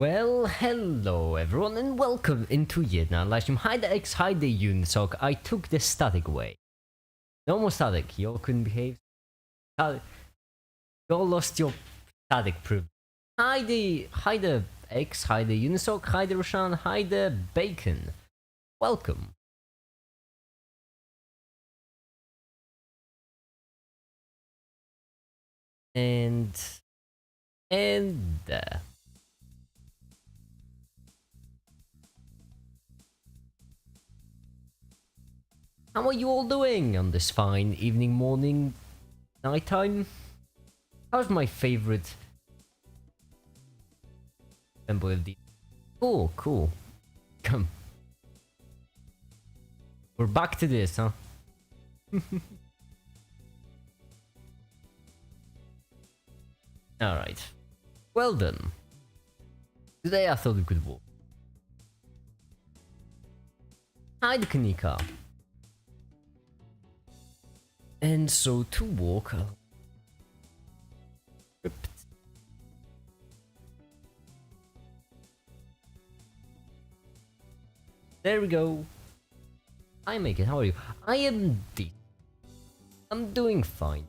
Well, hello everyone and welcome into yet another live stream. Hi the X, hi the Unisoc. I took the static away. No more static, y'all couldn't behave. Y'all lost your static proof. Hi the X, hi the Unisoc, hi the Roshan, hi the Bacon. Welcome. And how are you all doing on this fine evening, morning, nighttime? How's my favorite member of the... Cool. Come. We're back to this, huh? Alright. Well done. Today I thought we could walk. Hi the Kanika. And so to walk... There we go. Hi Megan, how are you? I am I'm doing fine.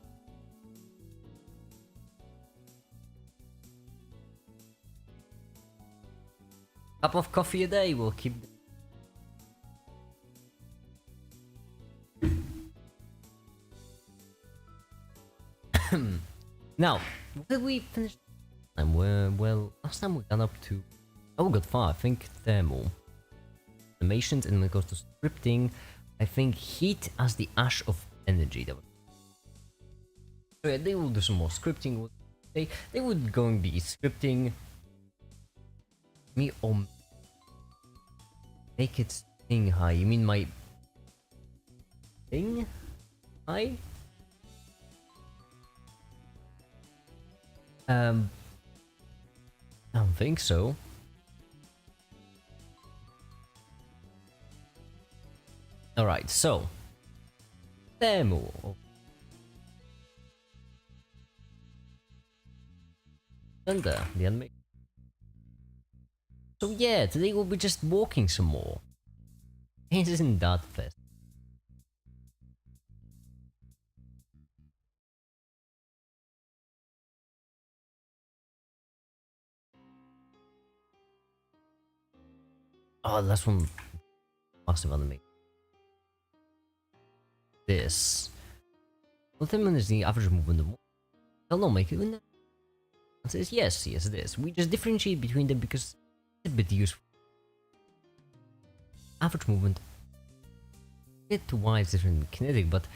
Cup of coffee a day will keep... Now, what did we finish? Well, last time we got up to... Oh, we got far, I think thermal. Animations, and when it goes to scripting, I think heat as the ash of energy. So yeah, they will do some more scripting. They would go and be scripting me or make it thing high. You mean my thing high? I don't think so. Alright, so thermal. Under the enemy. So yeah, today we'll be just walking some more. It isn't that fast. Oh, last one massive enemy. This. Well, 10 minutes the average movement of... Hello, make it win. Says yes, it is. We just differentiate between them because it's a bit useful. Average movement. Bit to why it's different than kinetic, but...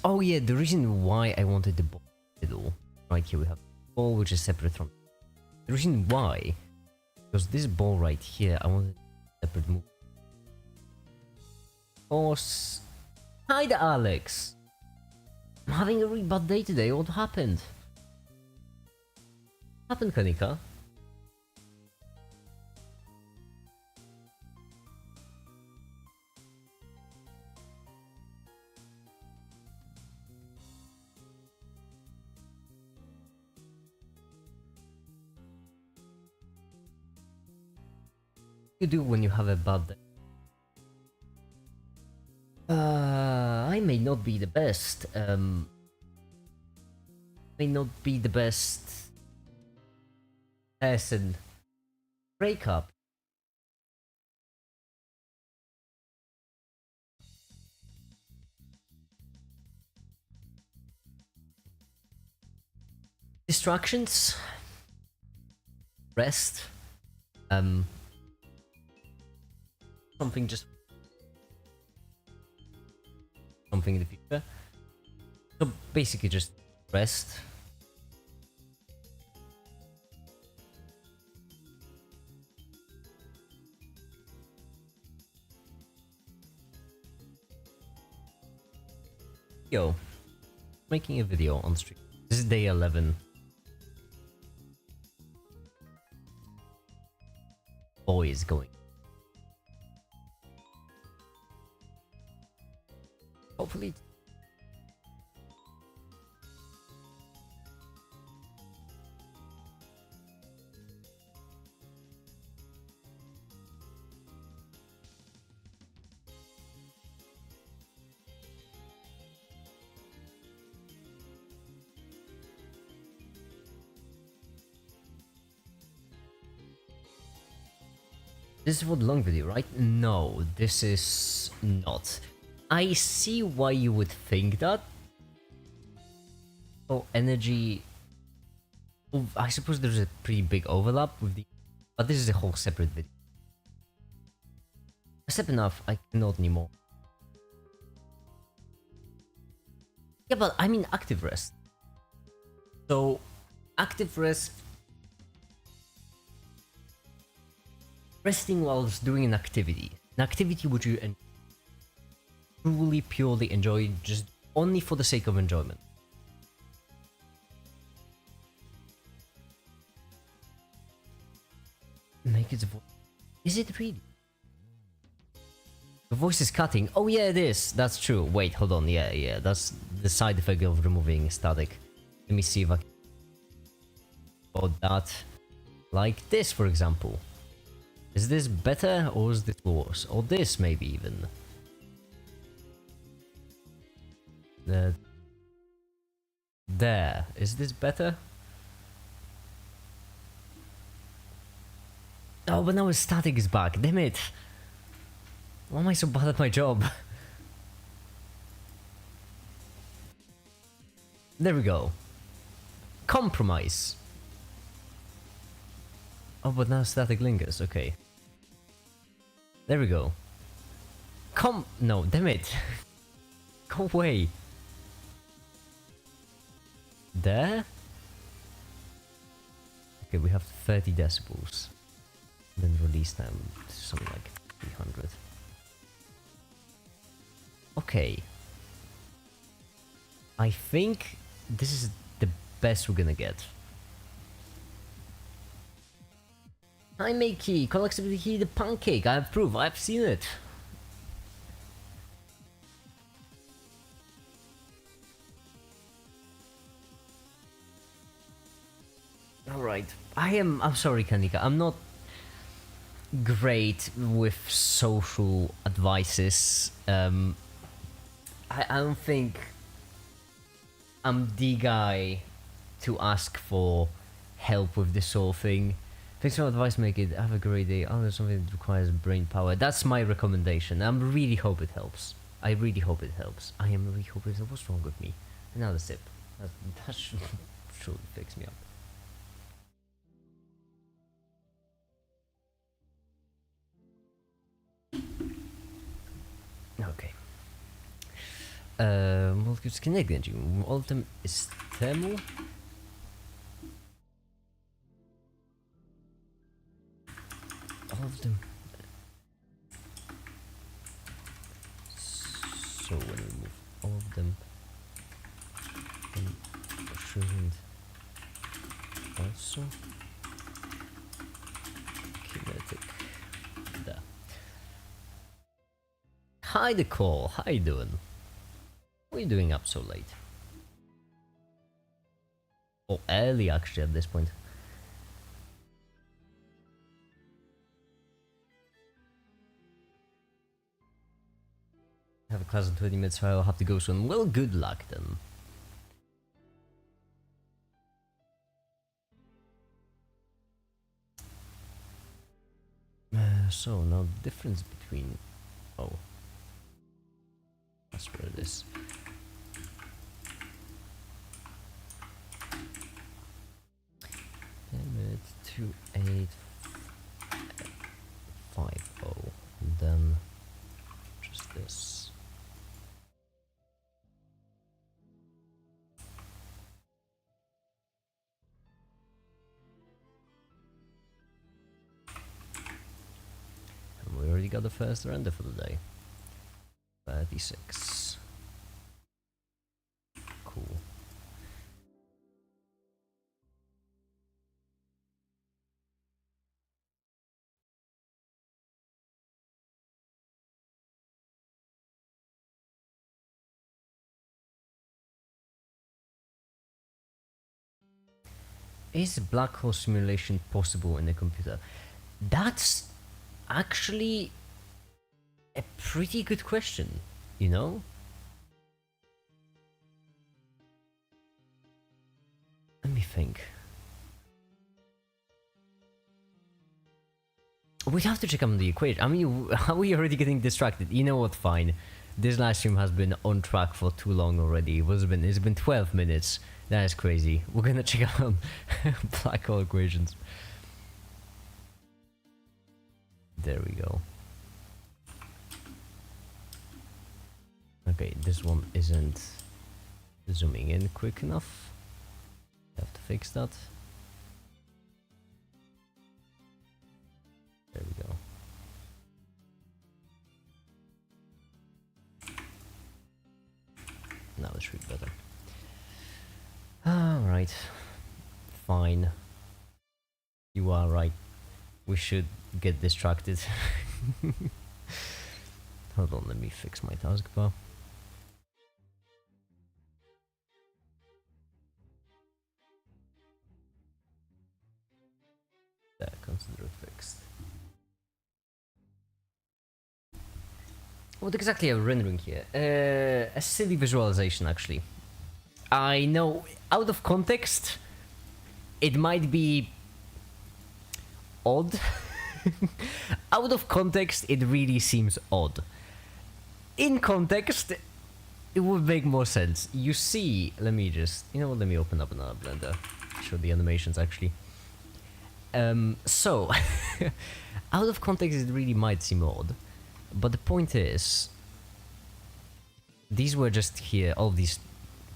Oh yeah, the reason why I wanted the ball middle. Right here we have the ball which is separate from... The reason why... Because this ball right here, I wanted a separate move. Of course... Hi there, Alex! I'm having a really bad day today, what happened? What happened, Kanika? What do you do when you have a bad day? I may not be the best, may not be the best person. Breakup. Distractions. Rest. Something just... Something in the future. So basically just rest. Yo, making a video on stream. This is day 11. Boy is going. Hopefully. This is for the long video, right? No, this is not. I see why you would think that. Oh, energy... Oh, I suppose there's a pretty big overlap with the... But this is a whole separate video. Step enough, I cannot anymore. Yeah, but I mean active rest. So, active rest... Resting whilst doing an activity. An activity which you truly, purely enjoy, just only for the sake of enjoyment. Make its voice. Is it really? The voice is cutting. Oh yeah, it is. That's true. Wait, hold on. Yeah. That's the side effect of removing static. Let me see if I can... Or that. Like this, for example. Is this better or is this worse? Or this, maybe even. There. Is this better? Oh, but now static is back. Damn it. Why am I so bad at my job? There we go. Compromise. Oh, but now static lingers. Okay. There we go. No, damn it. Go away. There? Okay, we have 30 decibels. Then release time to something like 300. Okay. I think this is the best we're gonna get. Hi Makey, collectively the pancake, I approve, I've seen it. Alright, I'm sorry Kanika, I'm not great with social advices. I don't think I'm the guy to ask for help with this whole thing. Thanks for advice, make it. Have a great day. Oh, there's something that requires brain power. That's my recommendation. I really hope it helps. I really hope it helps. I am really hoping it helps. What's wrong with me? Another sip. That should fix me up. Okay. Molecules kinetic energy. All of them is thermal. All of them. So when we move all of them, then shouldn't also kinetic. There. Hi Nicole, how you doing? What are you doing up so late? Or early actually at this point. I have a class in 20 minutes, so I'll have to go soon. Well, good luck then. So now the difference between... Oh. That's where it is. Limit 2850. And then just this. And we already got the first render for the day. 36. Cool. Is black hole simulation possible in a computer? That's actually a pretty good question, you know? Let me think. we have to check on the equation. I mean, are we already getting distracted? You know what? Fine. This live stream has been on track for too long already. It's been 12 minutes. That is crazy. We're gonna check out black hole equations. There we go. Okay, this one isn't zooming in quick enough. Have to fix that. There we go. Now it should be better. Alright. Fine. You are right. We should get distracted. Hold on, let me fix my taskbar. There, consider it fixed. What exactly are we rendering here? A silly visualization, actually. I know, out of context, it might be odd. Out of context, it really seems odd. In context, it would make more sense. You see, let me just, you know what, let me open up another Blender. Show the animations, actually. So, out of context, it really might seem odd. But the point is, these were just here, all these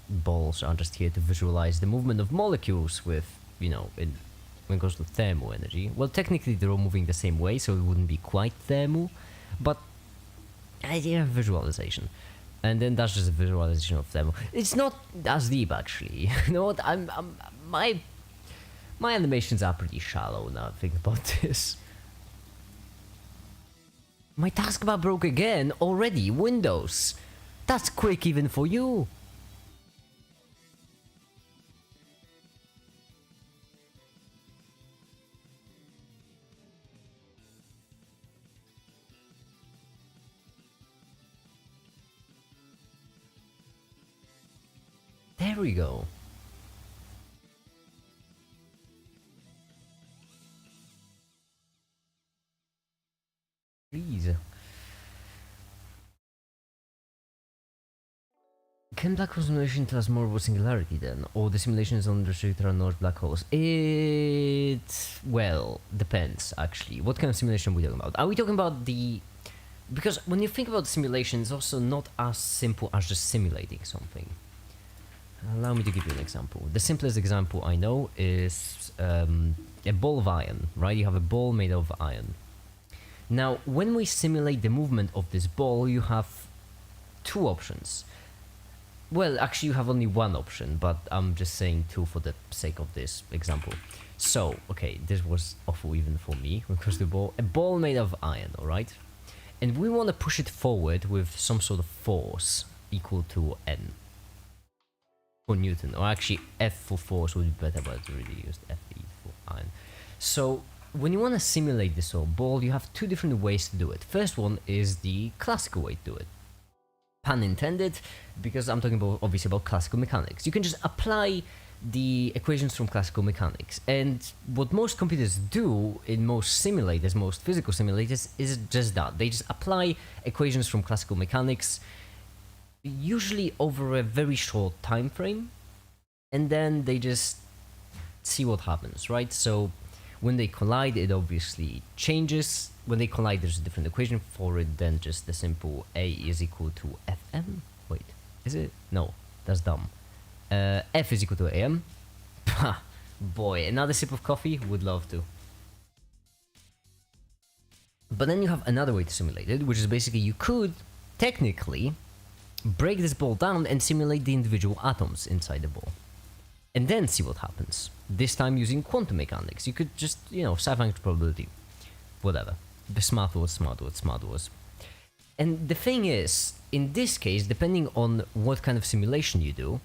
balls are just here to visualize the movement of molecules with, you know, when it goes to thermal energy. Well, technically they're all moving the same way, so it wouldn't be quite thermal, but idea of visualization. And then that's just a visualization of thermal. It's not as deep, actually. You know what, my animations are pretty shallow now I think about this. My taskbar broke again already. Windows. That's quick even for you. There we go. Please. Can black hole simulation tell us more about singularity then? Or the simulation is only restricted to large black holes? It... well, depends actually. What kind of simulation are we talking about? Are we talking about the... because when you think about simulation, it's also not as simple as just simulating something. Allow me to give you an example. The simplest example I know is a ball of iron, right? You have a ball made of iron. Now, when we simulate the movement of this ball, you have two options. Well, actually you have only one option, but I'm just saying two for the sake of this example. So, okay, this was awful even for me, because the ball, a ball made of iron, alright? And we want to push it forward with some sort of force equal to N. For Newton, or actually F for force would be better, but it's really used Fe for iron. So, when you want to simulate this sort of ball, you have two different ways to do it. First one is the classical way to do it. Pun intended, because I'm talking about, obviously, about classical mechanics. You can just apply the equations from classical mechanics. And what most computers do in most simulators, most physical simulators, is just that. They just apply equations from classical mechanics, usually over a very short time frame, and then they just see what happens, right? So when they collide, it obviously changes. When they collide, there's a different equation for it than just the simple A is equal to Fm. Wait, is it? No, that's dumb. F is equal to Am. Boy, another sip of coffee? Would love to. But then you have another way to simulate it, which is basically you could, technically, break this ball down and simulate the individual atoms inside the ball. And then see what happens. This time using quantum mechanics. You could just, you know, sci-fi probability. Whatever. The smart words. And the thing is, in this case, depending on what kind of simulation you do,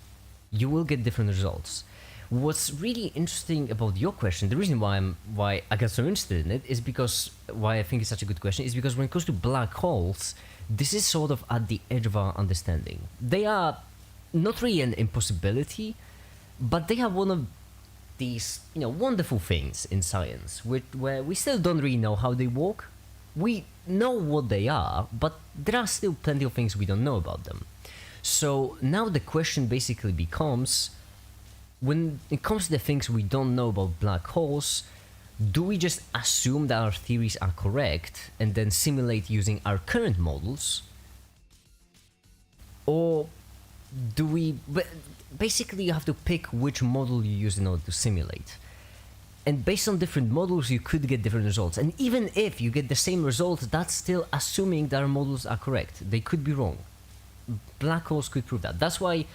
you will get different results. What's really interesting about your question, the reason why I got so interested in it, is because, why I think it's such a good question, is because when it comes to black holes, this is sort of at the edge of our understanding. They are not really an impossibility, but they are one of these, wonderful things in science, where we still don't really know how they work. We know what they are, but there are still plenty of things we don't know about them. So now the question basically becomes, when it comes to the things we don't know about black holes, do we just assume that our theories are correct and then simulate using our current models? Or do we... Basically, you have to pick which model you use in order to simulate. And based on different models, you could get different results. And even if you get the same results, that's still assuming that our models are correct. They could be wrong. Black holes could prove that. That's why,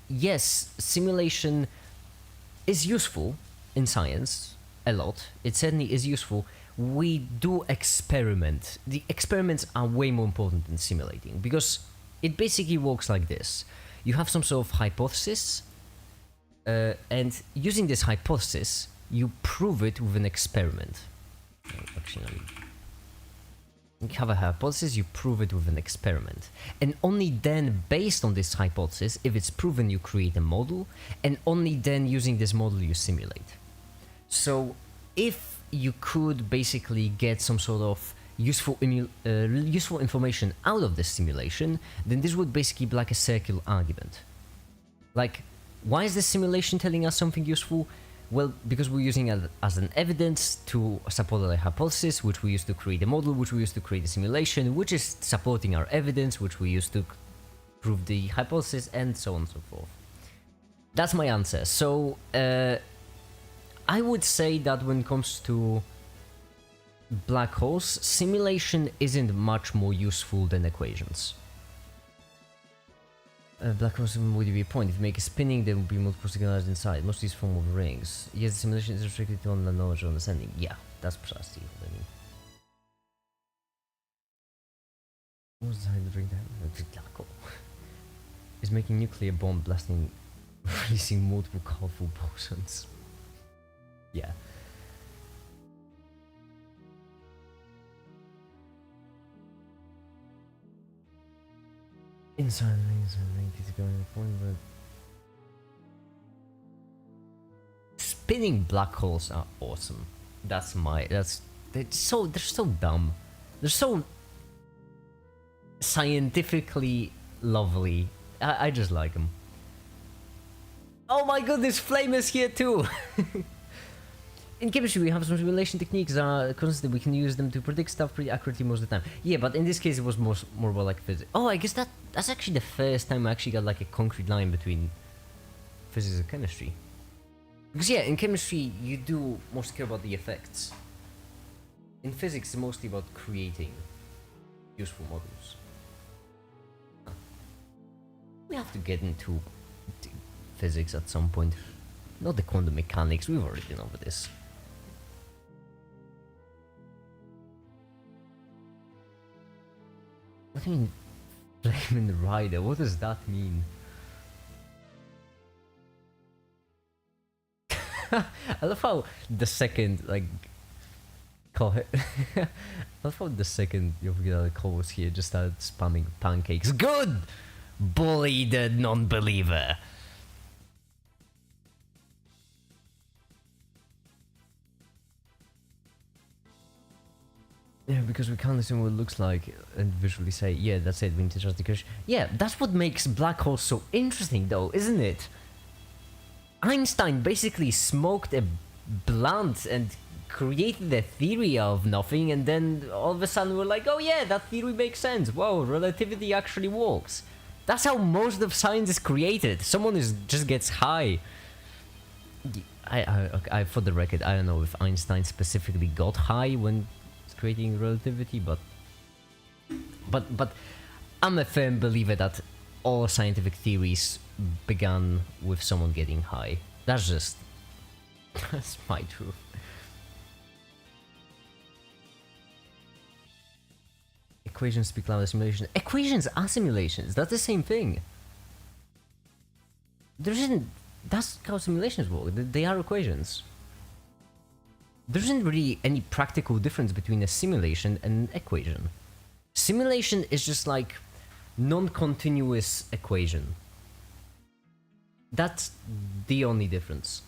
yes, simulation is useful in science a lot. It certainly is useful. We do experiment. The experiments are way more important than simulating, because it basically works like this. You have some sort of hypothesis, and using this hypothesis, you prove it with an experiment. Actually, you have a hypothesis, you prove it with an experiment. And only then, based on this hypothesis, if it's proven, you create a model, and only then, using this model, you simulate. So, if you could basically get some sort of useful information out of this simulation, then this would basically be like a circular argument. Like, why is this simulation telling us something useful? Well, because we're using it as an evidence to support a hypothesis, which we use to create a model, which we use to create a simulation, which is supporting our evidence, which we use to prove the hypothesis, and so on and so forth. That's my answer. So, I would say that when it comes to black holes, simulation isn't much more useful than equations. Black holes would be a point. If you make a spinning, there will be multiple signals inside. Most of these form of rings. Yes, the simulation is restricted to the knowledge or understanding. Yeah, that's precisely what I mean. What was the drink that? Black hole is making nuclear bomb blasting, releasing multiple colorful bosons. Yeah. Inside rings and link is going to the point, but spinning black holes are awesome. They're so dumb. They're so scientifically lovely. I just like them. Oh my goodness, Flame is here too. In chemistry, we have some simulation techniques that are constant. We can use them to predict stuff pretty accurately most of the time. Yeah, but in this case, it was more about like physics. Oh, I guess that's actually the first time I actually got like a concrete line between physics and chemistry. Because yeah, in chemistry, you do mostly care about the effects. In physics, it's mostly about creating useful models. Huh. We have to get into physics at some point. Not the quantum mechanics, we've already been over this. What do you mean, flaming the rider? What does that mean? I love how the second, like, call it. I love how the second the call was here, just started spamming pancakes. Good! Bully the non-believer. Yeah, because we can't assume what it looks like and visually say, yeah, that's it, we need to trust the question. Yeah, that's what makes black holes so interesting though, isn't it? Einstein basically smoked a blunt and created a theory of nothing, and then all of a sudden we're like, oh yeah, that theory makes sense. Whoa, relativity actually works. That's how most of science is created. Someone just gets high. I for the record, I don't know if Einstein specifically got high when creating relativity, but I'm a firm believer that all scientific theories began with someone getting high. That's my truth. Equations speak louder than simulations. Equations are simulations. That's the same thing. That's how simulations work. They are equations. There isn't really any practical difference between a simulation and an equation. Simulation is just like non-continuous equation. That's the only difference.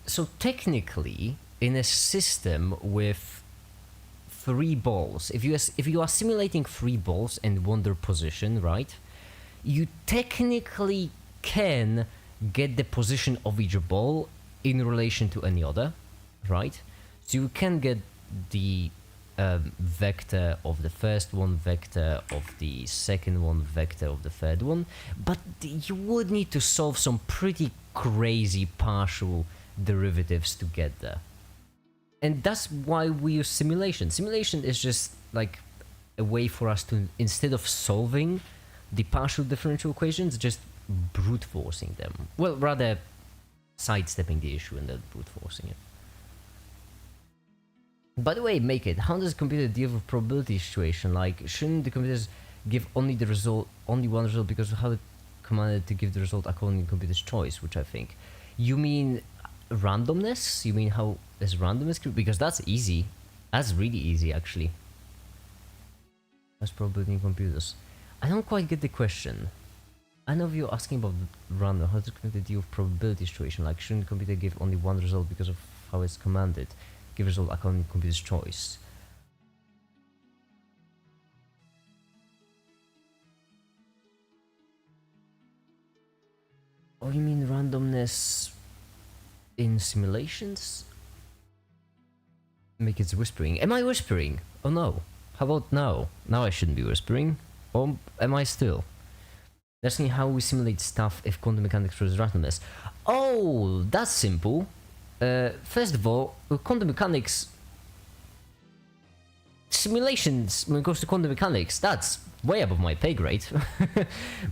So technically, in a system with 3 balls, if you are simulating 3 balls in wonder position, right? You technically can get the position of each ball in relation to any other, right? So you can get the vector of the first one, vector of the second one, vector of the third one, but you would need to solve some pretty crazy partial derivatives to get there. And that's why we use simulation. Simulation is just like a way for us to, instead of solving the partial differential equations, just brute forcing them. Well, rather sidestepping the issue and then brute forcing it. By the way, make it. How does a computer deal with probability situation? Like, shouldn't the computers give only one result because of how it commanded to give the result according to the computer's choice? Which I think. You mean randomness? You mean how is randomness? Because that's easy. That's really easy, actually. That's probability in computers. I don't quite get the question. I know you're asking about random. How does the computer deal with probability situation? Like, shouldn't the computer give only one result because of how it's commanded? Give result according to computer's choice. Oh, you mean randomness in simulations? Make it whispering. Am I whispering? Oh no. How about now? Now I shouldn't be whispering. Or am I still? Asking how we simulate stuff if quantum mechanics shows randomness. Oh, that's simple. First of all, with quantum mechanics, simulations when it comes to quantum mechanics, that's way above my pay grade.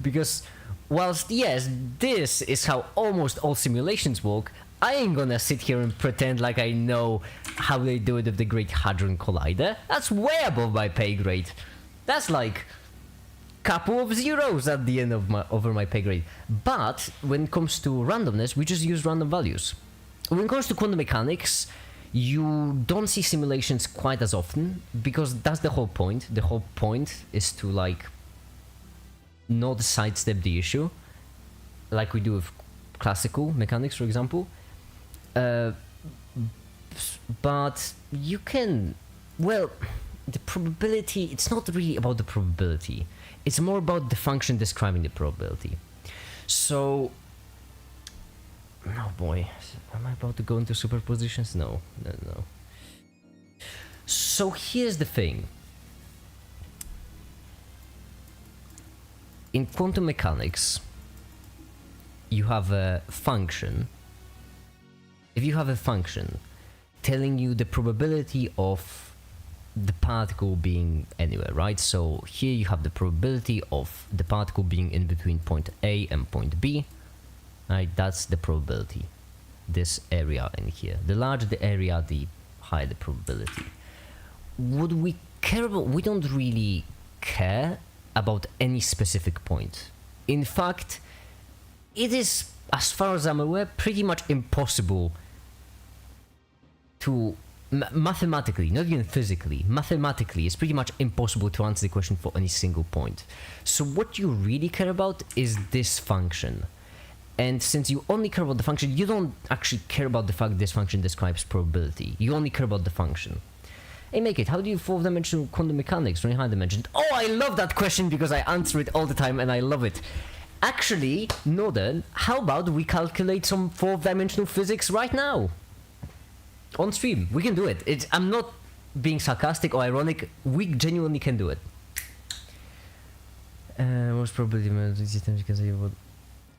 Because whilst yes, this is how almost all simulations work, I ain't gonna sit here and pretend like I know how they do it with the Great Hadron Collider. That's way above my pay grade. That's like couple of zeros at the end of over my pay grade. But when it comes to randomness, we just use random values. When it comes to quantum mechanics, you don't see simulations quite as often because that's the whole point. The whole point is to like not sidestep the issue like we do with classical mechanics, for example. But you can, well, the probability, it's not really about the probability. It's more about the function describing the probability. So, oh boy, am I about to go into superpositions? No. So here's the thing. In quantum mechanics, you have a function. If you have a function telling you the probability of the particle being anywhere, right? So here you have the probability of the particle being in between point A and point B, right? That's the probability, this area in here. The larger the area, the higher the probability. Would we care about, we don't really care about any specific point. In fact, it is, as far as I'm aware, pretty much impossible to mathematically, not even physically, mathematically, it's pretty much impossible to answer the question for any single point. So what you really care about is this function. And since you only care about the function, you don't actually care about the fact this function describes probability. You only care about the function. Hey, make it, how do you fourth-dimensional quantum mechanics running high dimension? Oh, I love that question because I answer it all the time and I love it. Actually, Nother, how about we calculate some fourth-dimensional physics right now? On stream, we can do it. I'm not being sarcastic or ironic. We genuinely can do it. Most probably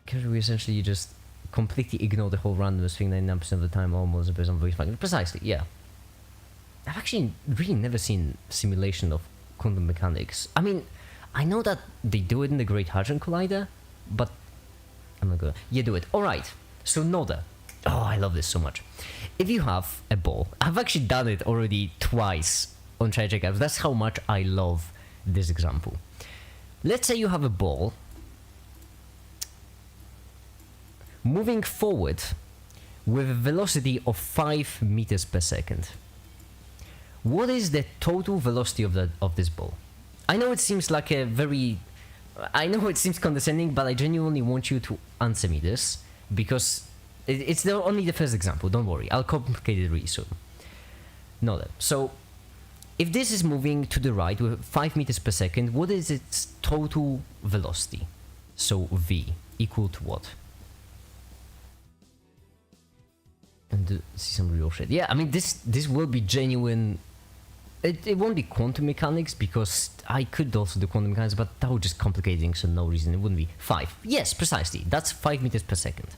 because we essentially just completely ignore the whole randomness thing 99% of the time, almost based on voice function. Precisely, yeah. I've actually really never seen simulation of quantum mechanics. I mean, I know that they do it in the Great Hadron Collider, but I'm not gonna. Yeah, do it. All right. So Nother. Oh, I love this so much. If you have a ball, I've actually done it already twice on Checkup. That's how much I love this example. Let's say you have a ball moving forward with a velocity of 5 meters per second. What is the total velocity of this ball? I know it seems like a very... I know it seems condescending, but I genuinely want you to answer me this. because it's only the first example. Don't worry, I'll complicate it really soon. Nother. So if this is moving to the right with 5 meters per second, what is its total velocity? So v equal to what? And see some real shit. Yeah, I mean this will be genuine. It won't be quantum mechanics, because I could also do quantum mechanics, but that would just complicate things for no reason. It wouldn't be 5. Yes, precisely. That's 5 meters per second.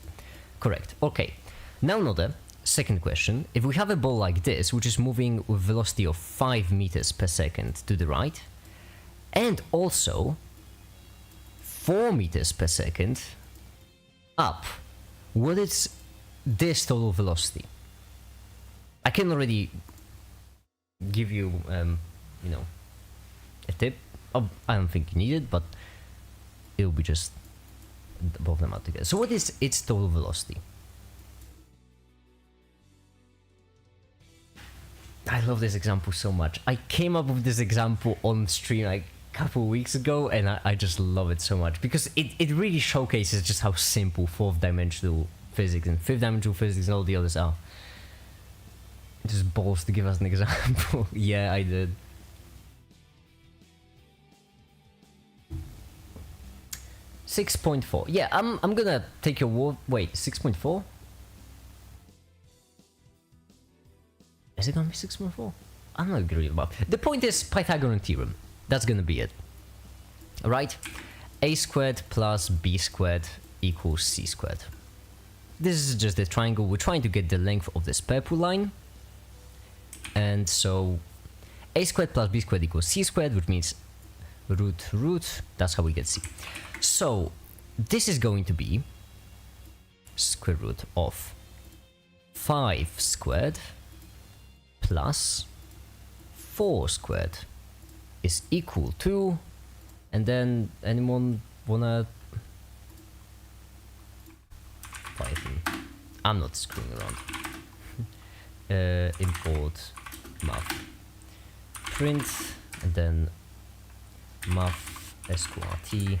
Correct. Okay. Now another second question. If we have a ball like this, which is moving with velocity of 5 meters per second to the right, and also 4 meters per second up, what is this total velocity? I can already give you, you know, a tip. I don't think you need it, but it'll be just both them out together. So what is its total velocity? I love this example so much. I came up with this example on stream like a couple of weeks ago, and I just love it so much, because it really showcases just how simple fourth dimensional physics and fifth dimensional physics and all the others are. Just balls to give us an example. Yeah, I did. $6.4. Yeah, I'm gonna take your word. Wait, 6.4? Is it gonna be 6.4? I'm not agree about. The point is Pythagorean theorem. That's gonna be it. Right? A squared plus b squared equals c squared. This is just the triangle. We're trying to get the length of this purple line. And so a squared plus b squared equals c squared, which means root. That's how we get c. So this is going to be square root of 5 squared plus 4 squared is equal to, and then anyone wanna Python? I'm not screwing around. Import math print, and then math sqrt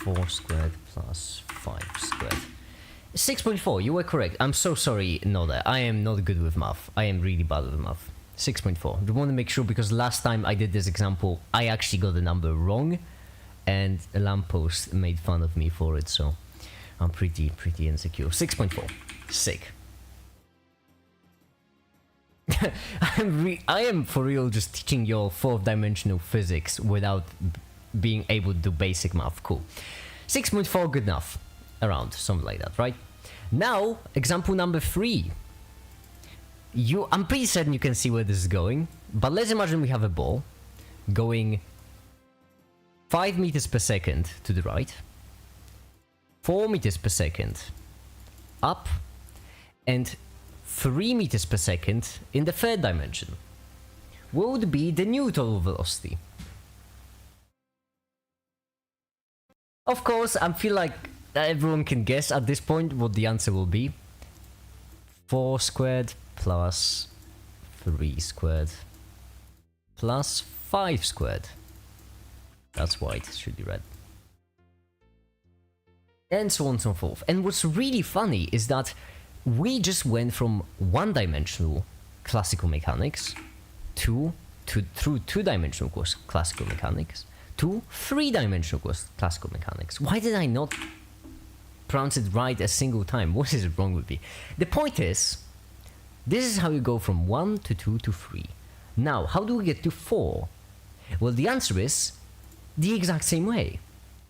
4 squared plus 5 squared. 6.4, you were correct. I'm so sorry, Nother. I am not good with math. I am really bad with math. 6.4. We want to make sure, because last time I did this example, I actually got the number wrong, and a lamppost made fun of me for it, so I'm pretty insecure. 6.4. Sick. I am for real just teaching your fourth dimensional physics without being able to do basic math. Cool. 6.4, good enough. Around, something like that, right? Now, example number 3. I'm pretty certain you can see where this is going, but let's imagine we have a ball going 5 meters per second to the right, 4 meters per second up, and 3 meters per second in the third dimension. What would be the new total velocity? Of course, I feel like everyone can guess at this point what the answer will be. 4 squared plus 3 squared plus 5 squared. That's white, should be red. And so on and so forth. And what's really funny is that we just went from one-dimensional classical mechanics through two-dimensional classical mechanics to three-dimensional classical mechanics. Why did I not pronounce it right a single time? What is wrong with me? The point is, this is how you go from 1 to 2 to 3. Now, how do we get to 4? Well, the answer is the exact same way.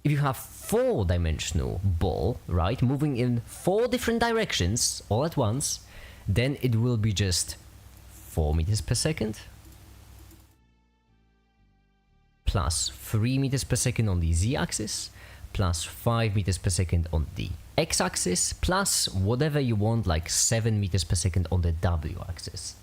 If you have 4-dimensional ball, right, moving in 4 different directions all at once, then it will be just 4 meters per second plus 3 meters per second on the z-axis plus 5 meters per second on the x-axis plus whatever you want, like 7 meters per second on the w-axis.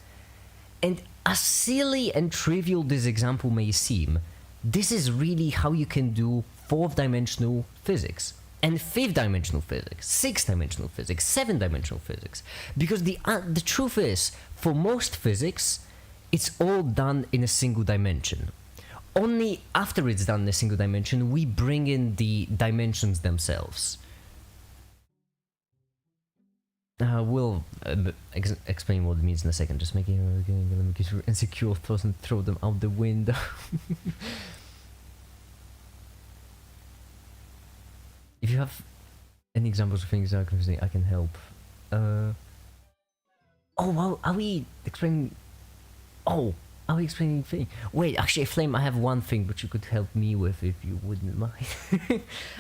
And as silly and trivial this example may seem, this is really how you can do 4th-dimensional physics and 5th-dimensional physics, 6th-dimensional physics, 7th-dimensional physics. Because the truth is, for most physics, it's all done in a single dimension. Only after it's done in a single dimension, we bring in the dimensions themselves. We'll explain what it means in a second. Just making insecure thoughts and throw them out the window. If you have any examples of things that are confusing, I can help. Oh, wow, are we explaining? Oh, are we explaining thing? Wait, actually, Flame, I have one thing which you could help me with if you wouldn't mind.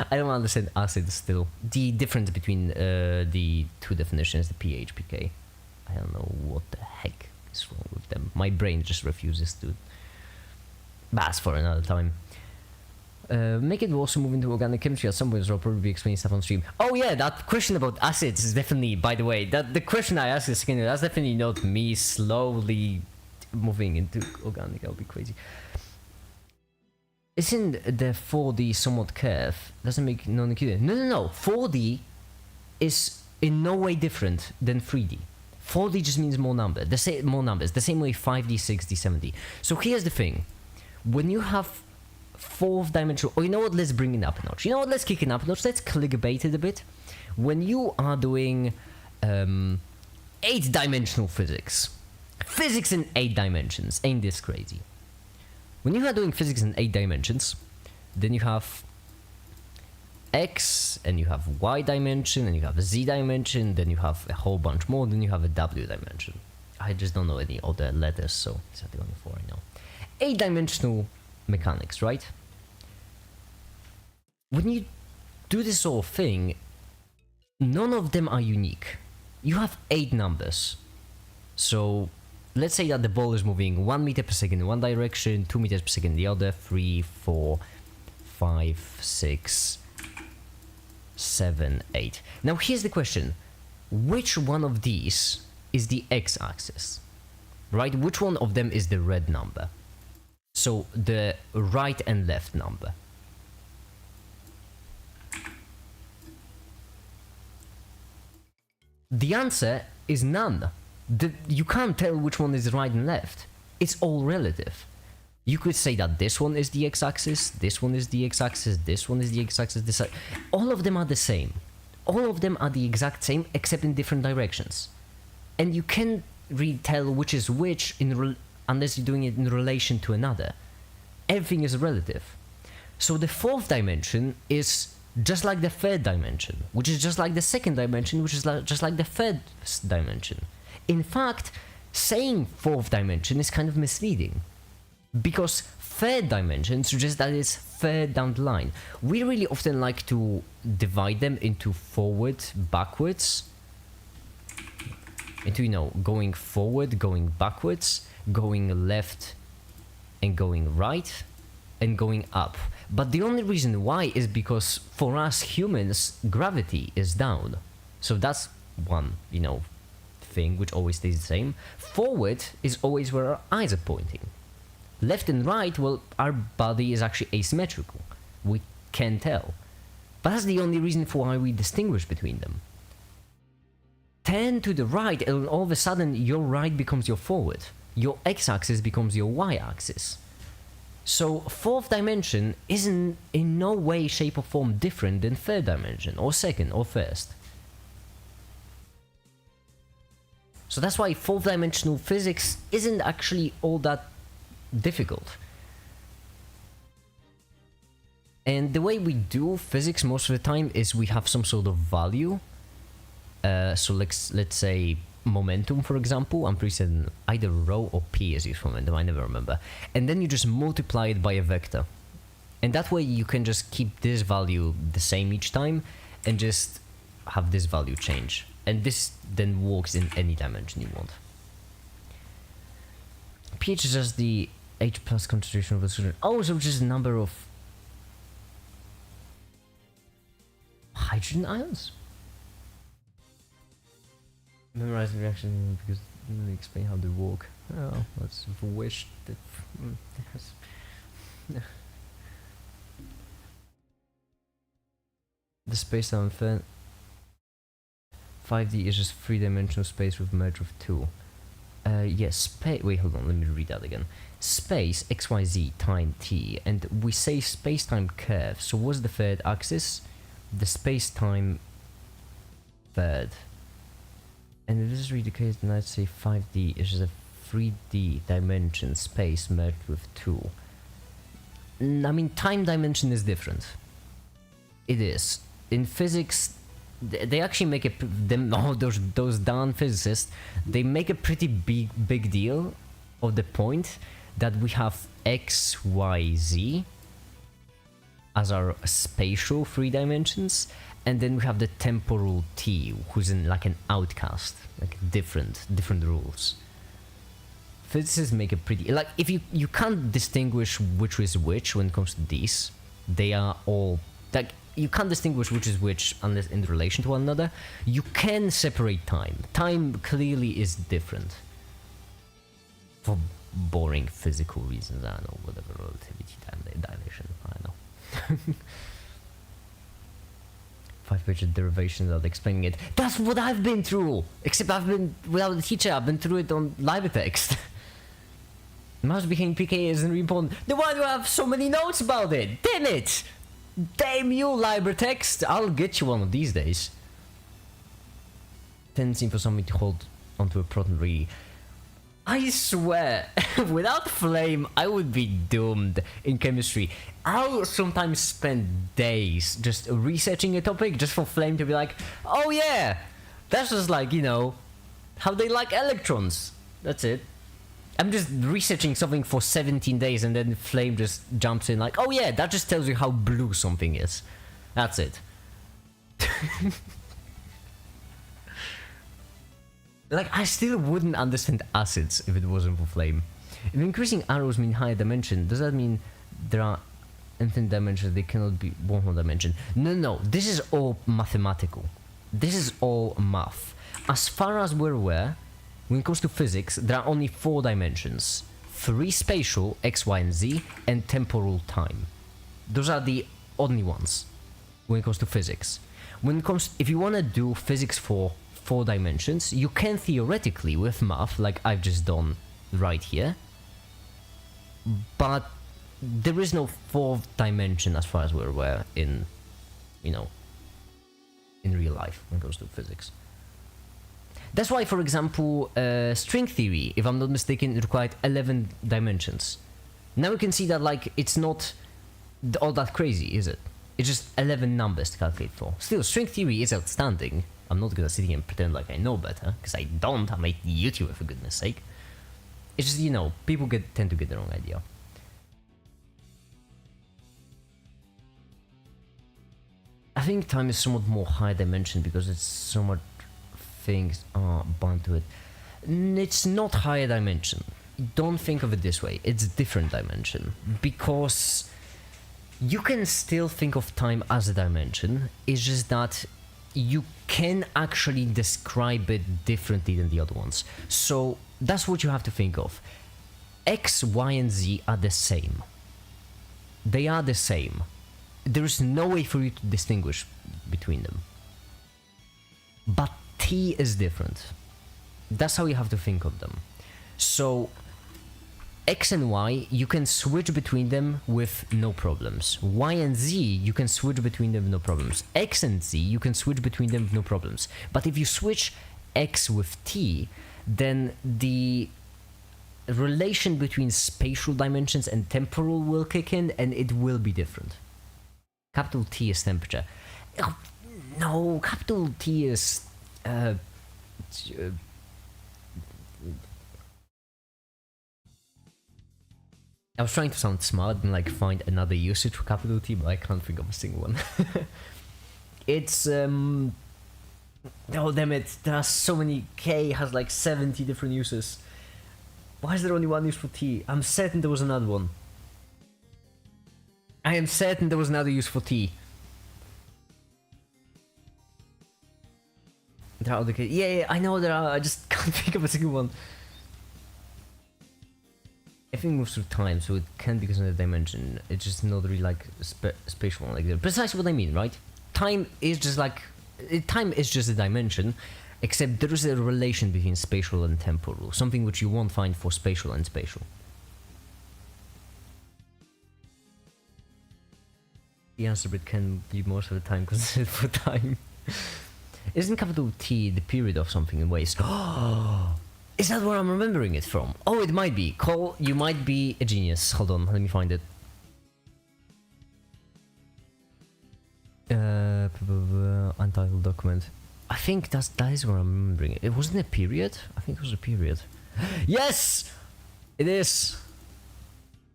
I don't understand acid still. The difference between the two definitions, the pH, pK. I don't know what the heck is wrong with them. My brain just refuses to. But that's for another time. Make it also move into organic chemistry at some point, so I'll probably be explaining stuff on stream. Oh yeah, that question about acids is definitely, by the way, that the question I asked is that's definitely not me slowly moving into organic. That would be crazy. Isn't the 4D somewhat curve? Doesn't make non-acute. No. 4D is in no way different than 3D. 4D just means more numbers. More numbers. The same way 5D, 6D, 7D. So here's the thing: when you have fourth dimensional, or you know what, let's bring it up a notch. You know what, let's kick it up a notch. Let's clickbait it a bit. When you are doing 8-dimensional physics in 8 dimensions, ain't this crazy? When you are doing physics in 8 dimensions, then you have X, and you have Y dimension, and you have a Z dimension, then you have a whole bunch more, then you have a W dimension. I just don't know any other letters, so these are the only 4 I know. 8-dimensional mechanics, right? When you do this sort of thing, none of them are unique. You have 8 numbers. So let's say that the ball is moving 1 meter per second in one direction, 2 meters per second in the other, 3, 4, 5, 6, 7, 8. Now here's the question: which one of these is the x-axis? Right? Which one of them is the red number? So the right and left number. The answer is none. You can't tell which one is right and left. It's all relative. You could say that this one is the x-axis, this one is the x-axis, this one is the x-axis, all of them are the same. All of them are the exact same, except in different directions. And you can't really tell which is which unless you're doing it in relation to another. Everything is relative. So the 4th dimension is just like the 3rd dimension, which is just like the 2nd dimension, which is just like the 3rd dimension. In fact, saying 4th dimension is kind of misleading, because 3rd dimension suggests that it's third down the line. We really often like to divide them into forward, backwards, into, you know, going forward, going backwards, going left and going right, and going up. But the only reason why is because for us humans, gravity is down. So that's one, you know, thing which always stays the same. Forward is always where our eyes are pointing. Left and right, well, our body is actually asymmetrical. We can tell. But that's the only reason for why we distinguish between them. Turn to the right, and all of a sudden your right becomes your forward. Your x-axis becomes your y-axis. So 4th dimension isn't in no way, shape or form different than 3rd dimension, or 2nd, or 1st. So that's why 4th dimensional physics isn't actually all that difficult. And the way we do physics most of the time is we have some sort of value. So let's say momentum, for example. I'm pretty certain either rho or p is used for momentum, I never remember. And then you just multiply it by a vector. And that way you can just keep this value the same each time and just have this value change. And this then works in any dimension you want. pH is just the H plus concentration of the solution. Oh, so just the number of hydrogen ions? Memorizing reaction because let me explain how they work. Oh, let's wish that. The space-time fan. 5D is just 3-dimensional space with merge with 2. Yes, space. Wait, hold on. Let me read that again. Space XYZ time t, and we say space-time curve. So what's the 3rd axis? The space-time 3rd. And if this is really the case, then I'd say 5D is just a 3D dimension space merged with 2. I mean, time dimension is different. It is. In physics, they actually make those darn physicists, they make a pretty big deal of the point that we have X, Y, Z as our spatial 3 dimensions, and then we have the temporal T, who's in like an outcast, like different rules. Physicists make a pretty, like, if you can't distinguish which is which when it comes to these. They are all like, you can't distinguish which is which unless in relation to one another. You can separate time. Time clearly is different for boring physical reasons. I don't know, whatever, relativity, time dilation, I don't know. 5-page derivation without explaining it. That's what I've been through! Except I've been, without a teacher, I've been through it on live text. Mouse behaving PK isn't really important. Then why do I have so many notes about it? Damn it! Damn you, LibreText! I'll get you one of these days. Tendency for something to hold onto a proton really. I swear, without Flame, I would be doomed in chemistry. I'll sometimes spend days just researching a topic just for Flame to be like, oh yeah, that's just like, you know, how they like electrons. That's it. I'm just researching something for 17 days and then Flame just jumps in like, oh yeah, that just tells you how blue something is. That's it. Like, I still wouldn't understand acids if it wasn't for Flame. If increasing arrows mean higher dimension, does that mean there are infinite dimensions, they cannot be one more dimension? No, this is all mathematical. This is all math. As far as we're aware, when it comes to physics, there are only 4 dimensions. 3 spatial, X, Y, and Z, and temporal time. Those are the only ones when it comes to physics. When it comes, if you want to do physics for 4 dimensions, you can theoretically with math, like I've just done right here, but there is no 4th dimension as far as we're aware in, you know, in real life when it comes to physics. That's why, for example, string theory, if I'm not mistaken, it required 11 dimensions. Now we can see that, like, it's not all that crazy, is it? It's just 11 numbers to calculate for. Still, string theory is outstanding. I'm not gonna sit here and pretend like I know better, because I don't. I'm a YouTuber, for goodness sake. It's just, you know, people tend to get the wrong idea. I think time is somewhat more high dimension because it's so much things are bound to it. It's not higher dimension. Don't think of it this way. It's different dimension, because you can still think of time as a dimension. It's just that you can actually describe it differently than the other ones. So that's what you have to think of. X, Y, and Z are the same. They are the same. There is no way for you to distinguish between them. But T is different. That's how you have to think of them. So X and Y, you can switch between them with no problems. Y and Z, you can switch between them with no problems. X and Z, you can switch between them with no problems. But if you switch X with T, then the relation between spatial dimensions and temporal will kick in, and it will be different. Capital T is temperature. Oh, no, capital T is... I was trying to sound smart and like find another usage for capital T, but I can't think of a single one. It's oh damn it, there are so many. K has like 70 different uses. Why is there only one use for T? I'm certain there was another one. I am certain there was another use for T. There are other K. Yeah, I know there are, I just can't think of a single one. Everything moves through time, so it can be considered a dimension. It's just not really like spatial one, like precisely what I mean, right? Time is just like time is just a dimension, except there is a relation between spatial and temporal, something which you won't find for spatial and spatial. The answer, but can be most of the time considered for time. Isn't capital T the period of something in ways? Is that where I'm remembering it from? Oh, it might be. Cole, you might be a genius. Hold on, let me find it. Untitled document. I think that is where I'm remembering it. It wasn't a period? I think it was a period. Yes! It is!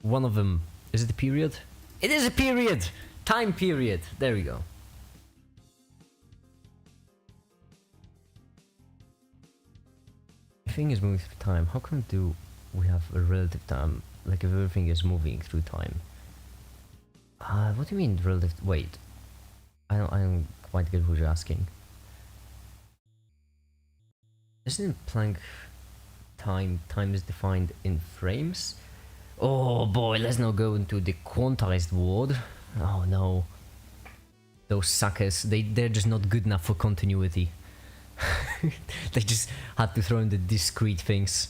One of them. Is it a period? It is a period! Time period! There we go. Everything is moving through time. How come do we have a relative time? Like if everything is moving through time. What do you mean relative? Wait. I don't quite get what you're asking. Isn't Planck time is defined in frames? Oh boy, let's not go into the quantized world. Oh no. Those suckers, they're just not good enough for continuity. They just had to throw in the discrete things.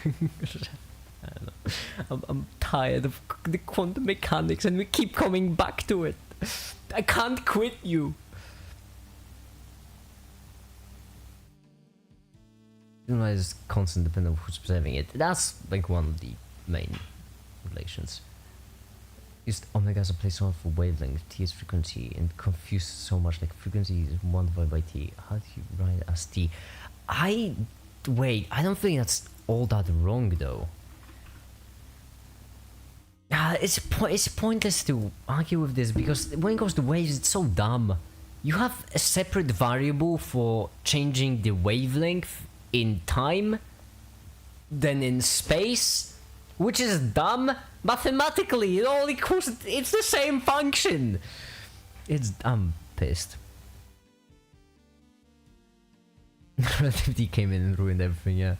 I don't know. I'm tired of the quantum mechanics and we keep coming back to it. I can't quit you. Is constant dependent on who's observing it. That's like one of the main relations. Used omega as a placeholder for wavelength, t is frequency, and confused so much. Like frequency is 1 divided by t. How do you write it as t? Wait, I don't think that's all that wrong though. It's pointless to argue with this because when it comes to waves, it's so dumb. You have a separate variable for changing the wavelength in time than in space, which is dumb. Mathematically, it all equals. It's the same function. I'm pissed. Relativity came in and ruined everything. Yeah.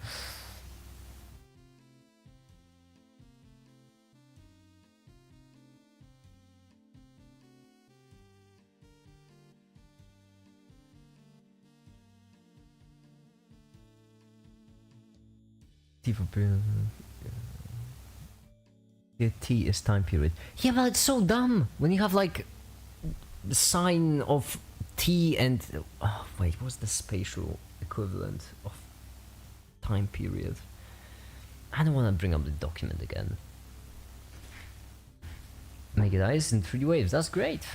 T for period. The T is time period. Yeah, but it's so dumb when you have like the sign of T and wait, what's the spatial equivalent of time period? I don't want to bring up the document again. Make it ice in 3D waves. That's great.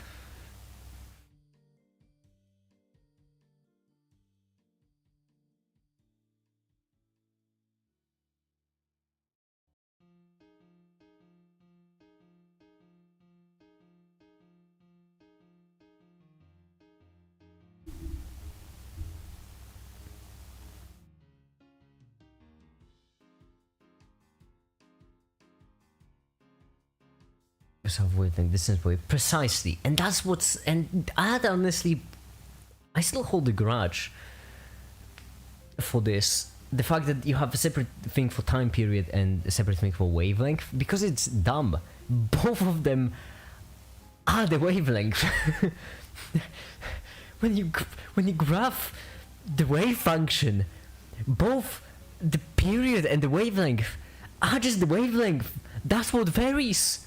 Of wavelength, distance wave, precisely, and that's what's. And I still hold a grudge for this. The fact that you have a separate thing for time period and a separate thing for wavelength, because it's dumb. Both of them are the wavelength. when you graph the wave function, both the period and the wavelength are just the wavelength. That's what varies.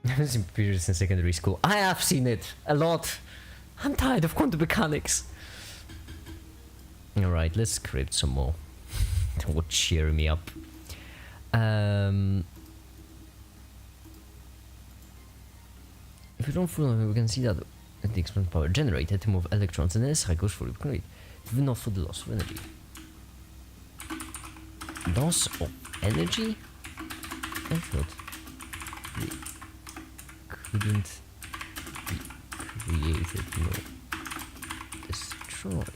I haven't seen periods in secondary school. I have seen it a lot. I'm tired of quantum mechanics. Alright, let's script some more. That would cheer me up. If we don't follow, we can see that the exponent power generated to move electrons and the SI goes fully complete. If not for the loss of energy. Loss of energy? I thought couldn't be created, no, destroyed.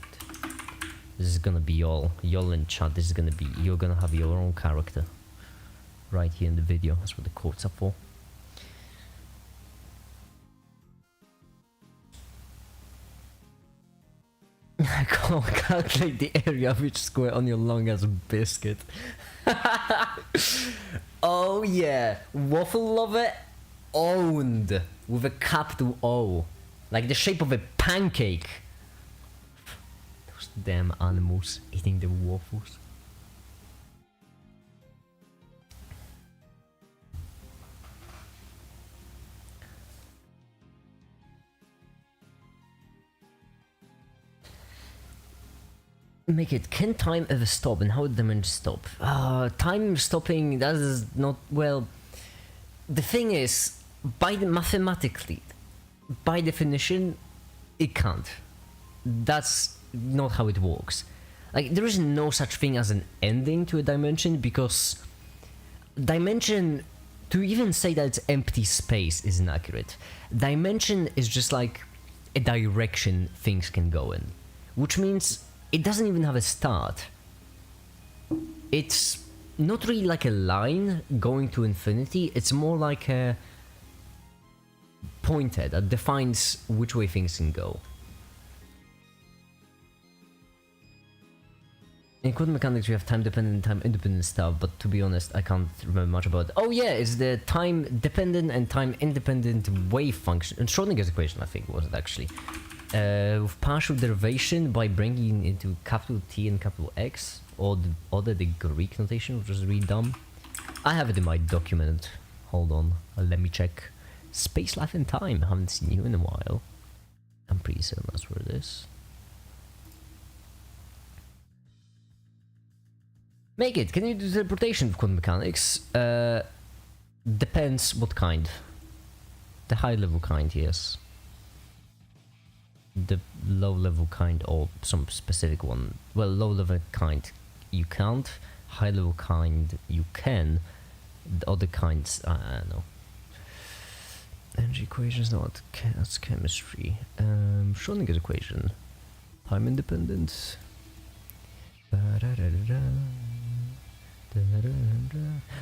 This is gonna be y'all in chat. This is gonna be, you're gonna have your own character right here in the video. That's what the quotes are for. I can't calculate the area of each square on your long as biscuit. Oh yeah, waffle lover owned with a capital O, like the shape of a pancake. Those damn animals eating the waffles. Make it. Can time ever stop, and how would dimension stop? Time stopping. That is not well. The thing is, mathematically, by definition, it can't. That's not how it works. Like, there is no such thing as an ending to a dimension, because dimension, to even say that it's empty space is inaccurate. Dimension is just like a direction things can go in, which means it doesn't even have a start. It's not really like a line going to infinity, it's more like a pointer that defines which way things can go. In quantum mechanics we have time dependent and time independent stuff, but to be honest I can't remember much about it. Oh yeah, it's the time dependent and time independent wave function. And Schrodinger's equation I think was it actually. With partial derivation by bringing into capital T and capital X, or the Greek notation, which is really dumb. I have it in my document. Hold on, let me check. Space, life and time. I haven't seen you in a while. I'm pretty certain that's where it is. Make it. Can you do teleportation with quantum mechanics? Depends what kind. The high level kind, yes. The low level kind or some specific one. Well, low level kind you can't. High level kind you can. The other kinds, I don't know. Energy equations, no, that's chemistry. Schrodinger's equation. Time independence.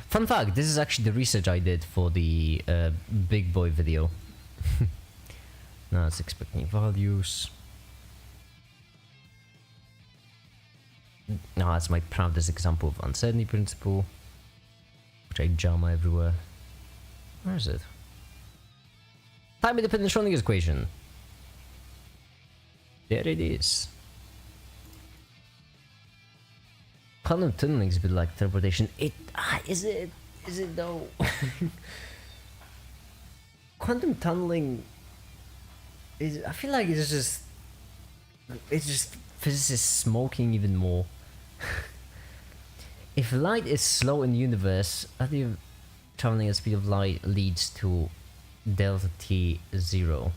Fun fact, this is actually the research I did for the Big Boy video. Now it's expecting values. Now that's my proudest example of uncertainty principle, which I jam everywhere. Where is it? Time independent Schrodinger's equation. There it is. Quantum tunneling is a bit like teleportation. Is it though? Quantum tunneling is, I feel like it's just physicists smoking even more. If light is slow in the universe, I think traveling at the speed of light leads to delta t 0.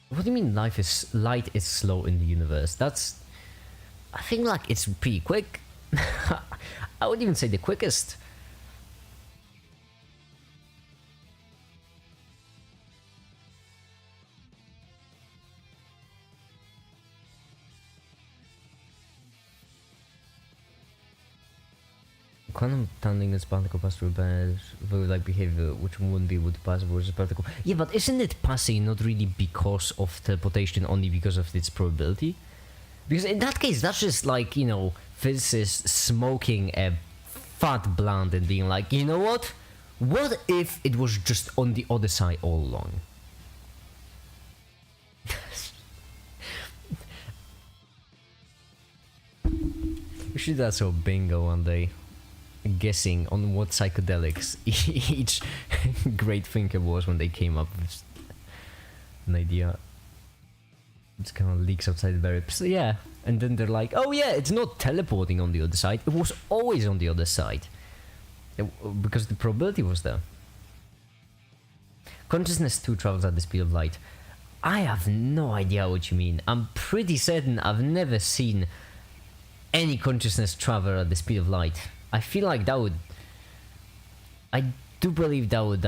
What do you mean light is slow in the universe? That's, I think like it's pretty quick. I would even say the quickest. Quantum tunneling is particle pass through bands with like behavior which wouldn't be able to pass versus particle. Yeah, but isn't it passing not really because of teleportation, only because of its probability? Because in that case, that's just like, you know, physicists smoking a fat blunt and being like, you know what? What if it was just on the other side all along? We should do that so bingo one day. Guessing on what psychedelics each great thinker was when they came up with an idea. It's kind of leaks outside the very... So yeah, and then they're like, oh yeah, it's not teleporting on the other side, it was always on the other side. Because the probability was there. Consciousness too travels at the speed of light. I have no idea what you mean. I'm pretty certain I've never seen any consciousness travel at the speed of light. I feel like that would... I do believe that would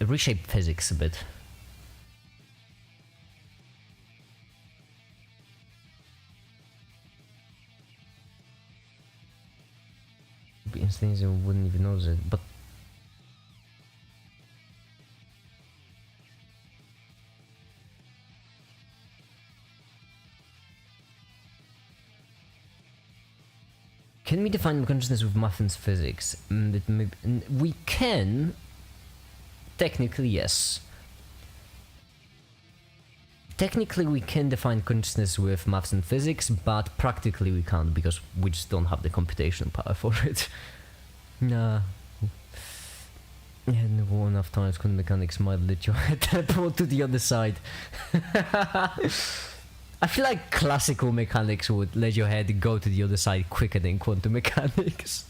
reshape physics a bit. Things you wouldn't even notice it, but can we define consciousness with math and physics? We can, technically, yes. Technically we can define consciousness with maths and physics, but practically we can't because we just don't have the computational power for it. Nah. Yeah, never enough times quantum mechanics might let you teleport to the other side. I feel like classical mechanics would let your head go to the other side quicker than quantum mechanics.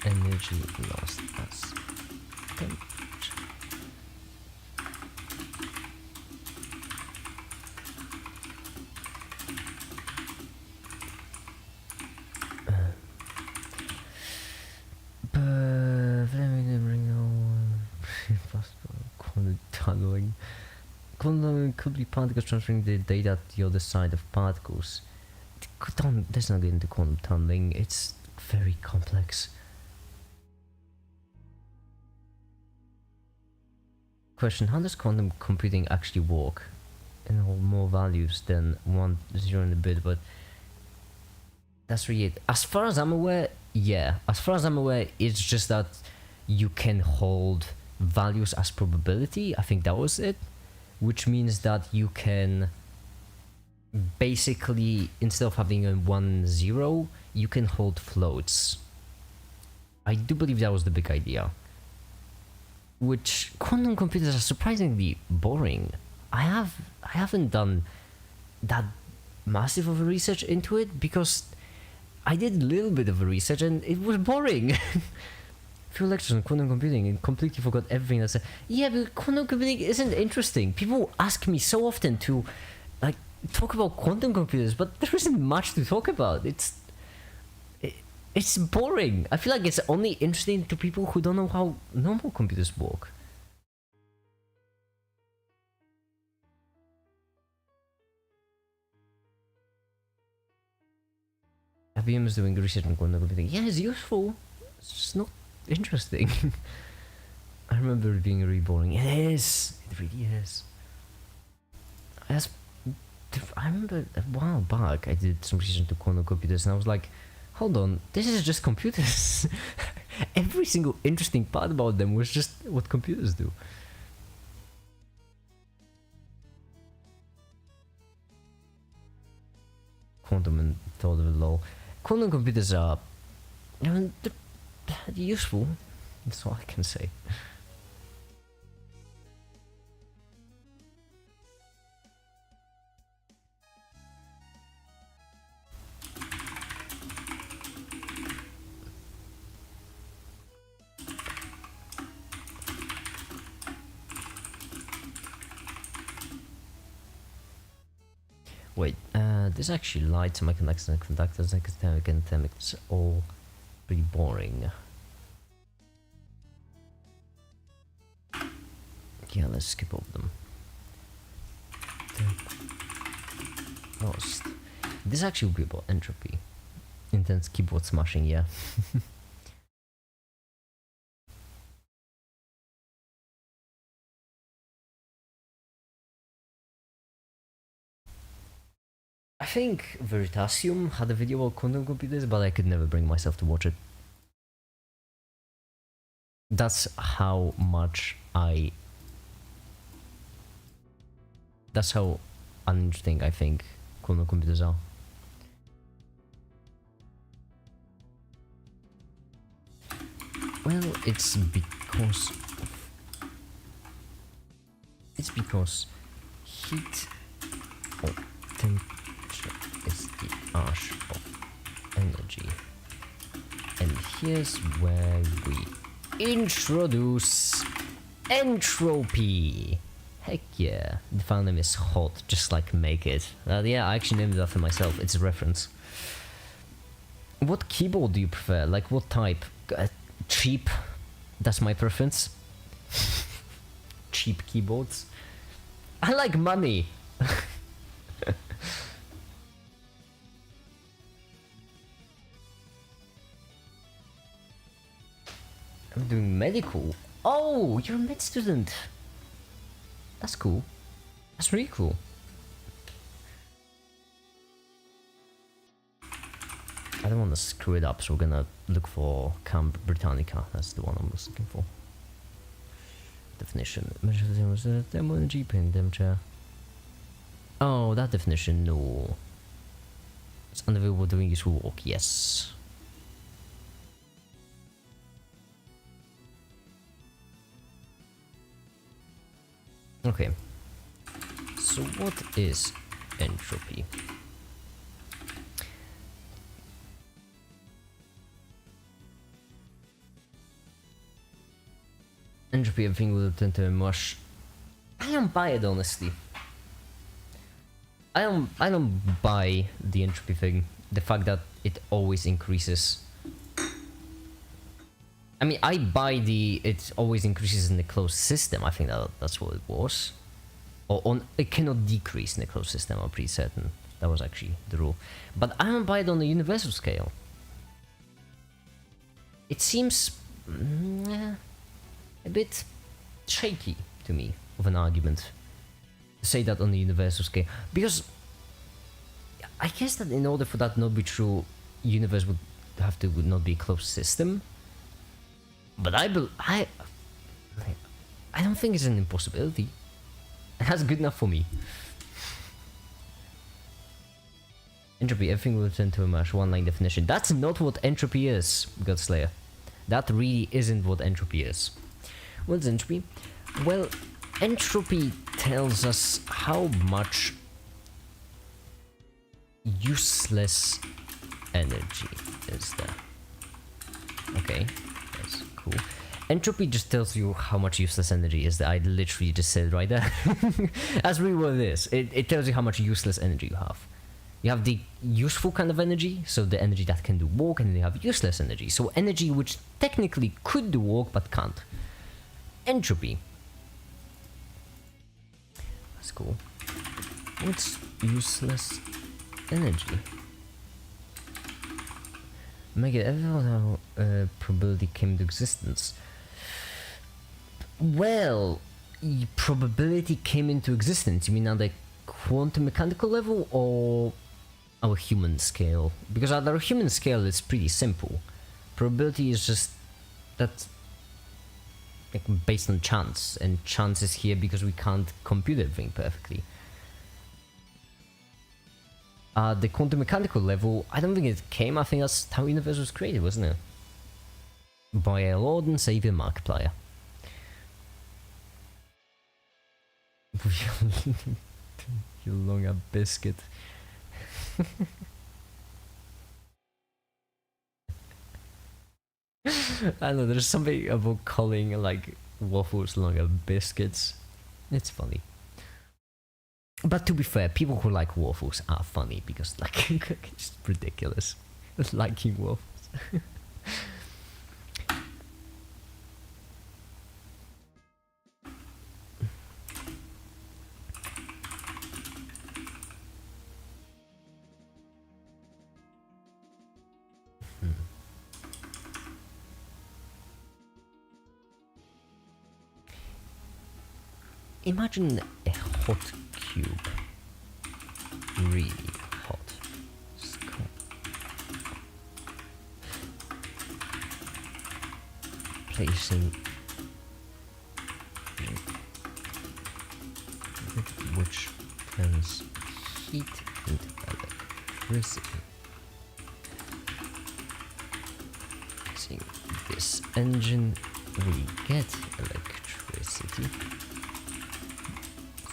Energy lost as temperature. Quantum tunneling. Quantum tunneling could be particles transferring the data to the other side of particles. Let's not get into quantum tunneling, it's very complex. Question: how does quantum computing actually work? And hold more values than 1, 0 in a bit, but that's really it. As far as I'm aware, yeah. As far as I'm aware, it's just that you can hold values as probability. I think that was it. Which means that you can basically, instead of having a 1, 0, you can hold floats. I do believe that was the big idea. Which quantum computers are surprisingly boring. I haven't done that massive of a research into it because I did a little bit of a research and it was boring. Few lectures on quantum computing and completely forgot everything. I said, yeah, but quantum computing isn't interesting. People ask me so often to like talk about quantum computers, but there isn't much to talk about. It's boring. I feel like it's only interesting to people who don't know how normal computers work. IBM is doing research on quantum computing. Yeah, it's useful. It's just not interesting. I remember it being really boring. It is. It really is. I remember a while back I did some research into quantum computers and I was like, hold on, this is just computers. Every single interesting part about them was just what computers do. Quantum and thought of it low. Quantum computers are, I mean, they're useful. That's all I can say. Wait, this actually lied to my conductors and conductors and academic. It's all pretty boring. Yeah, let's skip over them. Lost. This actually will be about entropy. Intense keyboard smashing, yeah. I think Veritasium had a video about quantum computers, but I could never bring myself to watch it. That's how much that's how uninteresting I think quantum computers are. Well, it's because heat or temperature is the ash of energy. And here's where we introduce entropy. Heck yeah. The file name is hot, just like make it. Yeah, I actually named it after myself. It's a reference. What keyboard do you prefer? Like what type? Cheap. That's my preference. Cheap keyboards. I like money. I'm doing medical. Oh, you're a med student. That's cool. That's really cool. I don't want to screw it up, so we're gonna look for Camp Britannica. That's the one I was looking for. Definition. Thermal energy, ping temperature. Oh, that definition, no. It's unavailable during useful work, yes. Okay. So what is entropy? Entropy, everything will tend to mush. I don't buy it, honestly. I don't buy the entropy thing. The fact that it always increases. I mean, I buy the it always increases in the closed system. I think that's what it was. Or on it cannot decrease in the closed system. I'm pretty certain that was actually the rule. But I don't buy it on the universal scale. It seems a bit shaky to me of an argument to say that on the universal scale, because I guess that in order for that not be true, universe would have to not be a closed system. But I don't think it's an impossibility. And that's good enough for me. Entropy, everything will turn to a mush, one line definition. That's not what entropy is, Godslayer. That really isn't what entropy is. What's entropy? Well, entropy tells us how much useless energy is there. Okay, that's cool. Entropy just tells you how much useless energy is there. I literally just said it right there. That's really what it is. It tells you how much useless energy you have. You have the useful kind of energy, so the energy that can do work, and then you have useless energy. So energy which technically could do work but can't. Entropy. That's cool. What's useless energy? Make it how probability came into existence. Well, probability came into existence. You mean on the quantum mechanical level or our human scale? Because at our human scale, it's pretty simple. Probability is just that. Like based on chance, and chance is here because we can't compute everything perfectly. The quantum mechanical level, I don't think it came. I think that's how universe was created, wasn't it? By a Lord and Savior Markiplier. You long a biscuit. I know, there's something about calling like waffles longer biscuits. It's funny. But to be fair, people who like waffles are funny because like it's ridiculous. Liking waffles. Imagine a hot cube. Really hot. Placing which turns heat into electricity. Using this engine, we get electricity.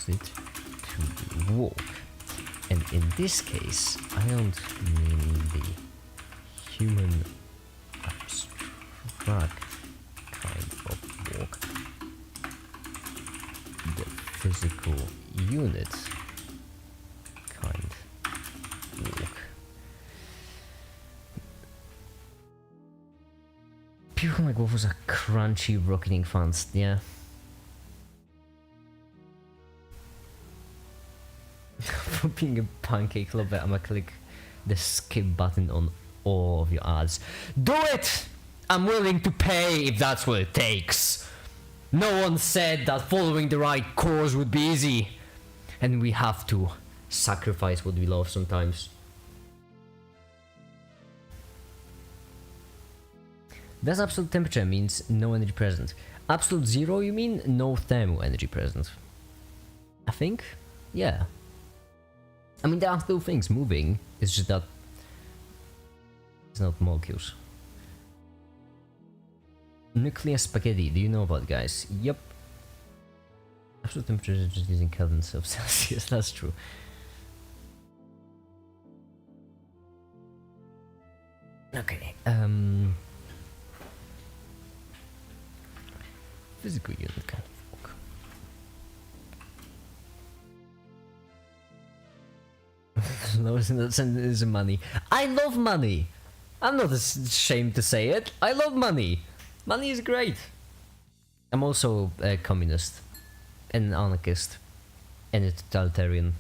It to walk, and in this case I don't mean the human abstract kind of walk, the physical unit kind walk. People like waffles are crunchy rocketing fans, yeah. For being a pancake lover, I'm gonna click the skip button on all of your ads. Do it! I'm willing to pay if that's what it takes. No one said that following the right course would be easy. And we have to sacrifice what we love sometimes. Does absolute temperature means no energy present? Absolute zero, you mean? No thermal energy present. I think? Yeah. I mean, there are still things moving, it's just that it's not molecules. Nuclear spaghetti, do you know about it, guys? Yep. Absolute temperature is just using Kelvin of Celsius, that's true. Okay, physical unit kind of work. Lowest in that sentence is money. I love money! I'm not ashamed to say it. I love money! Money is great! I'm also a communist. And an anarchist. And a totalitarian.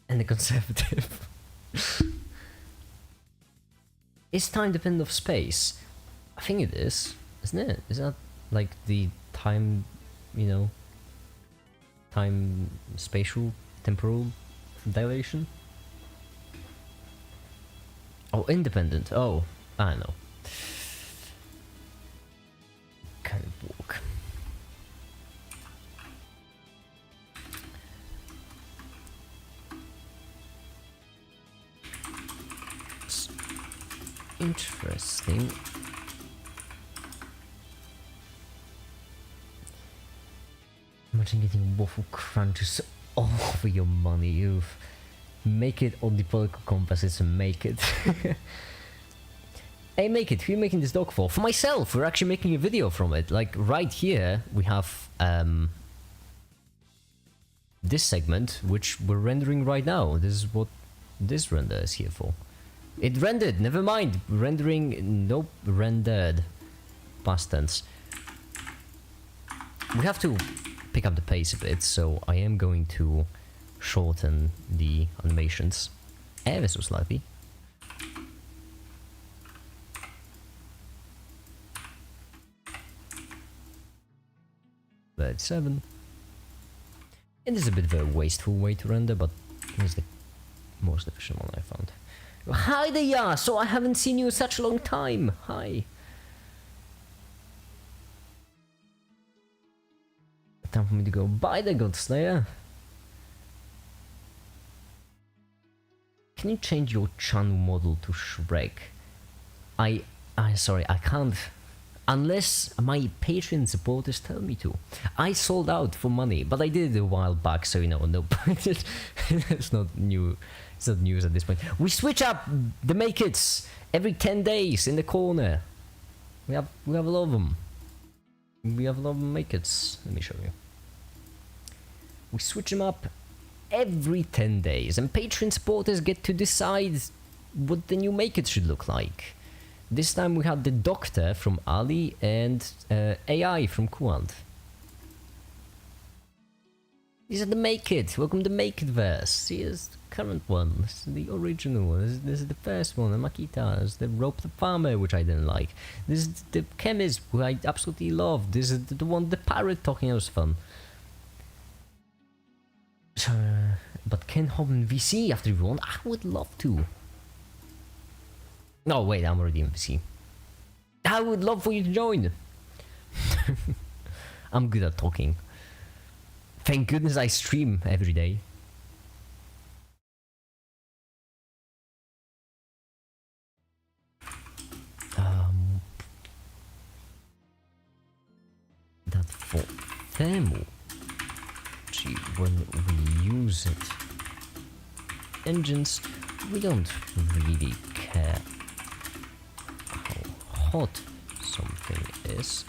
And a conservative. Is time dependent of space? I think it is, isn't it? Is that like the time, you know, time, spatial, temporal dilation? Oh, independent. Oh, I know. Kind of walk. Interesting. Imagine getting waffle crunches all over your money. You make it on the political compasses and make it. Hey, make it. Who are you making this dog for? For myself. We're actually making a video from it. Like right here, we have this segment, which we're rendering right now. This is what this render is here for. It rendered, never mind. Rendering, nope, rendered. Past tense. We have to pick up the pace a bit, so I am going to shorten the animations ever so slightly. But 7. It is a bit of a wasteful way to render, but it's the most efficient one I found. Hi there, yeah. So I haven't seen you in such a long time. Hi. Time for me to go buy the God Slayer. Can you change your channel model to Shrek? Sorry, I can't. Unless my Patreon supporters tell me to. I sold out for money, but I did it a while back, so you know, no, it's not new. It's not news at this point. We switch up the make-its every 10 days in the corner. We have a lot of them. We have a lot of make-its. Let me show you. We switch them up every 10 days, and Patreon supporters get to decide what the new make-it should look like. This time we had the Doctor from Ali and AI from Kuant. These are the make-it. Welcome to make-it-verse. Here's the current one. This is the original. This is the first one. The Makita. This is the Rope the Farmer, which I didn't like. This is the Chemist, who I absolutely love. This is the one, the parrot talking. That was fun. But can hop in VC after you want? I would love to. No, wait, I'm already in VC. I would love for you to join. I'm good at talking. Thank goodness I stream every day. That for thermal. Gee, when we use it. Engines, we don't really care how hot something is,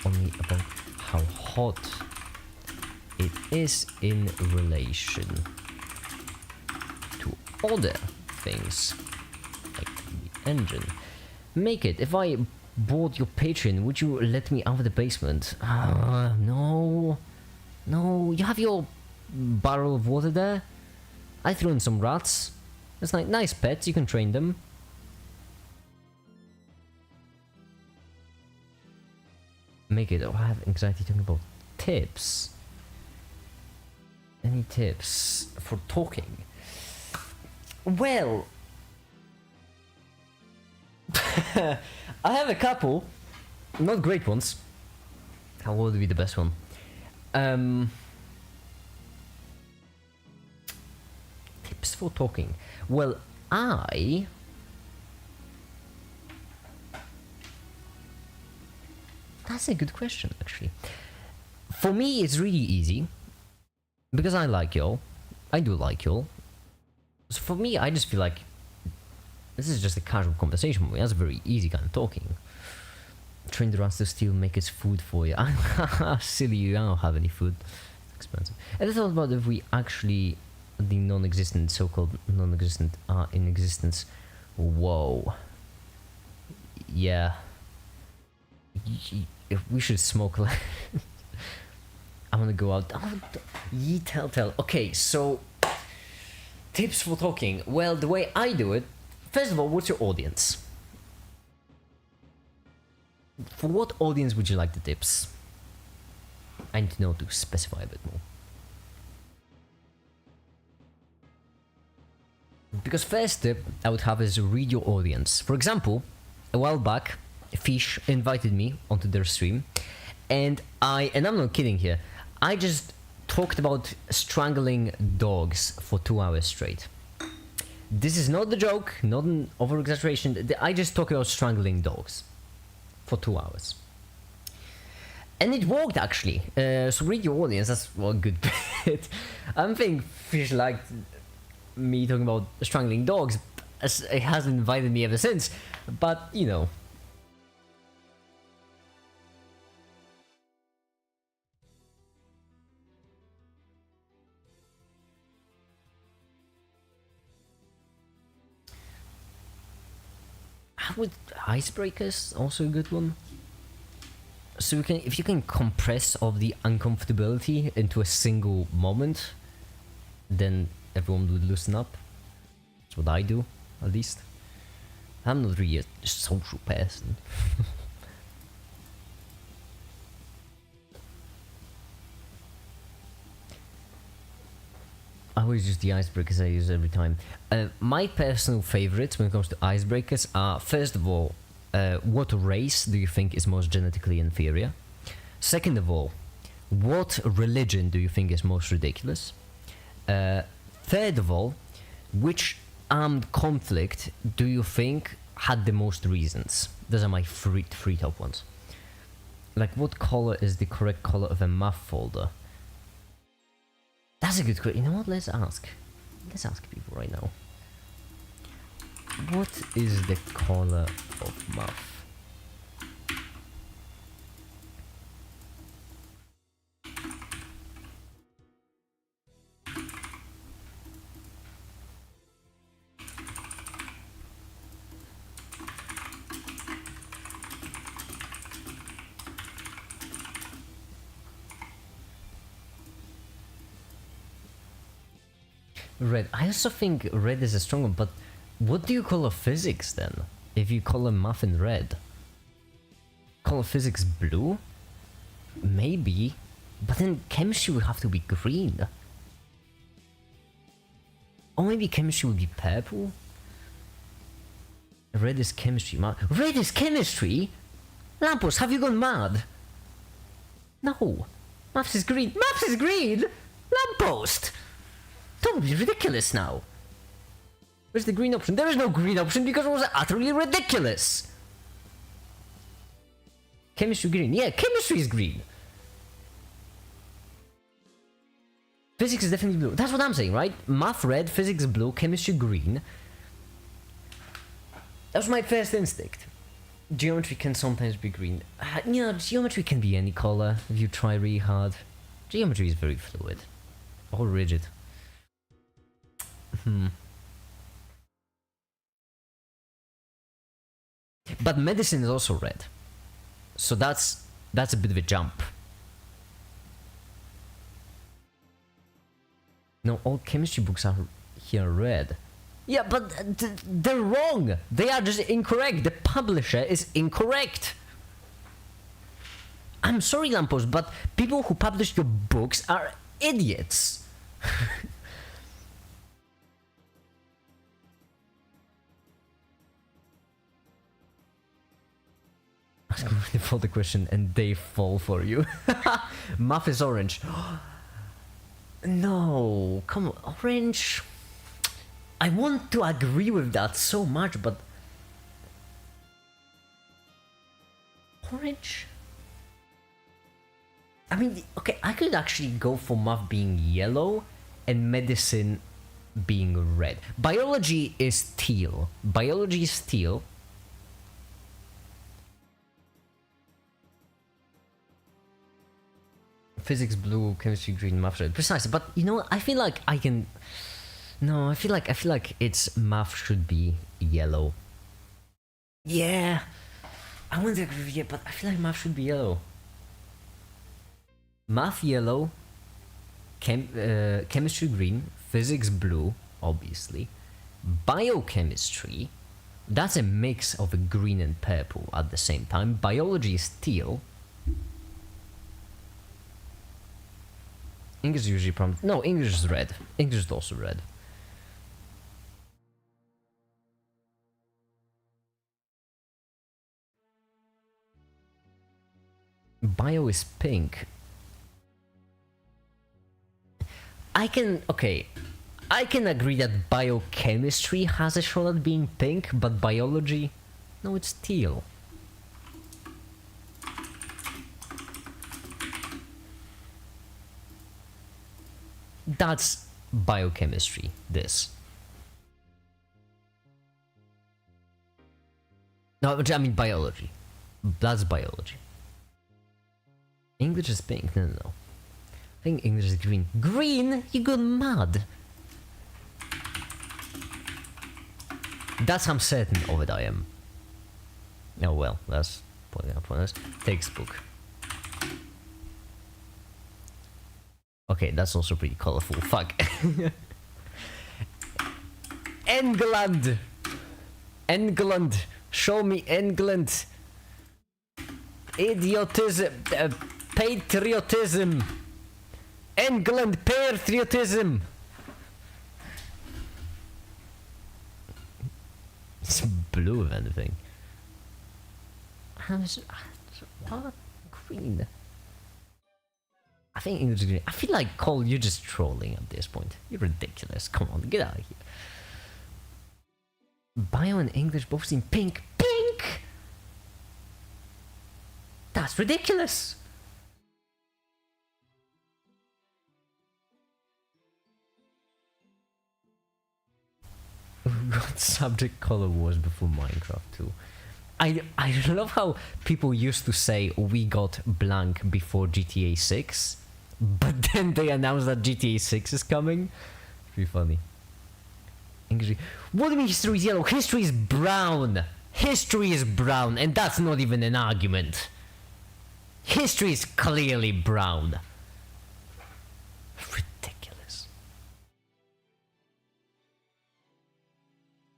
only about how hot it is in relation to other things, like the engine. Make it. If I bought your Patreon, would you let me out of the basement? No. No, you have your barrel of water there. I threw in some rats. It's like nice pets, you can train them. make it. Oh, I have anxiety talking about tips. Any tips for talking? Well, I have a couple, not great ones. How would be the best one? Tips for talking. Well, that's a good question, actually. For me, it's really easy because I like y'all. I do like y'all. So for me, I just feel like this is just a casual conversation with me. That's very easy kind of talking. Train the rats to steal, make its food for you. Silly you, I don't have any food. It's expensive. And I thought about if we actually, the non-existent, so-called non-existent, are in existence. Whoa. Yeah. If we should smoke like... I'm gonna go out. Oh, ye tell. Okay, so... Tips for talking. Well, the way I do it, first of all, what's your audience? For what audience would you like the tips? I need to know to specify a bit more. Because first tip I would have is read your audience. For example, a while back, Fish invited me onto their stream, and I'm not kidding here, I just talked about strangling dogs for 2 hours straight. This is not the joke, not an over-exaggeration. I just talk about strangling dogs for 2 hours. And it worked, actually. So read your audience, that's one good bit. I think Fish liked me talking about strangling dogs, as it hasn't invited me ever since. But, you know. Would icebreakers also a good one? So if you can compress of the uncomfortability into a single moment, then everyone would loosen up. That's what I do, at least. I'm not really a social person. I always use the icebreakers I use every time. My personal favorites when it comes to icebreakers are, first of all, what race do you think is most genetically inferior? Second of all, what religion do you think is most ridiculous? Third of all, which armed conflict do you think had the most reasons? Those are my three top ones. Like, what color is the correct color of a math folder? That's a good question. You know what? Let's ask. Let's ask people right now. What is the color of math? Red. I also think red is a strong one, but what do you call a physics then? If you call a math in red? Call a physics blue? Maybe. But then chemistry would have to be green. Or maybe chemistry would be purple? Red is chemistry. Red is chemistry? Lampos, have you gone mad? No. Maths is green. Maths is green! Lamppost! Don't be ridiculous now. Where's the green option? There is no green option because it was utterly ridiculous. Chemistry green. Yeah, chemistry is green. Physics is definitely blue. That's what I'm saying, right? Math red, physics blue, chemistry green. That was my first instinct. Geometry can sometimes be green. You know, geometry can be any color if you try really hard. Geometry is very fluid. Or rigid. But medicine is also red. So that's a bit of a jump. No, all chemistry books are here red. Yeah, but they're wrong. They are just incorrect. The publisher is incorrect. I'm sorry, Lampos, but people who publish your books are idiots. Ask for the question and they fall for you. Muff is orange. No, come on, orange. I want to agree with that so much, but orange? I mean, okay, I could actually go for Muff being yellow and medicine being red. Biology is teal. Biology is teal. Physics blue, chemistry green, math red. Precisely, but you know, I feel like I can. No, I feel like it's math should be yellow. Yeah, I wouldn't agree with you, but I feel like math should be yellow. Math yellow, chemistry green, physics blue, obviously. Biochemistry, that's a mix of a green and purple at the same time. Biology is teal. English is usually prompt. No, English is red. English is also red. Bio is pink. I can agree that biochemistry has a shot at being pink, but biology, no, it's teal. That's biochemistry, this. No, I mean biology. That's biology. English is pink. No. I think English is green. Green? You go mad. That's how certain of it I am. Oh well, that's pointless. Textbook. Okay, that's also pretty colorful. Fuck. England! England! Show me England! Idiotism! Patriotism! England patriotism! It's blue if anything. What? Green? I think English is green. I feel like, Cole, you're just trolling at this point. You're ridiculous. Come on, get out of here. Bio and English both seem pink. Pink! That's ridiculous! What subject color was before Minecraft too? I love how people used to say we got blank before GTA 6, but then they announced that GTA 6 is coming. Pretty funny. English. What do you mean history is yellow? History is brown! History is brown, and that's not even an argument. History is clearly brown. Ridiculous.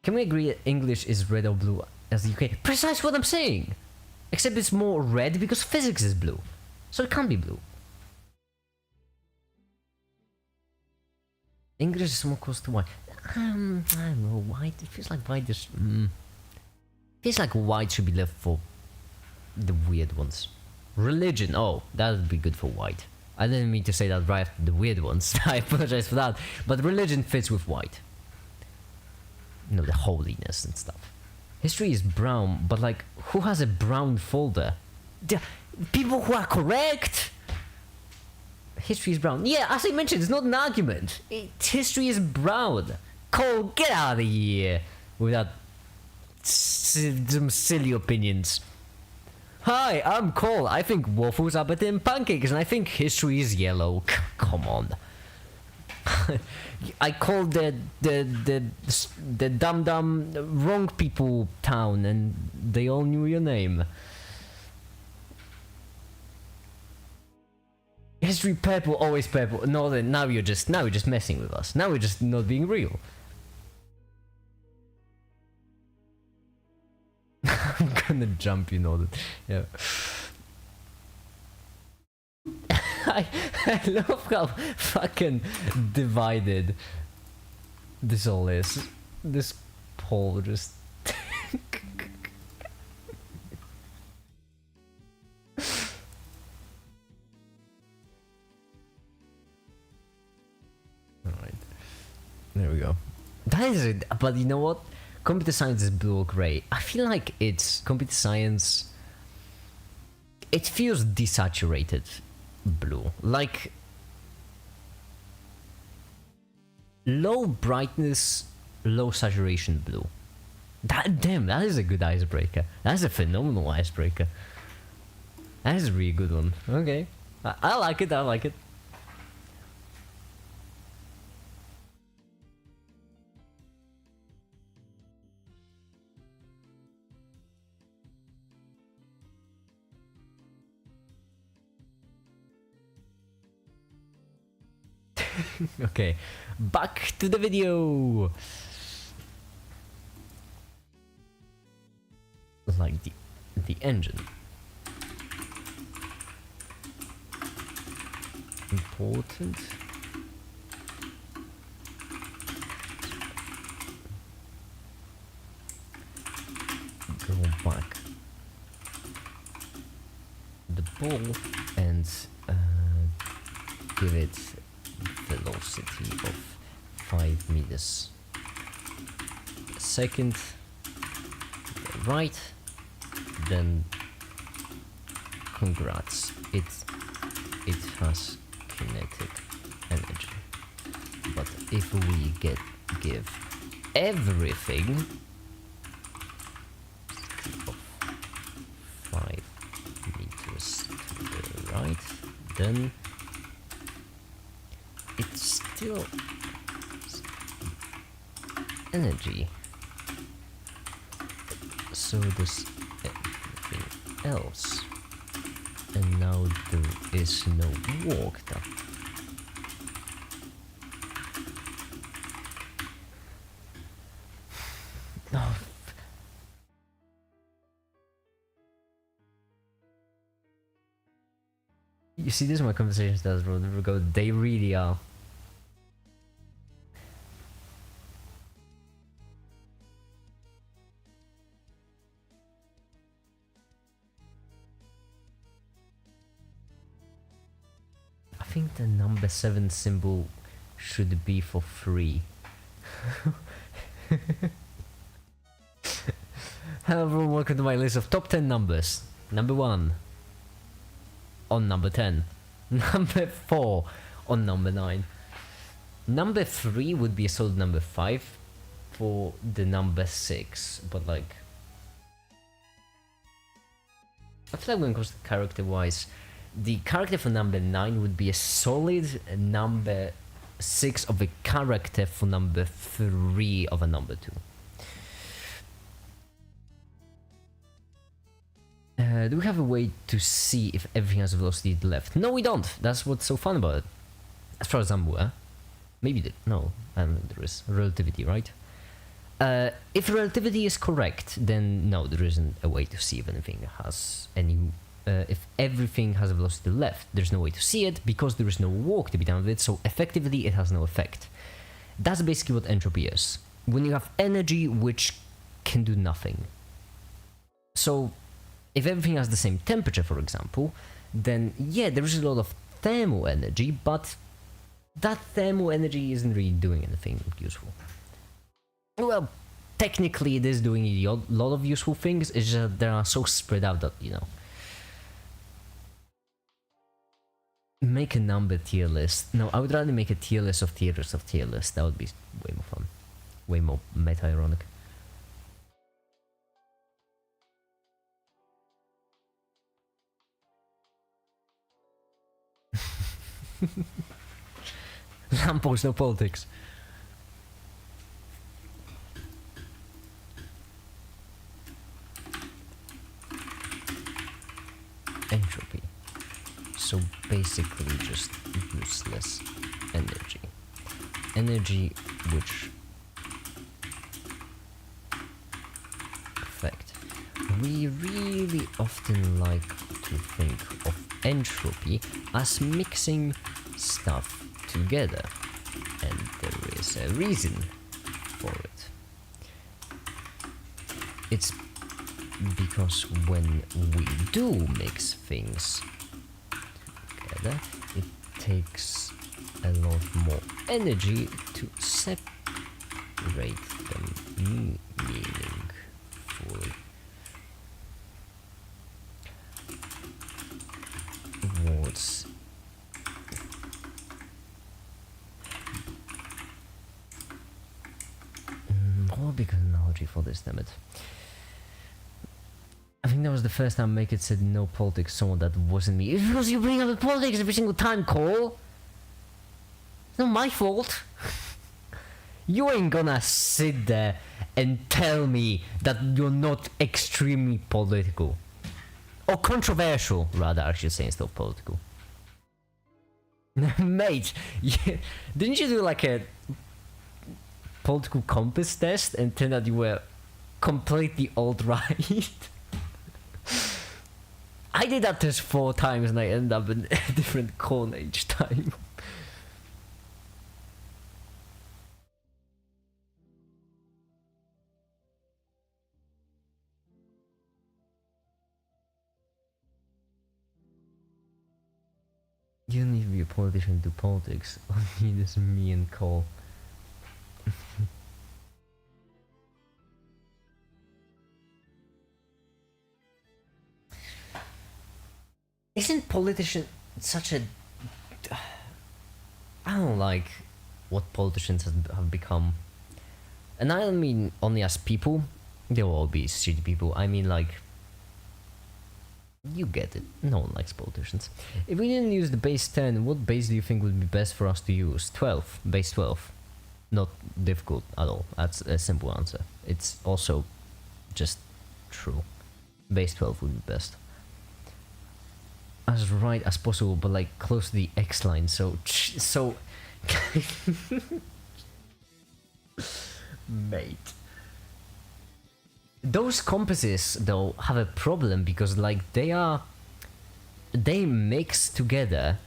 Can we agree that English is red or blue as the UK? Precise what I'm saying! Except it's more red because physics is blue. So it can't be blue. English is more close to white. I don't know, white. It feels like white is. Feels like white should be left for the weird ones. Religion. Oh, that would be good for white. I didn't mean to say that right after the weird ones. I apologize for that. But religion fits with white. You know, the holiness and stuff. History is brown, but like, who has a brown folder? The people who are correct! History is brown. Yeah, as I mentioned, it's not an argument. History is brown. Cole, get out of here with that some silly opinions. Hi, I'm Cole. I think waffles are better than pancakes, and I think history is yellow. Come on. I called the dumb wrong people town, and they all knew your name. History purple, always purple. No, then now you're just messing with us. Now we're just not being real. I'm gonna jump, you know that. Yeah. I love how fucking divided this all is. This poll just... Alright. There we go. That is it. But you know what? Computer science is blue or gray. I feel like it's computer science. It feels desaturated blue. Like low brightness, low saturation blue. Damn, that is a good icebreaker. That's a phenomenal icebreaker. That is a really good one. Okay. I like it, I like it. Okay, back to the video. Like the engine. Important. Go back the ball and give it velocity of 5 meters a second. Right, then congrats, it has kinetic energy. But if we give everything of 5 meters to the right, then it's still energy. So does everything else. And now there is no walk that. Oh. You see, this is my conversation styles, bro. They really are. I think the number 7 symbol should be for free. Hello everyone, welcome to my list of top 10 numbers. Number 1 on number 10. Number 4 on number 9. Number 3 would be a solid number 5 for the number 6, but like... I feel like when it comes to character wise, the character for number 9 would be a solid number 6 of a character for number 3 of a number 2. Do we have a way to see if everything has a velocity to the left? No, we don't. That's what's so fun about it. As far as I'm aware. Maybe no, I don't know, there is relativity, right? If relativity is correct, then no, there isn't a way to see if anything has any... if everything has a velocity to the left, there's no way to see it because there is no work to be done with it, so effectively it has no effect. That's basically what entropy is. When you have energy which can do nothing. So, if everything has the same temperature, for example, then yeah, there is a lot of thermal energy, but that thermal energy isn't really doing anything useful. Well, technically it is doing a lot of useful things, it's just they are so spread out that, you know. Make a number tier list. No, I would rather make a tier list of tier list of tier list. That would be way more fun. Way more meta-ironic. Lamppost, no politics. Entropy. So basically just useless energy. Energy which effect. We really often like to think of entropy as mixing stuff together. And there is a reason for it. It's because when we do mix things together, it takes a lot more energy to separate them meaningfully. What's more big analogy for this, damn it. I think that was the first time Make It said no politics, someone that wasn't me. It's because you bring up the politics every single time, Cole. It's not my fault. You ain't gonna sit there and tell me that you're not extremely political. Or controversial, rather, I should say, instead of political. Mate, didn't you do like a political compass test and turned out you were completely alt-right? I did that test 4 times and I ended up in a different corner each time. You don't need to be a politician to do politics. All you need is me and Cole. Isn't politician such a... I don't like what politicians have become. And I don't mean only as people. They will all be shitty people. I mean like... You get it. No one likes politicians. If we didn't use the base 10, what base do you think would be best for us to use? 12. Base 12. Not difficult at all. That's a simple answer. It's also just true. Base 12 would be best. As right as possible, but like close to the X line, so mate. Those compasses though have a problem because like they mix together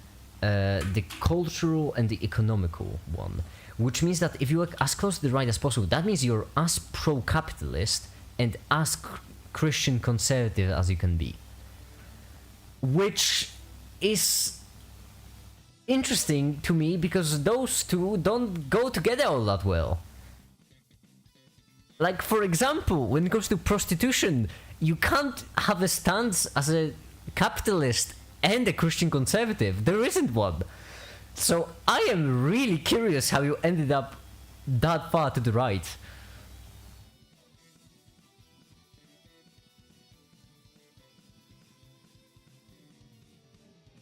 the cultural and the economical one, which means that if you are as close to the right as possible, that means you're as pro-capitalist and as Christian conservative as you can be. Which is interesting to me because those two don't go together all that well. Like, for example, when it comes to prostitution, you can't have a stance as a capitalist and a Christian conservative. There isn't one. So I am really curious how you ended up that far to the right.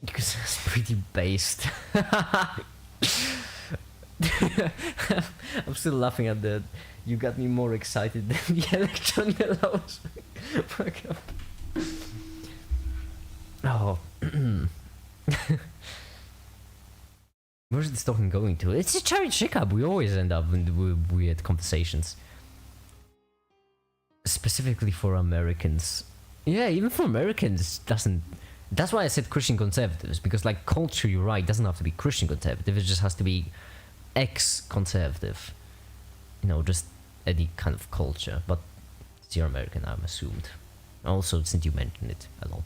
Because it's pretty based. I'm still laughing at that. You got me more excited than the electron yellows. Fuck up. Oh. Where's this talking going to? It's a charity checkup. We always end up in weird conversations. Specifically for Americans. Yeah, even for Americans, doesn't... That's why I said Christian conservatives, because like culture, you're right, doesn't have to be Christian conservative, it just has to be ex-conservative. You know, just any kind of culture, but it's your American, I'm assumed. Also, since you mentioned it, hello.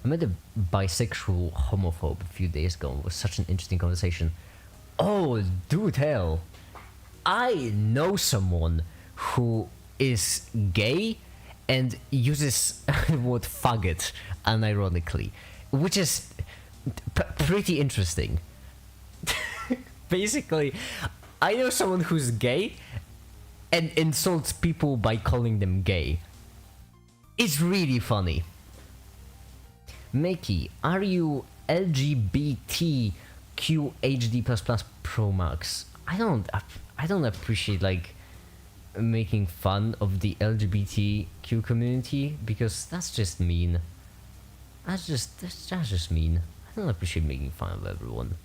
I met a bisexual homophobe a few days ago. It was such an interesting conversation. Oh, do tell. I know someone who is gay and uses the word faggot unironically, which is pretty interesting. Basically, I know someone who's gay and insults people by calling them gay. It's really funny. Makey, are you LGBTQHD++ Pro Max? I don't appreciate like making fun of the LGBTQ community because that's just mean. That's just mean. I don't appreciate making fun of everyone.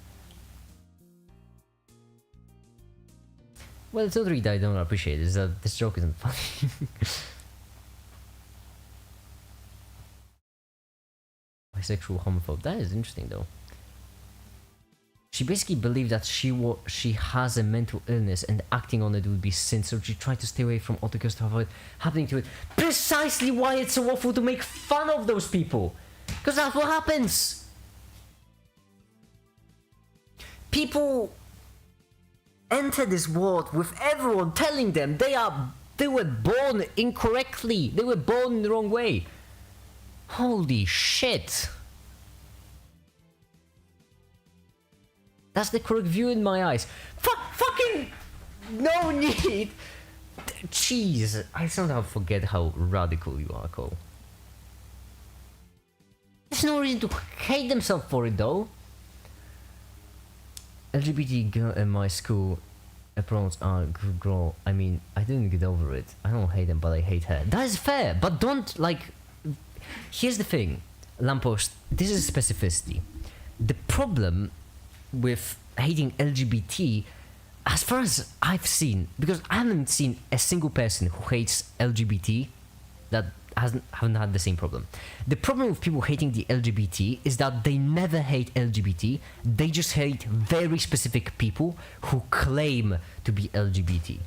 Well, it's not really that I don't appreciate it, it's that this joke isn't funny. bisexual homophobe. That is interesting though. She basically believed that she has a mental illness and acting on it would be sin, so she tried to stay away from articles to avoid happening to it. Precisely why it's so awful to make fun of those people, because that's what happens. People enter this world with everyone telling them they were born incorrectly, they were born in the wrong way. Holy shit. That's the correct view in my eyes. Fucking no need. Jeez, I somehow forget how radical you are, Cole. There's no reason to hate themselves for it though. LGBT girl in my school pronouns are girl. I mean, I didn't get over it. I don't hate them, but I hate her. That is fair, but don't like. Here's the thing, Lamppost. This is specificity. The problem with hating LGBT, as far as I've seen, because I haven't seen a single person who hates LGBT that haven't had the same problem. The problem with people hating the LGBT is that they never hate LGBT, they just hate very specific people who claim to be LGBT.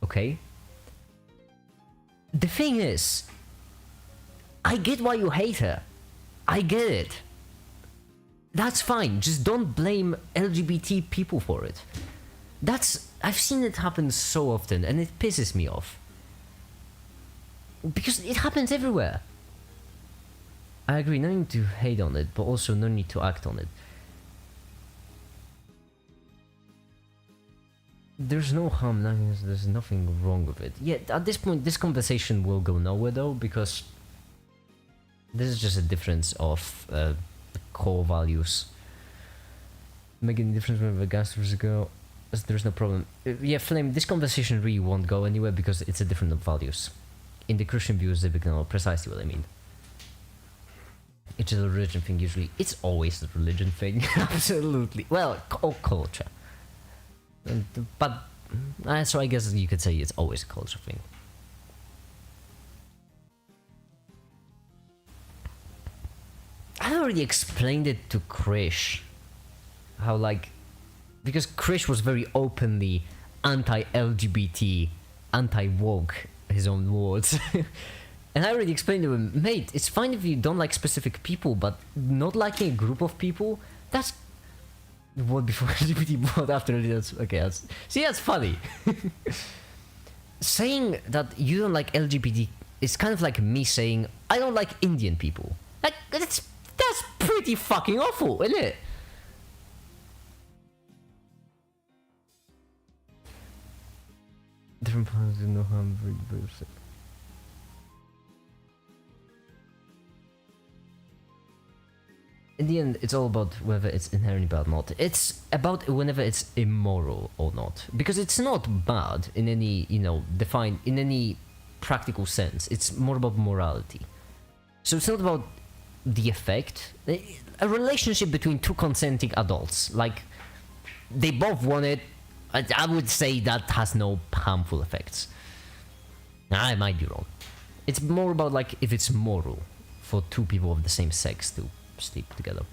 Okay? The thing is, I get why you hate her. I get it. That's fine, just don't blame LGBT people for it. I've seen it happen so often and it pisses me off. Because it happens everywhere. I agree, no need to hate on it, but also no need to act on it. There's no harm, there's nothing wrong with it. Yeah, at this point, this conversation will go nowhere though, because this is just a difference of core values. Making a difference with a guy versus a girl, there's no problem. Yeah, Flame, this conversation really won't go anywhere because it's a difference of values. In the Christian views, they know precisely what I mean. It's a religion thing usually. It's always a religion thing, absolutely. Well, or culture. But, so I guess you could say it's always a culture thing. I already explained it to Krish. How because Krish was very openly anti-LGBT, anti-woke, his own words. And I already explained to him, mate, it's fine if you don't like specific people, but not liking a group of people, that's what before LGBT, what after it. Okay, see, that's funny. Saying that you don't like LGBT is kind of like me saying I don't like Indian people. Like, that's pretty fucking awful, isn't it? Different parts do no harm, very sick. In the end, it's all about whether it's inherently bad or not. It's about whenever it's immoral or not. Because it's not bad in any, defined, in any practical sense. It's more about morality. So it's not about the effect. A relationship between two consenting adults. Like, they both want it. I would say that has no harmful effects. I might be wrong. It's more about, like, if it's moral for two people of the same sex to sleep together.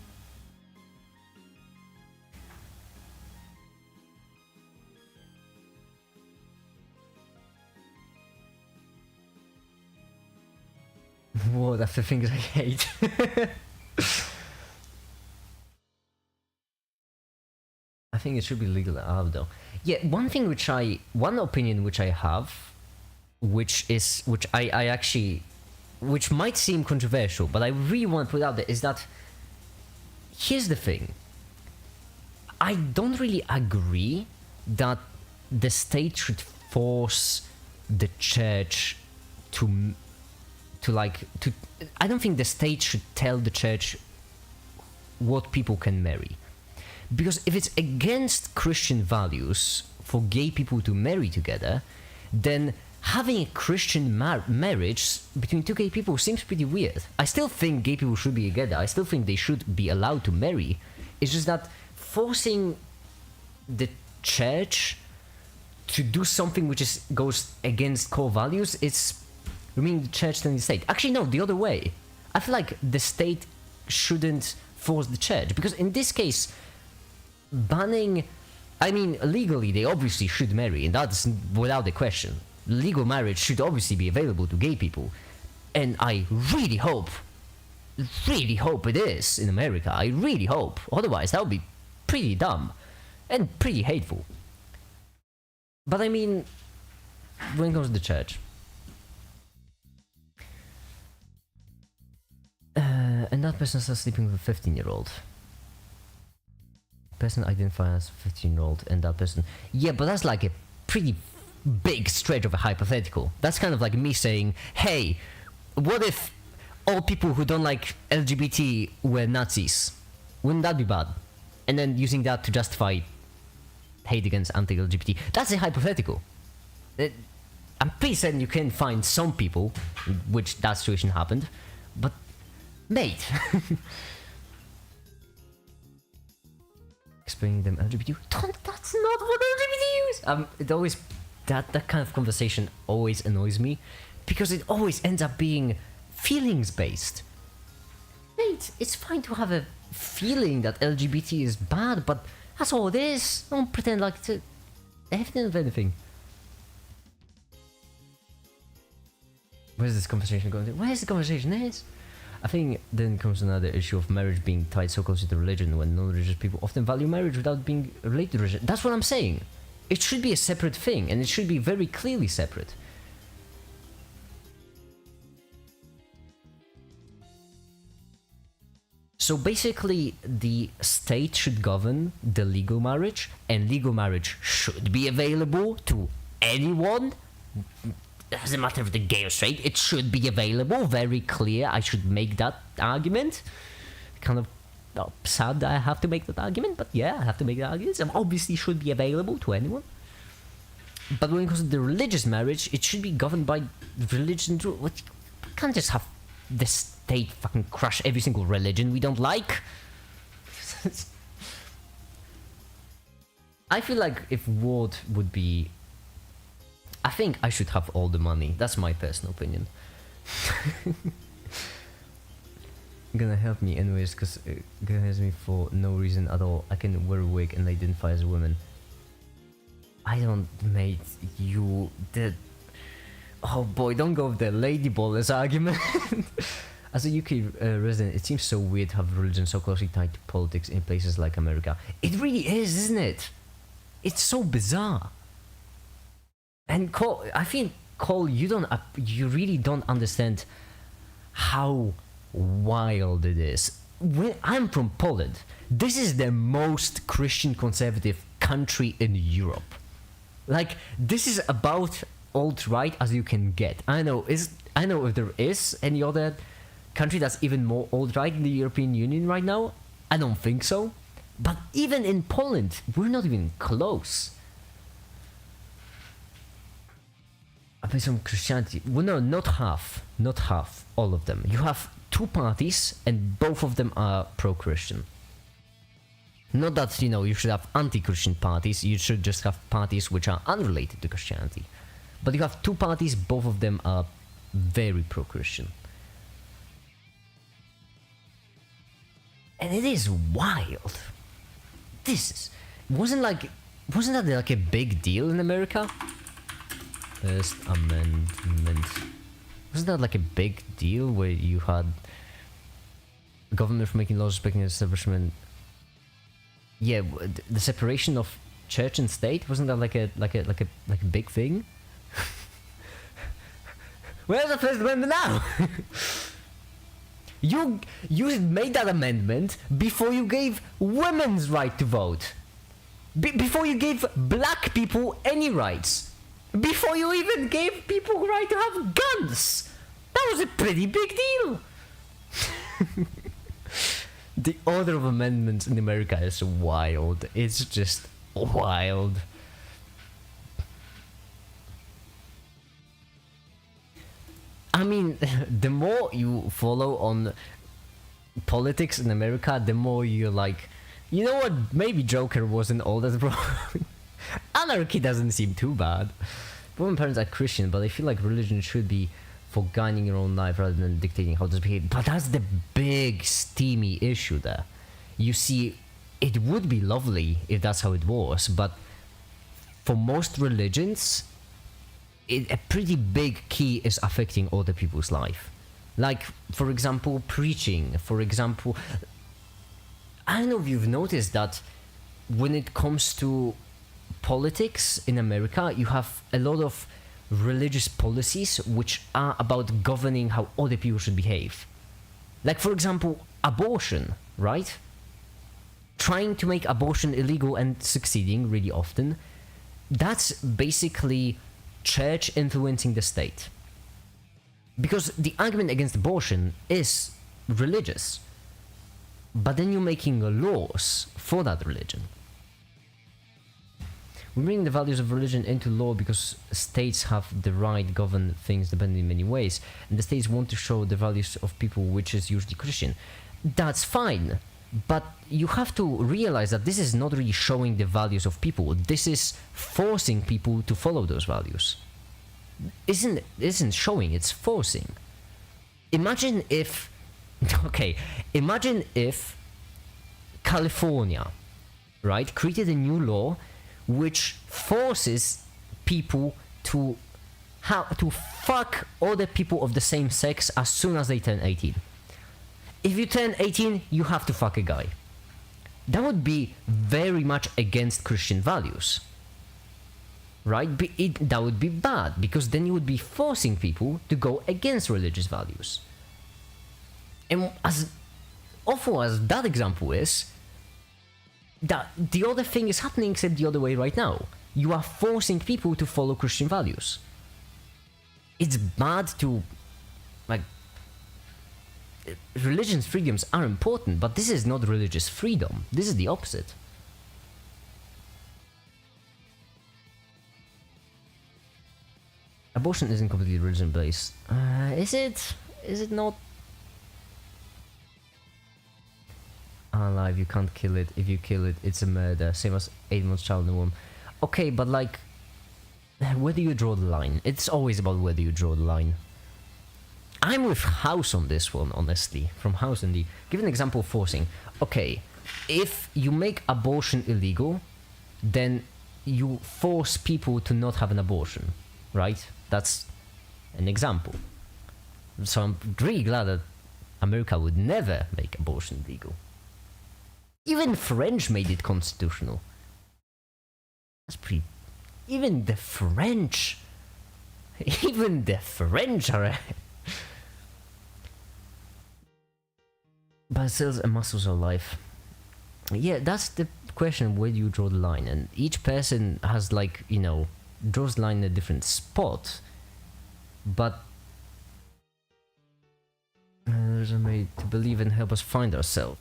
Whoa, that's the things I hate. I think it should be legal out though. Yeah, one opinion which I have, which might seem controversial, but I really want to put out there, is that here's the thing. I don't really agree that the state should force the church to I don't think the state should tell the church what people can marry. Because if it's against Christian values for gay people to marry together, then having a Christian marriage between two gay people seems pretty weird. I still think gay people should be together. I still think they should be allowed to marry. It's just that forcing the church to do something which goes against core values, it's the church than the state. Actually, no, the other way. I feel like the state shouldn't force the church, because in this case, banning, I mean, legally they obviously should marry, and that's without a question. Legal marriage should obviously be available to gay people, and I really hope it is in America. I really hope. Otherwise, that would be pretty dumb and pretty hateful. But I mean, when it comes to the church, and that person starts sleeping with a 15-year-old. Person identified as a 15-year-old, and that person, yeah, but that's like a pretty big stretch of a hypothetical. That's kind of like me saying, hey, what if all people who don't like LGBT were Nazis? Wouldn't that be bad? And then using that to justify hate against anti-LGBT. That's a hypothetical. I'm pretty certain you can find some people in which that situation happened, but mate. Explaining them LGBT. That's not what LGBT is. It always, that kind of conversation always annoys me, because it always ends up being feelings based. Mate, it's fine to have a feeling that LGBT is bad, but that's all it is. Don't pretend like it's evidence of anything. Where's this conversation going to? Where's the conversation is? I think then comes another issue of marriage being tied so closely to religion, when non-religious people often value marriage without being related to religion. That's what I'm saying. It should be a separate thing, and it should be very clearly separate. So basically, the state should govern the legal marriage, and legal marriage should be available to anyone. It doesn't matter if they're gay or straight, it should be available, very clear. I should make that argument. Kind of sad that I have to make that argument, but yeah, I have to make that argument. It obviously should be available to anyone. But when it comes to the religious marriage, it should be governed by religion. We can't just have the state fucking crush every single religion we don't like. I feel like if Ward would be... I think I should have all the money. That's my personal opinion. Gonna help me anyways, because it has me for no reason at all. I can wear a wig and identify as a woman. I don't, mate, you did. Oh boy, don't go with the lady ballers argument. As a UK resident, it seems so weird to have religion so closely tied to politics in places like America. It really is, isn't it? It's so bizarre. And Cole, I think, Cole, you really don't understand how wild it is. When I'm from Poland, this is the most Christian conservative country in Europe. Like, this is about alt-right as you can get. I know if there is any other country that's even more alt-right in the European Union right now. I don't think so. But even in Poland, we're not even close. Based on Christianity, well, no, not half, all of them. You have two parties, and both of them are pro-Christian. Not that, you know, you should have anti-Christian parties, you should just have parties which are unrelated to Christianity. But you have two parties, both of them are very pro-Christian. And it is wild. Wasn't that like a big deal in America? First Amendment. Wasn't that like a big deal where you had government for making laws respecting the establishment? Yeah, the separation of church and state, wasn't that like a big thing? Where's the First Amendment now? You made that amendment before you gave women's right to vote. Before you gave black people any rights. Before you even gave people the right to have guns. That was a pretty big deal. The order of amendments in America is wild. It's just wild. I mean, the more you follow on politics in America, the more you're like, you know what, maybe Joker wasn't all that wrong. Anarchy doesn't seem too bad. Both my parents are Christian, but I feel like religion should be for guiding your own life rather than dictating how to behave. But that's the big steamy issue there. You see, it would be lovely if that's how it was, but for most religions, a pretty big key is affecting other people's life. Like, for example, preaching. For example, I don't know if you've noticed that when it comes to politics in America, you have a lot of religious policies which are about governing how other people should behave. Like, for example, abortion, right? Trying to make abortion illegal and succeeding really often. That's basically church influencing the state. Because the argument against abortion is religious. But then you're making laws for that religion. We bring the values of religion into law because states have the right to govern things depending in many ways, and the states want to show the values of people, which is usually Christian. That's fine, but you have to realize that this is not really showing the values of people. This is forcing people to follow those values. Isn't showing, it's forcing. Imagine if California, right, created a new law which forces people to fuck other people of the same sex as soon as they turn 18. If you turn 18, you have to fuck a guy. That would be very much against Christian values. Right? That would be bad, because then you would be forcing people to go against religious values. And as awful as that example is, that the other thing is happening except the other way right now. You are forcing people to follow Christian values. It's bad to, like, religious freedoms are important, but this is not religious freedom. This is the opposite. Abortion isn't completely religion-based. Is it? Is it not? Alive, you can't kill it. If you kill it, it's a murder. Same as 8-month child in the womb. Okay, but like, where do you draw the line? It's always about where do you draw the line. I'm with House on this one, honestly. From House and give an example of forcing. Okay, if you make abortion illegal, then you force people to not have an abortion, right? That's an example. So I'm really glad that America would never make abortion legal. Even French made it constitutional. That's pretty... Even the French are... But cells and muscles are life. Yeah, that's the question, where do you draw the line? And each person has, like, you know, draws the line in a different spot. But... There's a way to believe and help us find ourselves.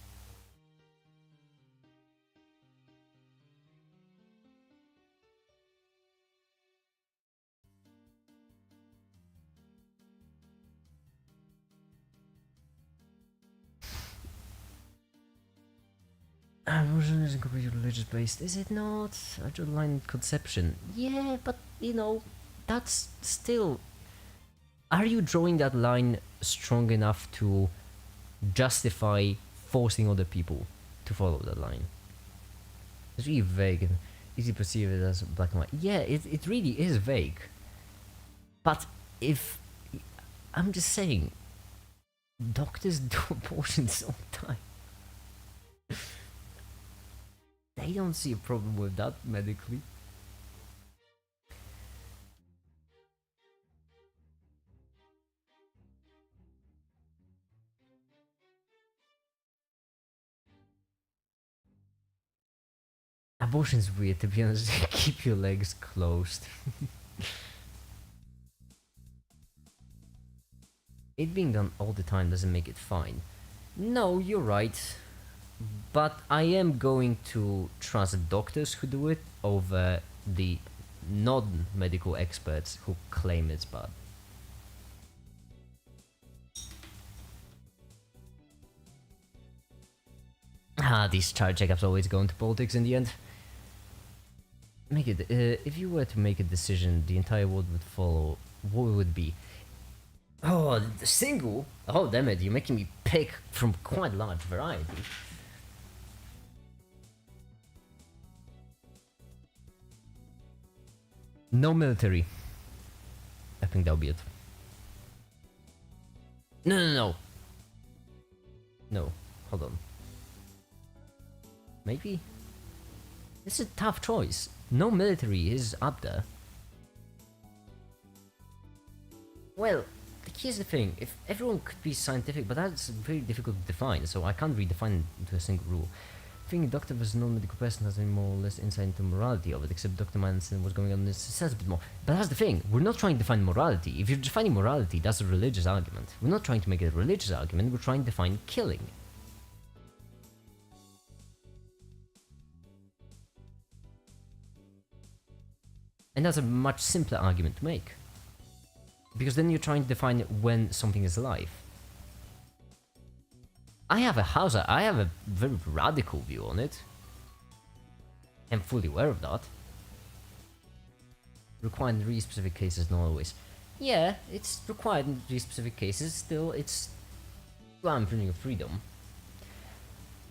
Abortion isn't completely religious based, is it not? I draw the line in conception. Yeah, but you know, that's still... Are you drawing that line strong enough to justify forcing other people to follow that line? It's really vague and easy to perceive it as black and white. Yeah, it really is vague. But if... I'm just saying, doctors do abortions all the time. They don't see a problem with that medically. Abortion's weird, to be honest. Keep your legs closed. It being done all the time doesn't make it fine. No, you're right. But I am going to trust doctors who do it over the non-medical experts who claim it's bad. These child checkups always go into politics in the end. If you were to make a decision the entire world would follow, what would it be? Oh, the single? Oh, damn it, you're making me pick from quite a large variety. No military. I think that'll be it. No, no, no. No, hold on. Maybe? It's a tough choice. No military is up there. Well, here's the thing. If everyone could be scientific, but that's very difficult to define, so I can't really define it into a single rule. I think a doctor was a non-medical person has any more or less insight into morality of it, except Dr. Manson was going on this says a bit more. But that's the thing, we're not trying to define morality. If you're defining morality, that's a religious argument. We're not trying to make it a religious argument, we're trying to define killing. And that's a much simpler argument to make. Because then you're trying to define when something is alive. I have a very radical view on it. I'm fully aware of that. Required in really specific cases, not always. Yeah, it's required in really specific cases, still it's infringing of freedom.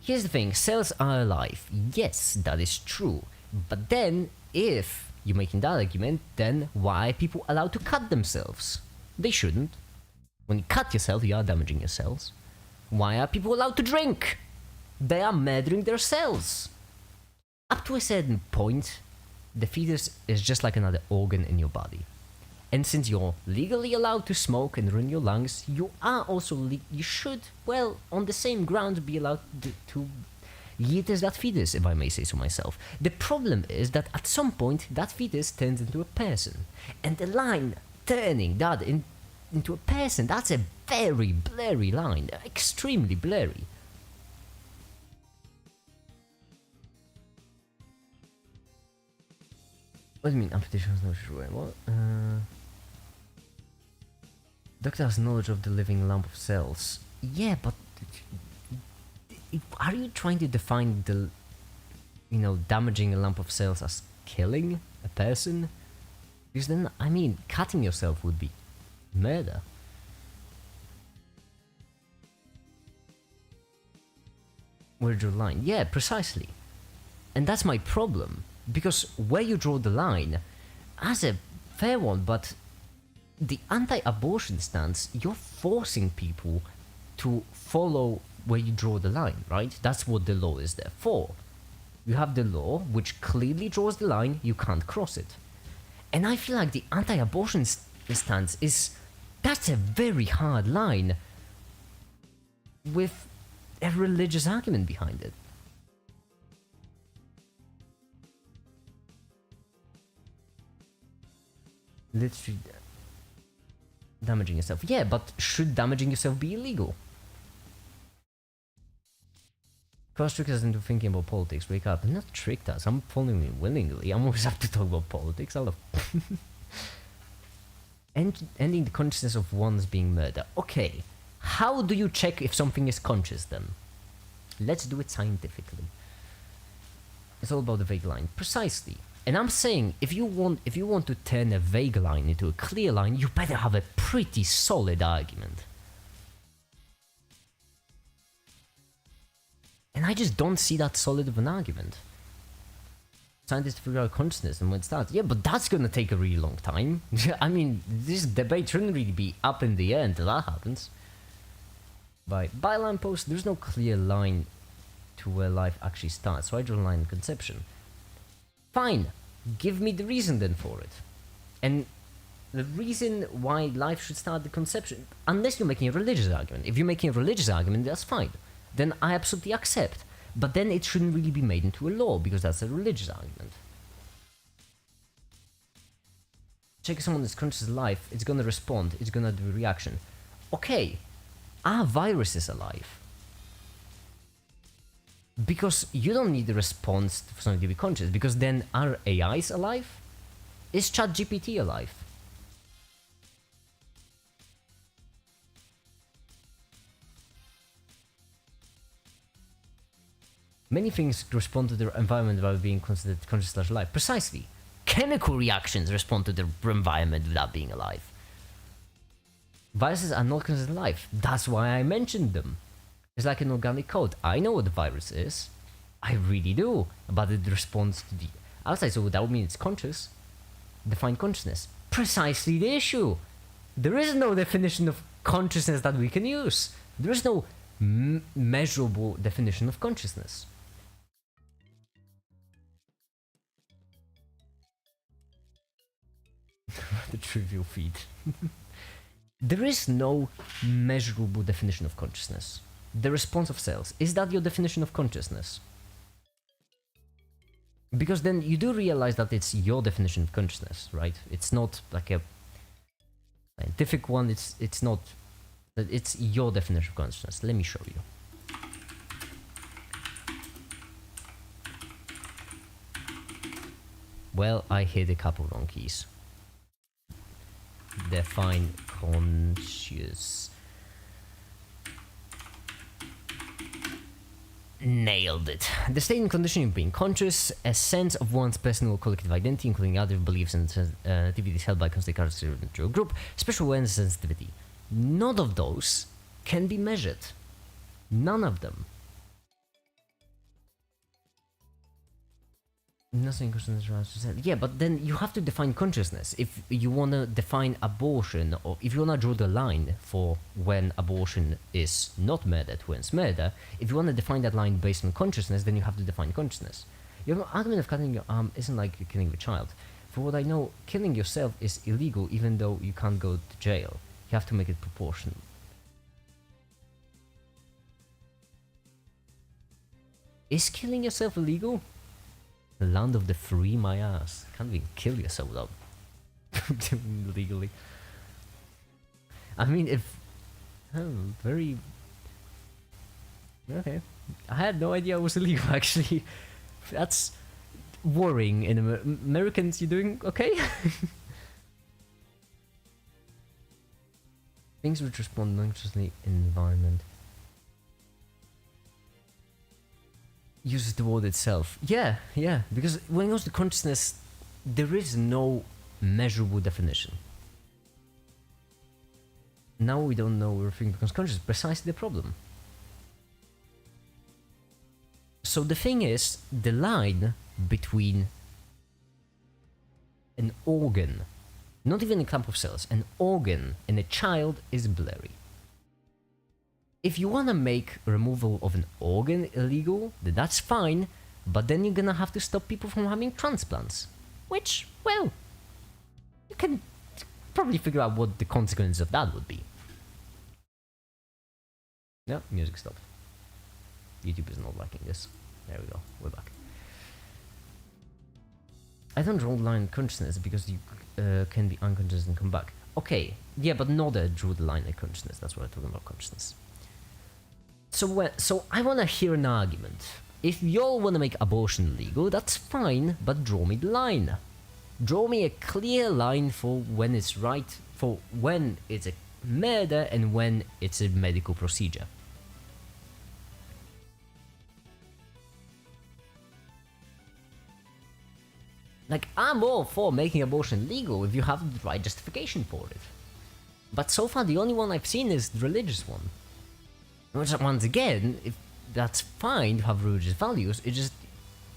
Here's the thing, cells are alive. Yes, that is true. But then, if you're making that argument, then why are people allowed to cut themselves? They shouldn't. When you cut yourself, you are damaging your cells. Why are people allowed to drink? They are murdering their cells. Up to a certain point, the fetus is just like another organ in your body. And since you're legally allowed to smoke and ruin your lungs, you are also you should, well, on the same grounds, be allowed to euthanize that fetus, if I may say so myself. The problem is that at some point, that fetus turns into a person. And the line turning that into a person, that's a very blurry line, extremely blurry. What do you mean, amputation is no sure? What? Doctor has knowledge of the living lump of cells. Yeah, but are you trying to define the, damaging a lump of cells as killing a person? Because then, I mean, cutting yourself would be murder. Where'd you draw the line? Yeah, precisely. And that's my problem. Because where you draw the line, as a fair one, but the anti-abortion stance, you're forcing people to follow where you draw the line, right? That's what the law is there for. You have the law, which clearly draws the line, you can't cross it. And I feel like the anti-abortion stance that's a very hard line with a religious argument behind it. Literally damaging yourself. Yeah, but should damaging yourself be illegal? Cross trick us into thinking about politics. Wake up. Not tricked us. I'm following it willingly. I'm always up to talk about politics. I love. Ending the consciousness of one's being murdered. Okay. How do you check if something is conscious then? Let's do it scientifically. It's all about the vague line. Precisely. And I'm saying, if you want to turn a vague line into a clear line, you better have a pretty solid argument. And I just don't see that solid of an argument. Scientists figure out consciousness and when it starts. Yeah, but that's gonna take a really long time. I mean, this debate shouldn't really be up in the air until that happens. By lamppost, there's no clear line to where life actually starts, so I draw a line in conception. Fine, give me the reason then for it. And the reason why life should start the conception, unless you're making a religious argument. If you're making a religious argument, that's fine. Then I absolutely accept. But then it shouldn't really be made into a law, because that's a religious argument. Check someone that's conscious alive, it's gonna respond, it's gonna do a reaction. Okay, are viruses alive? Because you don't need the response for something to be conscious, because then are AIs alive? Is ChatGPT alive? Many things respond to their environment without being considered conscious/alive. Precisely. Chemical reactions respond to their environment without being alive. Viruses are not considered life. That's why I mentioned them. It's like an organic code. I know what the virus is. I really do. But it responds to the outside, so that would mean it's conscious. Define consciousness. Precisely the issue. There is no definition of consciousness that we can use. There is no measurable definition of consciousness. The trivial feed. There is no measurable definition of consciousness. The response of cells. Is that your definition of consciousness? Because then you do realize that it's your definition of consciousness, right? It's not like a scientific one. It's not. It's your definition of consciousness. Let me show you. Well, I hit a couple wrong keys. Define conscious. Nailed it. The state and condition of being conscious, a sense of one's personal or collective identity, including other beliefs and activities held by constant characteristics of a group, special awareness sensitivity. None of those can be measured. None of them. Nothing consciousness. Yeah, but then you have to define consciousness. If you want to define abortion, or if you want to draw the line for when abortion is not murder to when it's murder, if you want to define that line based on consciousness, then you have to define consciousness. Your argument of cutting your arm isn't like you're killing a child. For what I know, killing yourself is illegal even though you can't go to jail. You have to make it proportional. Is killing yourself illegal? The land of the free, my ass. Can't even kill yourself without legally. I mean, if... Oh, very... Okay. I had no idea it was illegal, actually. That's worrying in Americans. You doing okay? Things which respond non-consciously in the environment. Uses the word itself. Yeah, because when it comes to consciousness, there is no measurable definition. Now we don't know everything becomes conscious. Precisely the problem. So the thing is, the line between an organ, not even a clump of cells, an organ and a child is blurry. If you want to make removal of an organ illegal, then that's fine, but then you're gonna have to stop people from having transplants. Which, well, you can probably figure out what the consequences of that would be. No, music stopped. YouTube is not liking this. There we go, we're back. I don't draw the line in consciousness because you can be unconscious and come back. Okay, yeah, but nother drew the line in consciousness, that's what I'm talking about, consciousness. So I want to hear an argument. If y'all want to make abortion legal, that's fine, but draw me the line. Draw me a clear line for when it's right, for when it's a murder and when it's a medical procedure. Like, I'm all for making abortion legal if you have the right justification for it. But so far the only one I've seen is the religious one. Which, once again, if that's fine to have religious values, it's just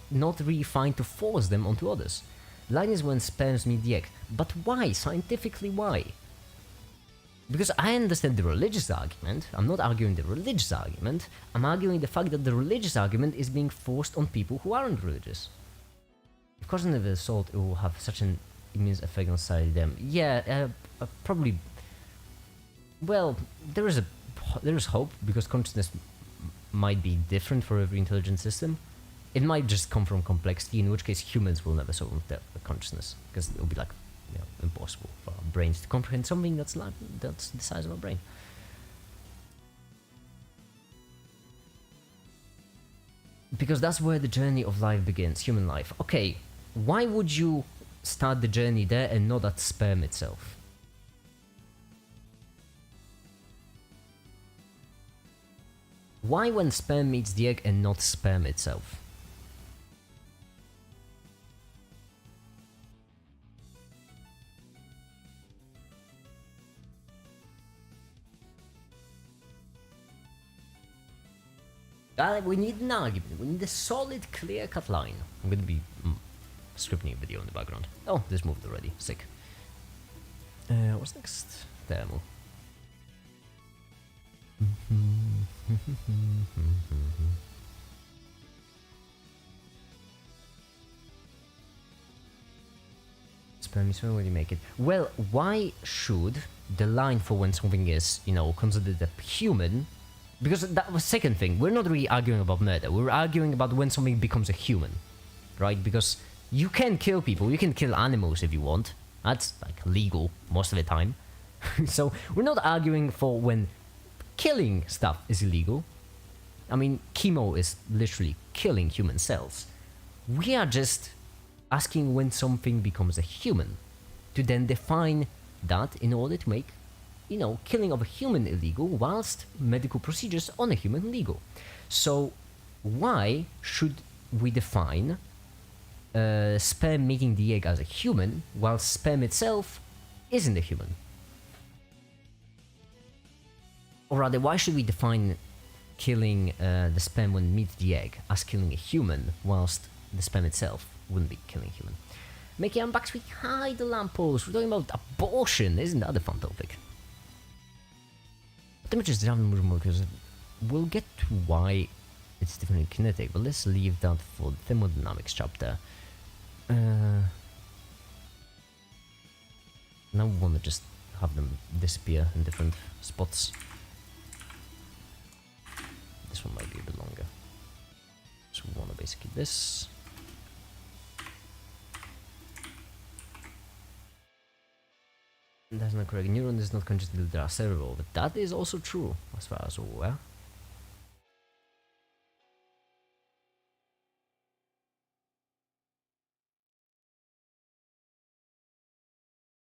not really fine to force them onto others. The line is when sperms meet the egg. But why? Scientifically, why? Because I understand the religious argument. I'm not arguing the religious argument. I'm arguing the fact that the religious argument is being forced on people who aren't religious. Of course, in the assault, it will have such an immense effect on society. Them, yeah, probably. Well, there is hope because consciousness might be different for every intelligent system. It might just come from complexity, in which case humans will never solve the consciousness because it will be like, you know, impossible for our brains to comprehend something that's the size of our brain. Because that's where the journey of life begins, human life. Okay, why would you start the journey there and not at sperm itself? Why when sperm meets the egg and not sperm itself? We need an argument. We need a solid, clear-cut line. I'm gonna be scripting a video in the background. Oh, this moved already. Sick. What's next? Thermal. Sperm, where do you make it? Well, why should the line for when something is, you know, considered a human? Because that was second thing. We're not really arguing about murder. We're arguing about when something becomes a human, right? Because you can kill people. You can kill animals if you want. That's like legal most of the time. So we're not arguing for when killing stuff is illegal. I mean, chemo is literally killing human cells. We are just asking when something becomes a human, to then define that in order to make, you know, killing of a human illegal, whilst medical procedures on a human legal. So why should we define sperm making the egg as a human, while sperm itself isn't a human? Or rather, why should we define killing the sperm when it meets the egg as killing a human, whilst the sperm itself wouldn't be killing human? Mickey, I'm back, sweet. Hi, the lamppost. We're talking about abortion. Isn't that a fun topic? Let me just have more because we'll get to why it's different in kinetic, but let's leave that for the thermodynamics chapter. Now we want to just have them disappear in different spots. This one might be a bit longer. So we want to basically this. That's not correct. Neuron is not conscious until they are cerebral, but that is also true as far as we're aware.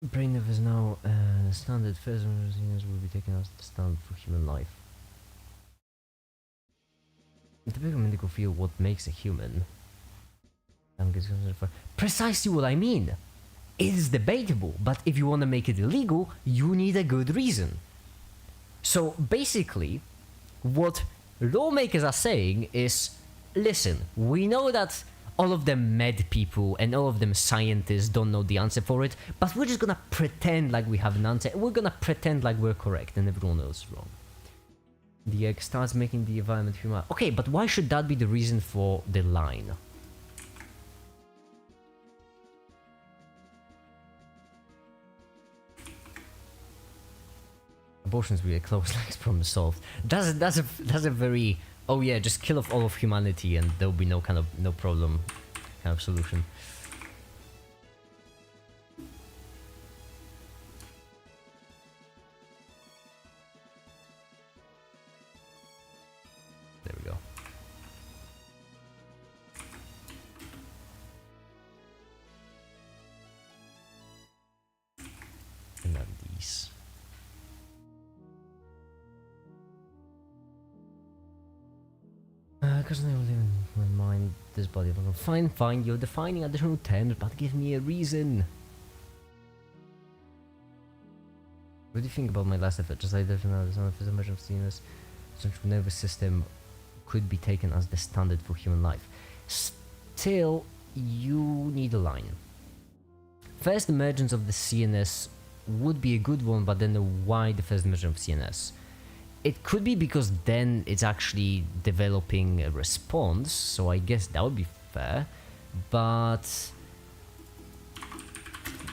Brain of is now standard. First will be taken as the standard for human life. In the bigger medical field, what makes a human? Precisely what I mean. It is debatable, but if you want to make it illegal, you need a good reason. So basically, what lawmakers are saying is, listen, we know that all of them med people and all of them scientists don't know the answer for it, but we're just gonna pretend like we have an answer. We're gonna pretend like we're correct and everyone else is wrong. The egg starts making the environment human. Okay, but why should that be the reason for the line? Abortion's really close, like problem solved. That's a very, oh yeah, just kill off all of humanity and there'll be no problem kind of solution. There we go. And then these. Because I live in my mind, this body. Fine, you're defining additional terms, but give me a reason. What do you think about my last effort? Just like definitely some of the measure of CNS, central nervous system could be taken as the standard for human life. Still, you need a line. First emergence of the CNS would be a good one, but then why the first emergence of CNS? It could be because then it's actually developing a response, so I guess that would be fair, but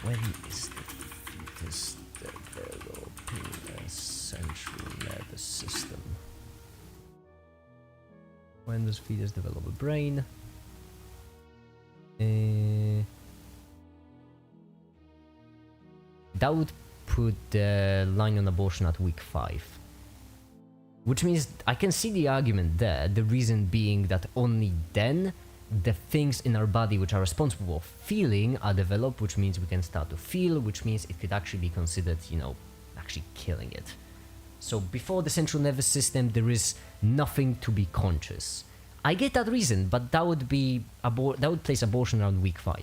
when is the fetus developing a central nervous system? When does fetus develop a brain? That would put the line on abortion at week 5. Which means I can see the argument there, the reason being that only then the things in our body which are responsible for feeling are developed, which means we can start to feel, which means it could actually be considered, you know, actually killing it. So before the central nervous system, there is nothing to be conscious. I get that reason, but that would be that would place abortion around week 5.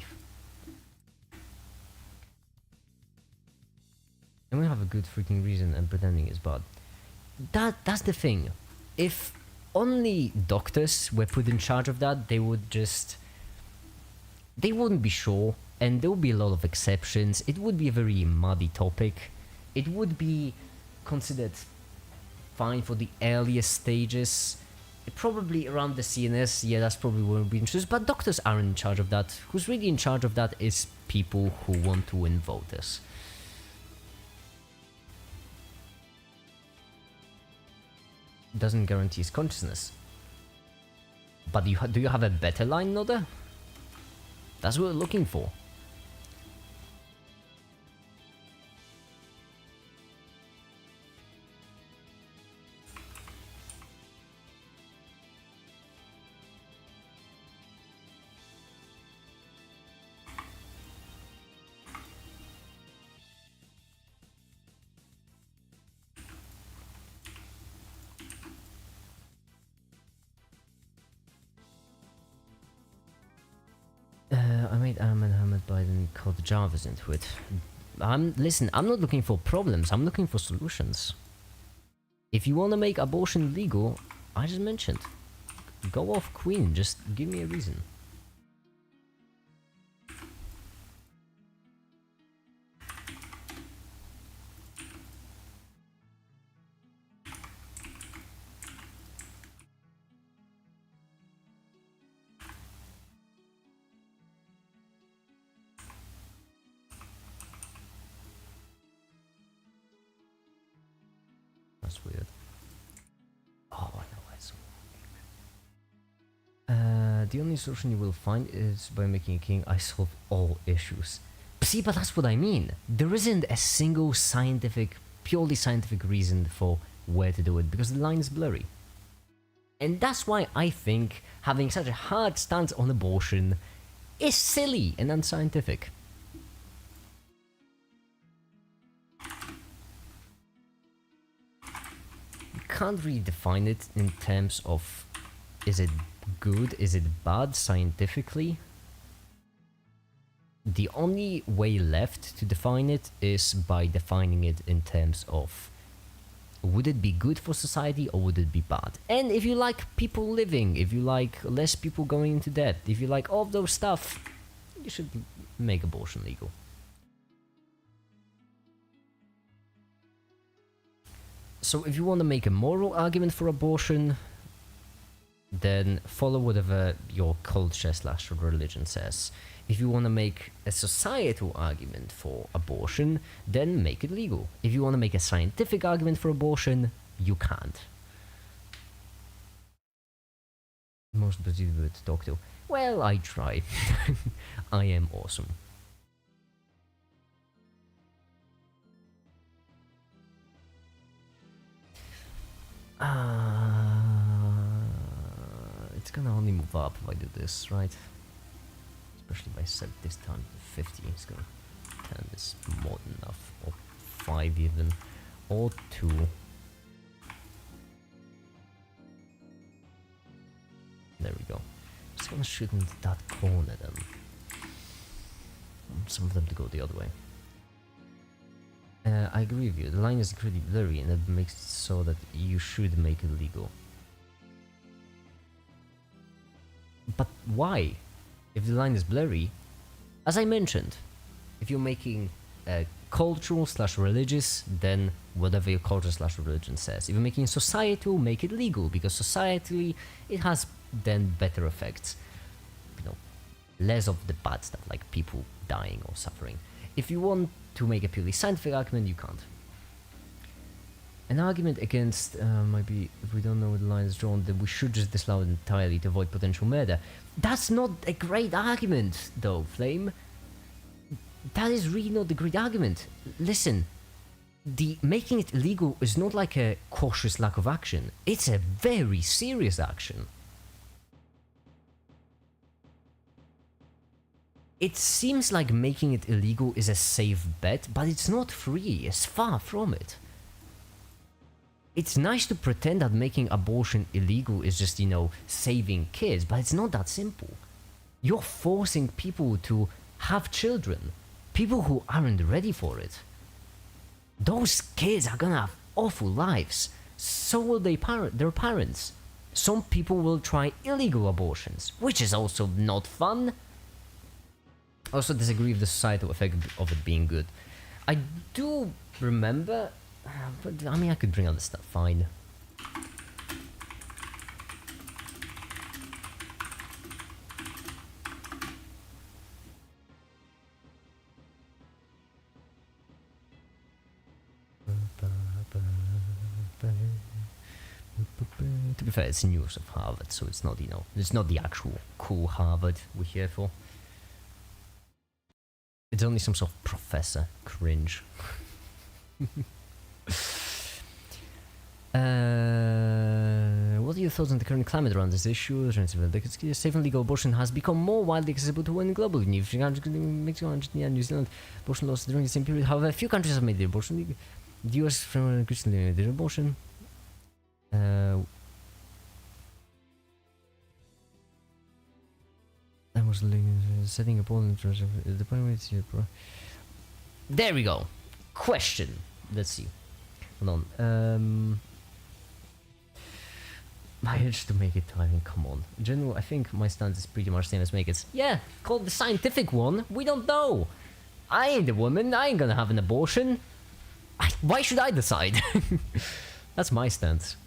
And we have a good freaking reason and pretending it's bad. That's the thing. If only doctors were put in charge of that, they wouldn't be sure, and there would be a lot of exceptions. It would be a very muddy topic. It would be considered fine for the earliest stages. Probably around the CNS, yeah, that's probably where we'll be introduced, but doctors aren't in charge of that. Who's really in charge of that is people who want to win voters. Doesn't guarantee his consciousness. But do you have a better line, Nother? That's what we're looking for. I made Ahmed Hamid Biden called Jarvis into it. Listen, I'm not looking for problems, I'm looking for solutions. If you want to make abortion legal, I just mentioned, go off Queen, just give me a reason. That's weird. Oh, I know it's... the only solution you will find is by making a king. I solve all issues. See, but that's what I mean. There isn't a single scientific, purely scientific reason for where to do it, because the line is blurry. And that's why I think having such a hard stance on abortion is silly and unscientific. Can't really define it in terms of is it good, is it bad scientifically. The only way left to define it is by defining it in terms of would it be good for society or would it be bad. And if you like people living, if you like less people going into debt, if you like all of those stuff, you should make abortion legal. So if you want to make a moral argument for abortion, then follow whatever your culture / religion says. If you want to make a societal argument for abortion, then make it legal. If you want to make a scientific argument for abortion, you can't. Most believable to talk to. Well, I try. I am awesome. It's gonna only move up if I do this, right? Especially if I set this time to 50, it's gonna 10 is more than enough, or 5 even, or 2. There we go. Just gonna shoot into that corner then. Some of them to go the other way. I agree with you, the line is incredibly blurry and that makes it so that you should make it legal. But why? If the line is blurry, as I mentioned, if you're making cultural / religious, then whatever your culture / religion says. If you're making societal, make it legal, because societally it has then better effects. You know, less of the bad stuff like people dying or suffering. If you want to make a purely scientific argument, you can't. An argument against might be, if we don't know where the line is drawn, then we should just disallow it entirely to avoid potential murder. That's not a great argument, though, Flame. That is really not a great argument. Listen, the making it illegal is not like a cautious lack of action. It's a very serious action. It seems like making it illegal is a safe bet, but it's not free. It's far from it. It's nice to pretend that making abortion illegal is just, you know, saving kids, but it's not that simple. You're forcing people to have children, people who aren't ready for it. Those kids are gonna have awful lives. So will their parents. Some people will try illegal abortions, which is also not fun. I also disagree with the societal effect of it being good. I do remember, but I mean, I could bring other stuff, fine. To be fair, it's news of Harvard, so it's not, you know, it's not the actual cool Harvard we're here for. It's only some sort of professor. Cringe. What are your thoughts on the current climate around this issue? Safe and legal abortion has become more widely accessible to women globally. Mexico, Argentina, New Zealand, abortion laws during the same period. However, few countries have made the abortion legal. The US from increasingly did abortion. I was setting a poll in terms of the point. There we go. Question. Let's see. Hold on. My urge to make it timing, come on. In general, I think my stance is pretty much same as Make It's. Yeah, called the scientific one. We don't know. I ain't a woman. I ain't gonna have an abortion. Why should I decide? That's my stance.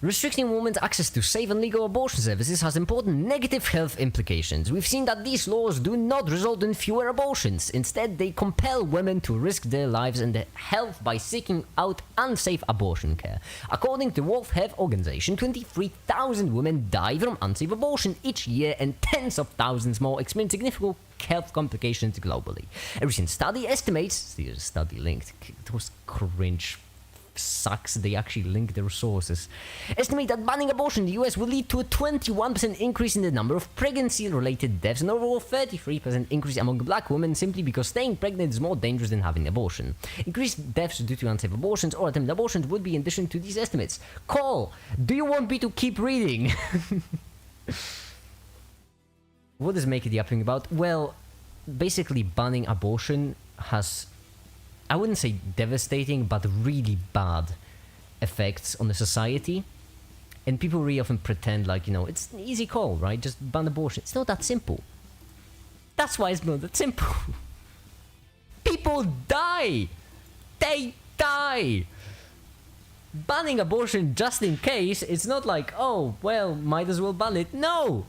Restricting women's access to safe and legal abortion services has important negative health implications. We've seen that these laws do not result in fewer abortions. Instead, they compel women to risk their lives and their health by seeking out unsafe abortion care. According to World Health Organization, 23,000 women die from unsafe abortion each year, and tens of thousands more experience significant health complications globally. A recent study estimates, the study linked, it was cringe. Sucks, they actually link their sources. Estimate that banning abortion in the US will lead to a 21% increase in the number of pregnancy-related deaths and overall 33% increase among black women simply because staying pregnant is more dangerous than having an abortion. Increased deaths due to unsafe abortions or attempted abortions would be in addition to these estimates. Call! Do you want me to keep reading? What does Make It Yapping about? Well, basically banning abortion has, I wouldn't say devastating, but really bad effects on the society. And people really often pretend like, you know, it's an easy call, right? Just ban abortion. It's not that simple. That's why it's not that simple. People die! They die! Banning abortion just in case, it's not like, oh, well, might as well ban it. No!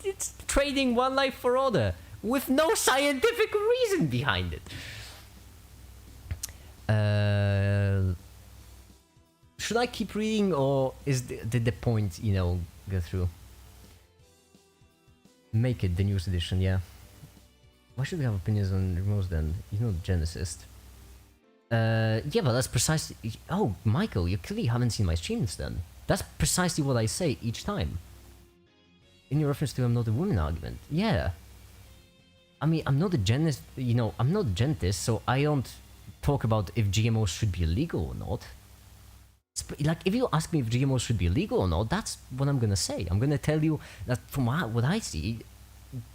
It's trading one life for other, with no scientific reason behind it. Should I keep reading, or did the point, you know, go through? Make It, the news edition, yeah. Why should we have opinions on remotes then? You know, the geneticist. Yeah, but that's precisely... Oh, Michael, you clearly haven't seen my streams then. That's precisely what I say each time. In your reference to I'm not a woman argument. Yeah. I mean, I'm not a genetist, you know, I'm not a genetist, so I don't talk about if GMOs should be illegal or not. Like, if you ask me if GMOs should be illegal or not, that's what I'm gonna say. I'm gonna tell you that from what I see,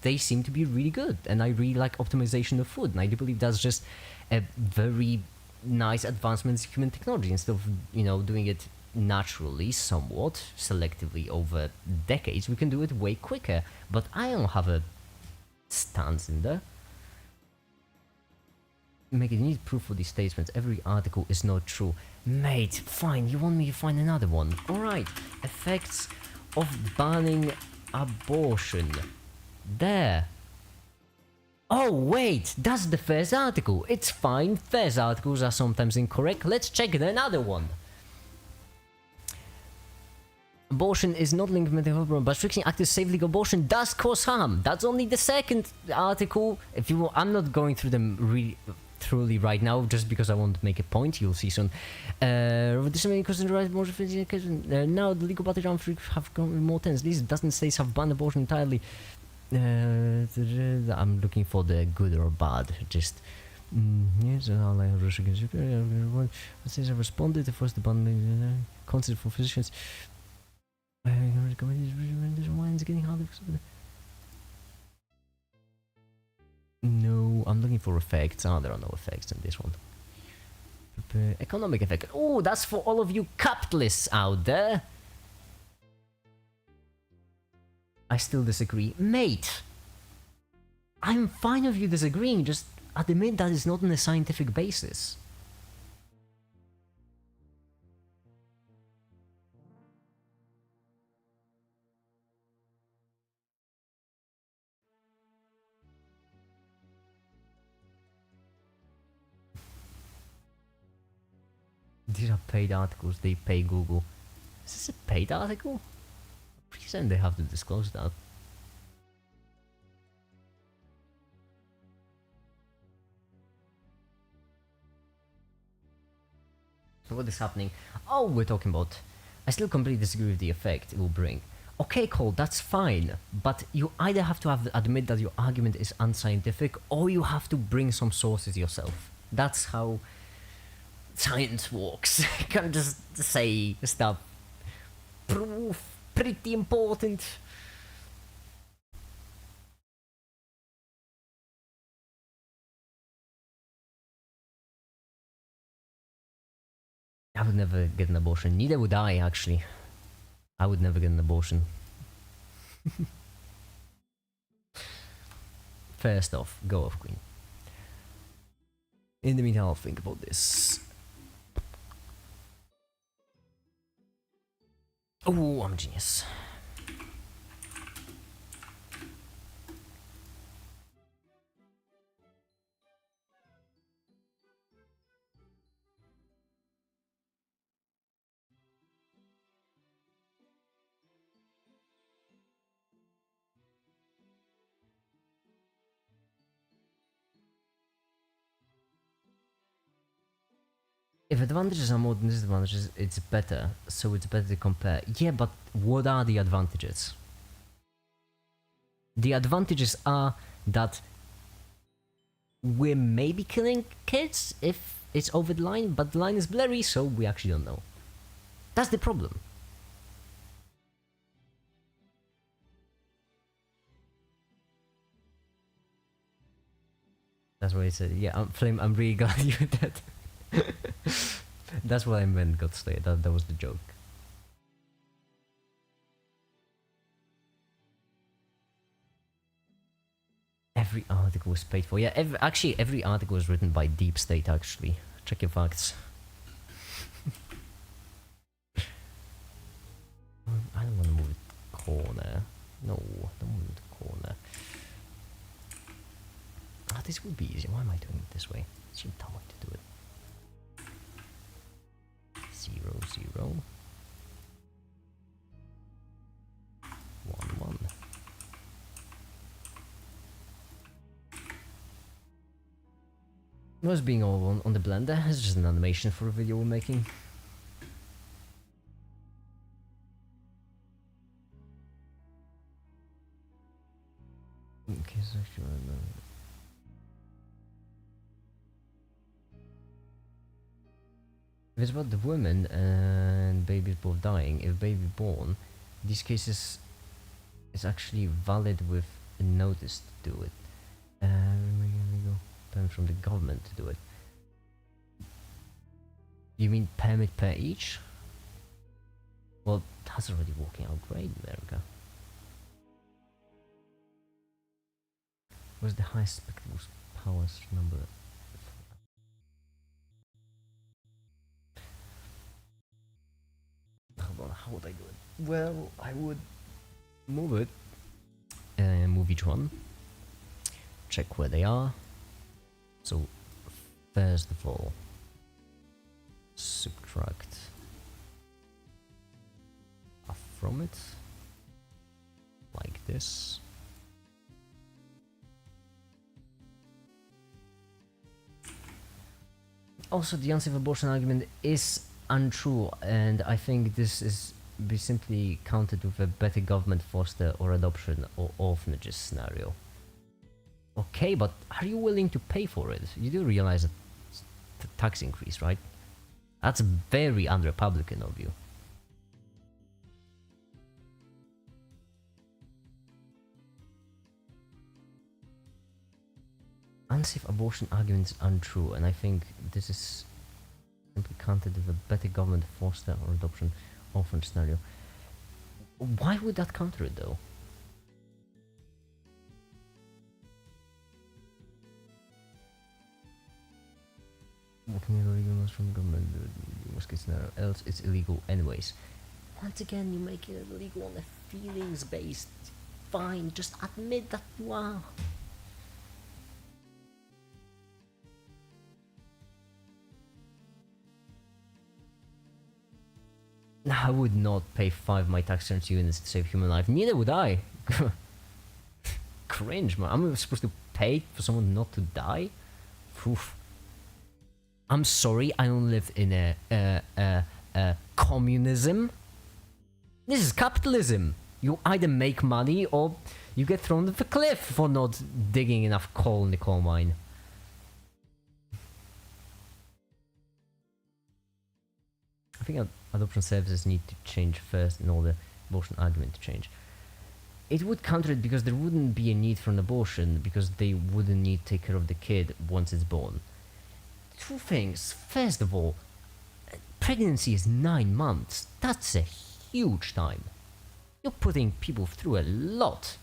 they seem to be really good, and I really like optimization of food, and I do believe that's just a very nice advancement in human technology. Instead of, you know, doing it naturally, somewhat, selectively over decades, we can do it way quicker. But I don't have a stance in there. Make it, you need proof for these statements. Every article is not true. Mate, fine, you want me to find another one? Alright, effects of banning abortion. There. Oh wait, that's the first article. It's fine, first articles are sometimes incorrect. Let's check another one. Abortion is not linked with mental health, but restricting active safe legal abortion does cause harm. That's only the second article. If you, I'm not going through them really thoroughly right now, just because I want to make a point. You'll see soon. Now the legal battle around have gone more tense. These dozen states have banned abortion entirely. I'm looking for the good or bad. Just yes, states have responded to force the ban. Concept for physicians. No, I'm looking for effects. Oh, there are no effects in this one. Economic effect. Oh, that's for all of you capitalists out there. I still disagree. Mate! I'm fine with you disagreeing, just admit that it's not on a scientific basis. These are paid articles, they pay Google. Is this a paid article? I'm pretty certain they have to disclose that. So what is happening? Oh, we're talking about... I still completely disagree with the effect it will bring. Okay, Cole, that's fine, but you either have to admit that your argument is unscientific, or you have to bring some sources yourself. That's how science works. You can't just say stuff. Proof, pretty important. I would never get an abortion. Neither would I, actually. I would never get an abortion. First off, go off, Queen. In the meantime, I'll think about this. Oh, I'm a genius. If advantages are more than disadvantages, it's better. So it's better to compare. Yeah, but what are the advantages? The advantages are that we're maybe killing kids if it's over the line, but the line is blurry, so we actually don't know. That's the problem. That's what I said. Yeah, Flame, I'm really glad you did that. That's what I meant, Godslayer. That was the joke. Every article was paid for. Yeah, actually, every article was written by Deep State, actually. Check your facts. I don't want to move it corner. No, don't move it corner. Ah, this would be easier. Why am I doing it this way? It's a dumb way to do it. 0, 0. 1, 1. What's being all on the blender? It's just an animation for a video we're making. Okay, so if it's about the women and babies both dying, if baby born, in these cases it's actually valid with a notice to do it. Here we go. Permit from the government to do it. You mean permit per each? Well, that's already working out great in America. What's the highest spectacle powers number? Hold on, how would I do it? Well, I would move it. Move each one. Check where they are. So, first of all, subtract from it, like this. Also, the unsafe abortion argument is untrue, and I think this is be simply countered with a better government foster or adoption or orphanages scenario. Okay, but are you willing to pay for it? You do realize that the tax increase, right? That's very un-Republican of you. Unsafe abortion argument is untrue, and I think this is simply countered with a better government foster or adoption orphan scenario. Why would that counter it though? Working illegal from government, worst case scenario, else it's illegal anyways. Once again, you make it illegal on a feelings based. Fine, just admit that you are. I would not pay 5 of my tax returns units to save human life. Neither would I. Cringe, man. I'm supposed to pay for someone not to die? Oof. I'm sorry, I don't live in a communism. This is capitalism. You either make money or you get thrown off a cliff for not digging enough coal in the coal mine. I think adoption services need to change first in order abortion argument to change. It would counter it because there wouldn't be a need for an abortion because they wouldn't need to take care of the kid once it's born. Two things. First of all, pregnancy is 9 months. That's a huge time. You're putting people through a lot.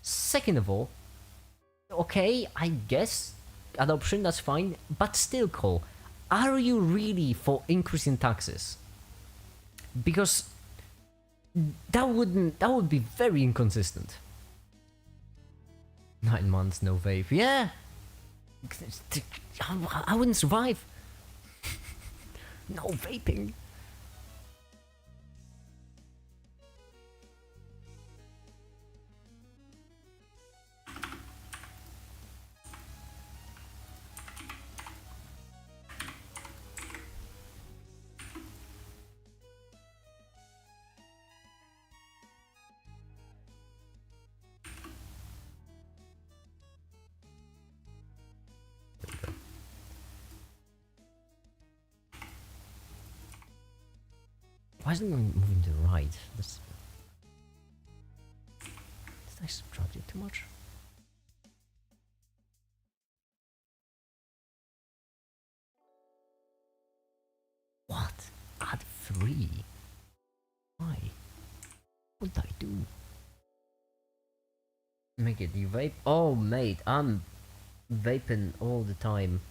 Second of all, okay, I guess adoption, that's fine, but still, Cole, are you really for increasing taxes? Because that would be very inconsistent. 9 months, no vape. Yeah! I wouldn't survive. No vaping. Why isn't it moving to the right? Did I subtract it too much? What? Add 3? Why? What did I do? Make it you vape? Oh mate, I'm vaping all the time.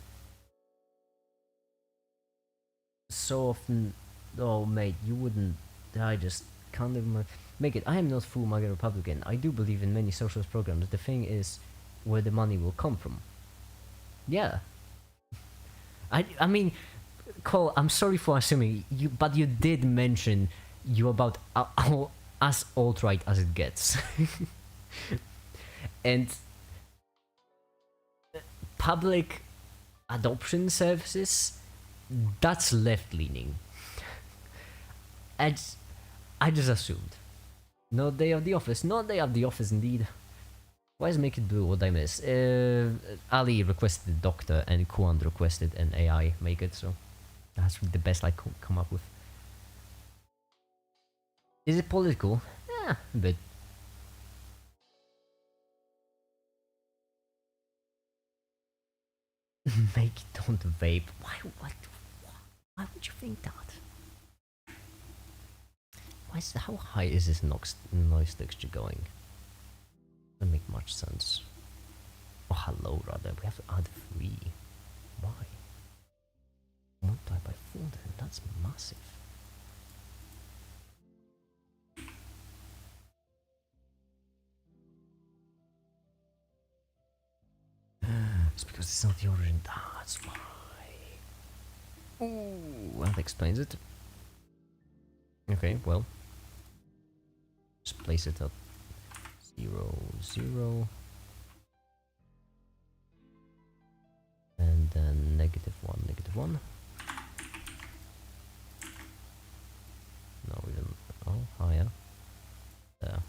So often. Oh mate, you wouldn't. I just can't even make it. I am not full MAGA Republican. I do believe in many socialist programs. The thing is where the money will come from. Yeah. I mean, Cole, I'm sorry for assuming you, but you did mention you about as alt-right as it gets. And public adoption services, that's left-leaning. I just assumed. No day of the office. No day of the office, indeed. Why is Make It Blue? What did I miss? Ali requested a doctor and Kuan requested an AI make it, so that's the best I could come up with. Is it political? Yeah, a bit. Make it don't vape. Why would you think that? How high is this noise texture going? Doesn't make much sense. Oh, hello, rather. We have to add 3. Why? Multiply by 4 then. That's massive. It's because it's not the origin. That's why. Ooh, that explains it. Okay, well. Just place it up 0, 0. And then -1, -1. No, even higher. There.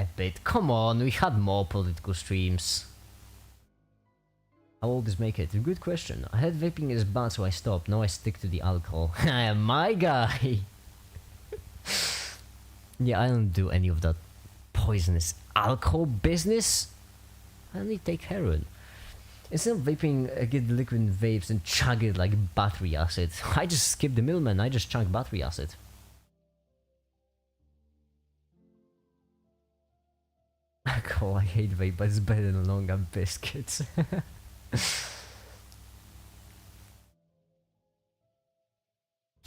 A bit. Come on, we had more political streams. How old is Make It? A good question. I heard vaping is bad, so I stopped. Now I stick to the alcohol. My guy! Yeah, I don't do any of that poisonous alcohol business. I only take heroin. Instead of vaping, I get liquid vapes and chug it like battery acid. I just skip the middleman, I just chug battery acid. Alcohol, I hate vape, but it's better than long and biscuits.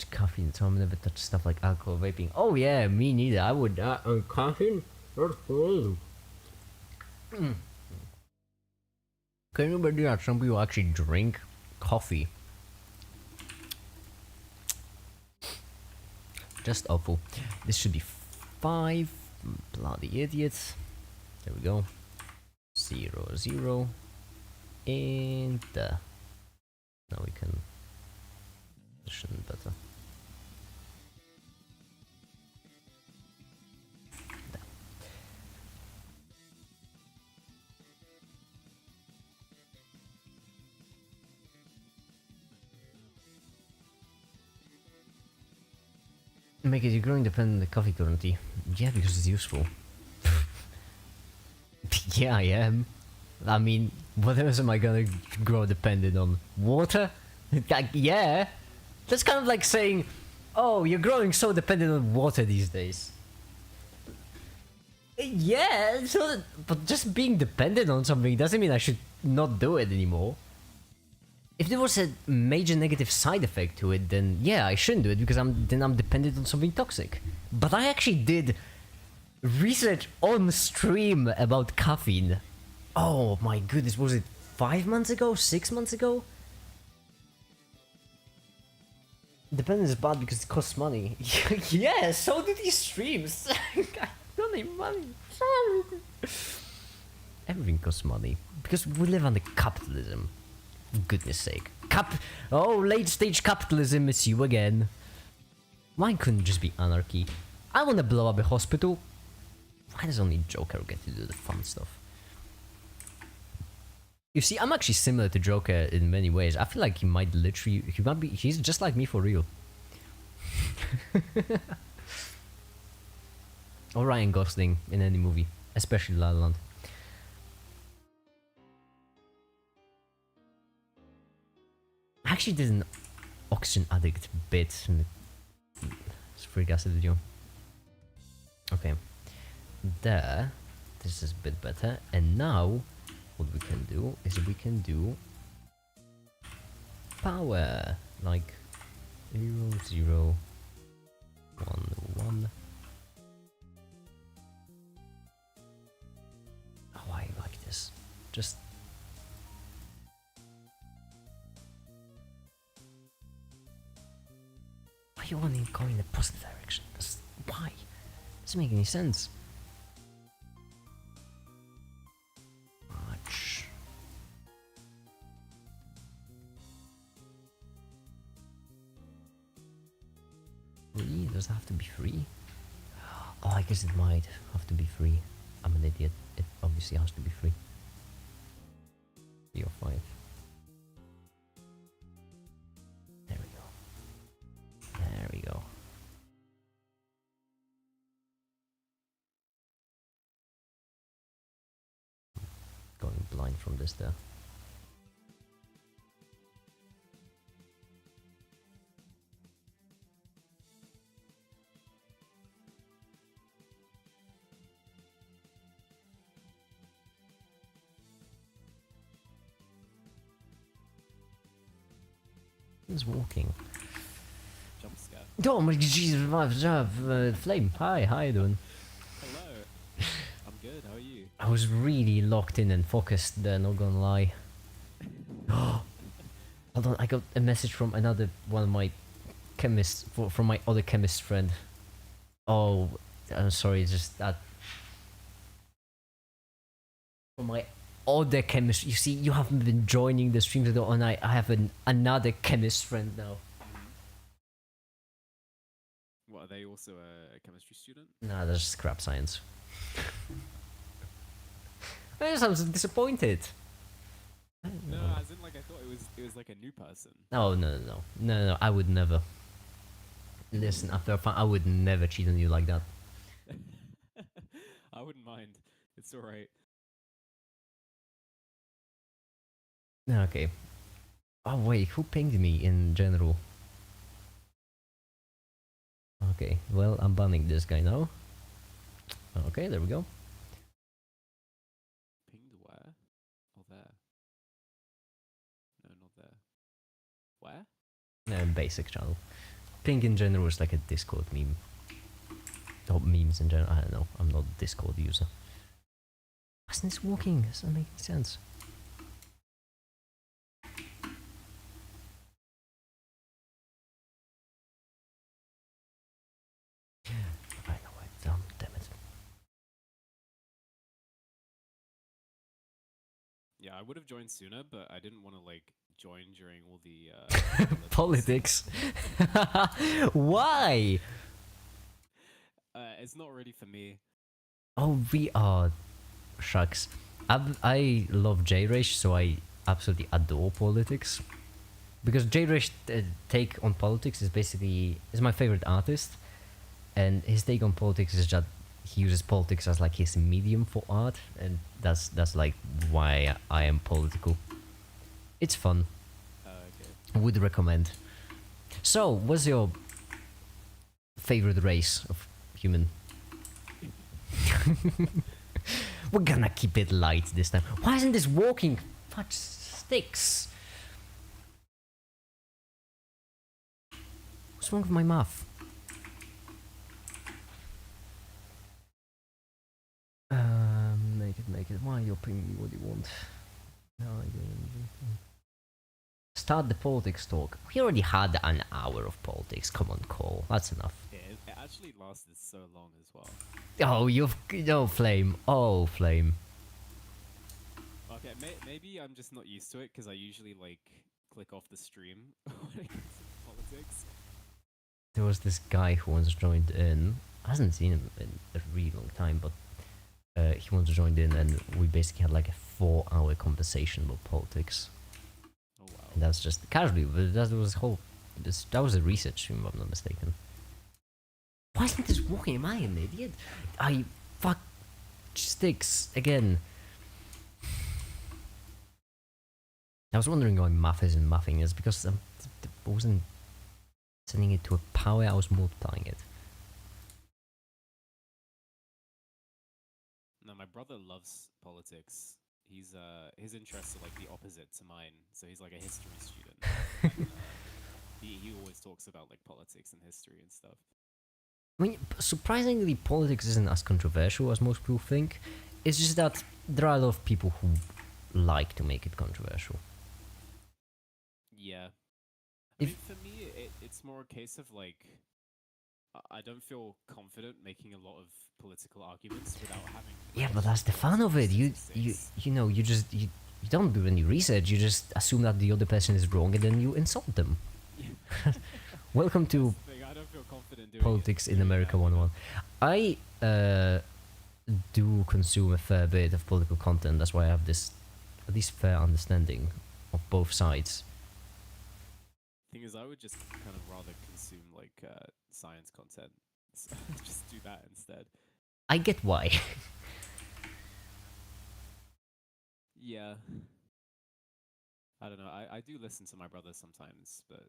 Caffeine, so I've never touched stuff like alcohol vaping. Oh yeah, me neither. I would caffeine? That's crazy. Can you believe that some people actually drink coffee? Just awful. This should be 5. Bloody idiots. There we go. 0, 0. And now we can position better. Make it you're growing dependent on the coffee currently. Yeah, because it's useful. Yeah, I am. I mean, what else am I gonna grow dependent on? Water? Like, yeah. That's kind of like saying, oh, you're growing so dependent on water these days. Yeah, so, but just being dependent on something doesn't mean I should not do it anymore. If there was a major negative side effect to it, then yeah, I shouldn't do it because I'm dependent on something toxic. But I actually did research on stream about caffeine. Oh my goodness, was it 5 months ago? 6 months ago? Dependence is bad because it costs money. Yeah, so do these streams. I don't need money. Everything costs money because we live under capitalism. For goodness sake. Oh, late stage capitalism is you again. Why couldn't it just be anarchy? I want to blow up a hospital. Why does only Joker get to do the fun stuff? You see, I'm actually similar to Joker in many ways. I feel like he might literally, he's just like me for real. Or Ryan Gosling in any movie, especially La La Land. I actually did an oxygen addict bit in the freak acid video. Okay, there, this is a bit better, and now what we can do is we can do power, like 0, 0, 1, 1. Oh, I like this. Just why you want to go in the positive direction? Why? Doesn't make any sense. Much. Free? Does it have to be free? Oh, I guess it might have to be free. I'm an idiot. It obviously has to be free. 3 or 5. There we go. There we go. Going blind from this there. Who's walking? Jump scare. Oh my Jesus, Flame. Hi, how you doing? Hello. I'm good, how are you? I was really locked in and focused there, not gonna lie. Hold on, I got a message from another one of my chemists, from my other chemist friend. Oh, I'm sorry, just that. From my other chemist, you see, you haven't been joining the streams at all, and I have another chemist friend now. What, are they also a chemistry student? Nah, that's just crap science. I just was disappointed. No, as in like I thought it was like a new person. No, no, I would never. Listen, after a fun, I would never cheat on you like that. I wouldn't mind. It's all right. Okay. Oh wait, who pinged me in general? Okay, well, I'm banning this guy now. Okay, there we go. Pinged where? Oh, there. No, not there. Where? Basic channel. Ping in general is like a Discord meme. Or memes in general, I don't know. I'm not a Discord user. Why isn't this working? This doesn't make sense. I know it. Damn it. Yeah, I would have joined sooner, but I didn't want to like join during all the Politics. Why? It's not really for me. Oh, we are. Shucks. I love J-Rage, so I absolutely adore politics. Because J-Rage take on politics is my favorite artist, and his take on politics is that he uses politics as like his medium for art, and that's like why I am political. It's fun. Okay. Would recommend. So, what's your favorite race of human? We're gonna keep it light this time. Why isn't this working? Fudge sticks. What's wrong with my mouth? Make it. Why are you pinging me? What do you want? No, I don't. Start the politics talk. We already had an hour of politics. Come on, Cole. That's enough. Yeah, it actually lasted so long as well. Oh, Flame. Oh, Flame. Okay, maybe I'm just not used to it because I usually like click off the stream when it comes to politics. There was this guy who once joined in. I hasn't seen him in a really long time, but he once joined in, and we basically had like a 4-hour conversation about politics. Oh wow! And that's just casually, but that was a research stream, if I'm not mistaken. Why isn't this working? Am I an idiot? Fuck sticks again. I was wondering why math isn't mathing. It's because I wasn't sending it to a power, I was multiplying it. No, my brother loves politics. He's his interests are like the opposite to mine. So he's like a history student. And, he always talks about like politics and history and stuff. I mean, surprisingly, politics isn't as controversial as most people think. It's just that there are a lot of people who like to make it controversial. Yeah. I mean, for me, it's more a case of like, I don't feel confident making a lot of political arguments without having. Yeah, but that's the fun of it. You don't do any research. You just assume that the other person is wrong, and then you insult them. Welcome to I don't feel confident doing Politics in America 101. I do consume a fair bit of political content. That's why I have this at least fair understanding of both sides. Thing is, I would just kind of rather consume like science content. So just do that instead. I get why. Yeah. I don't know. I do listen to my brother sometimes, but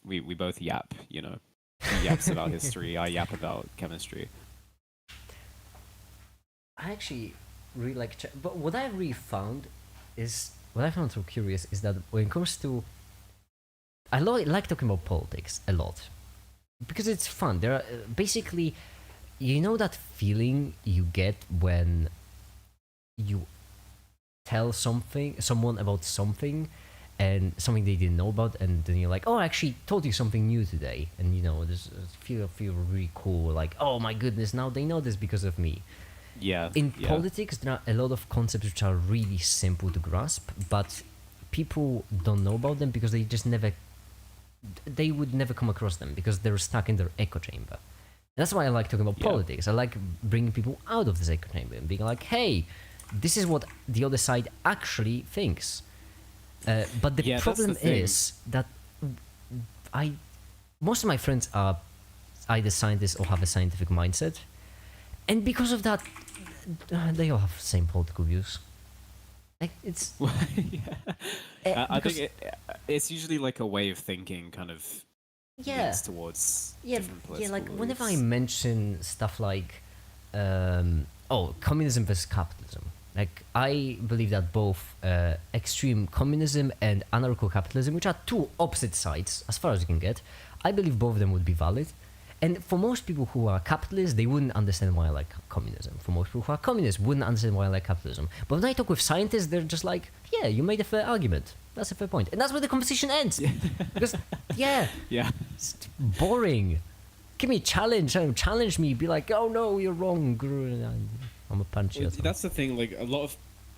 we both yap, you know. He yaps about history, I yap about chemistry. I actually really like, but what I really found is, what I found so curious is that when it comes to, I like talking about politics a lot because it's fun. There are basically, you know, that feeling you get when you tell someone about something and something they didn't know about, and then you're like, oh, I actually told you something new today, and you know, this feel really cool, like, oh my goodness, now they know this because of me. Yeah. In politics, there are a lot of concepts which are really simple to grasp, but people don't know about them because they would never come across them because they're stuck in their echo chamber. That's why I like talking about politics. I like bringing people out of this echo chamber and being like, hey, this is what the other side actually thinks. But the problem is that most of my friends are either scientists or have a scientific mindset, And because of that, they all have the same political views. Like it's Yeah. I because think it's usually like a way of thinking kind of yeah, leans towards yeah, different yeah. political Like whenever I beliefs. mention stuff like, communism versus capitalism. Like I believe that both extreme communism and anarcho-capitalism, which are two opposite sides as far as you can get, I believe both of them would be valid. And for most people who are capitalists, they wouldn't understand why I like communism. For most people who are communists, wouldn't understand why I like capitalism. But when I talk with scientists, they're just like, yeah, you made a fair argument. That's a fair point. And that's where the conversation ends. Because, yeah, Yeah. it's boring. Give me a challenge. Challenge me. Be like, oh no, you're wrong. I'm a punch you. Well, or something. that's the thing. Like a lot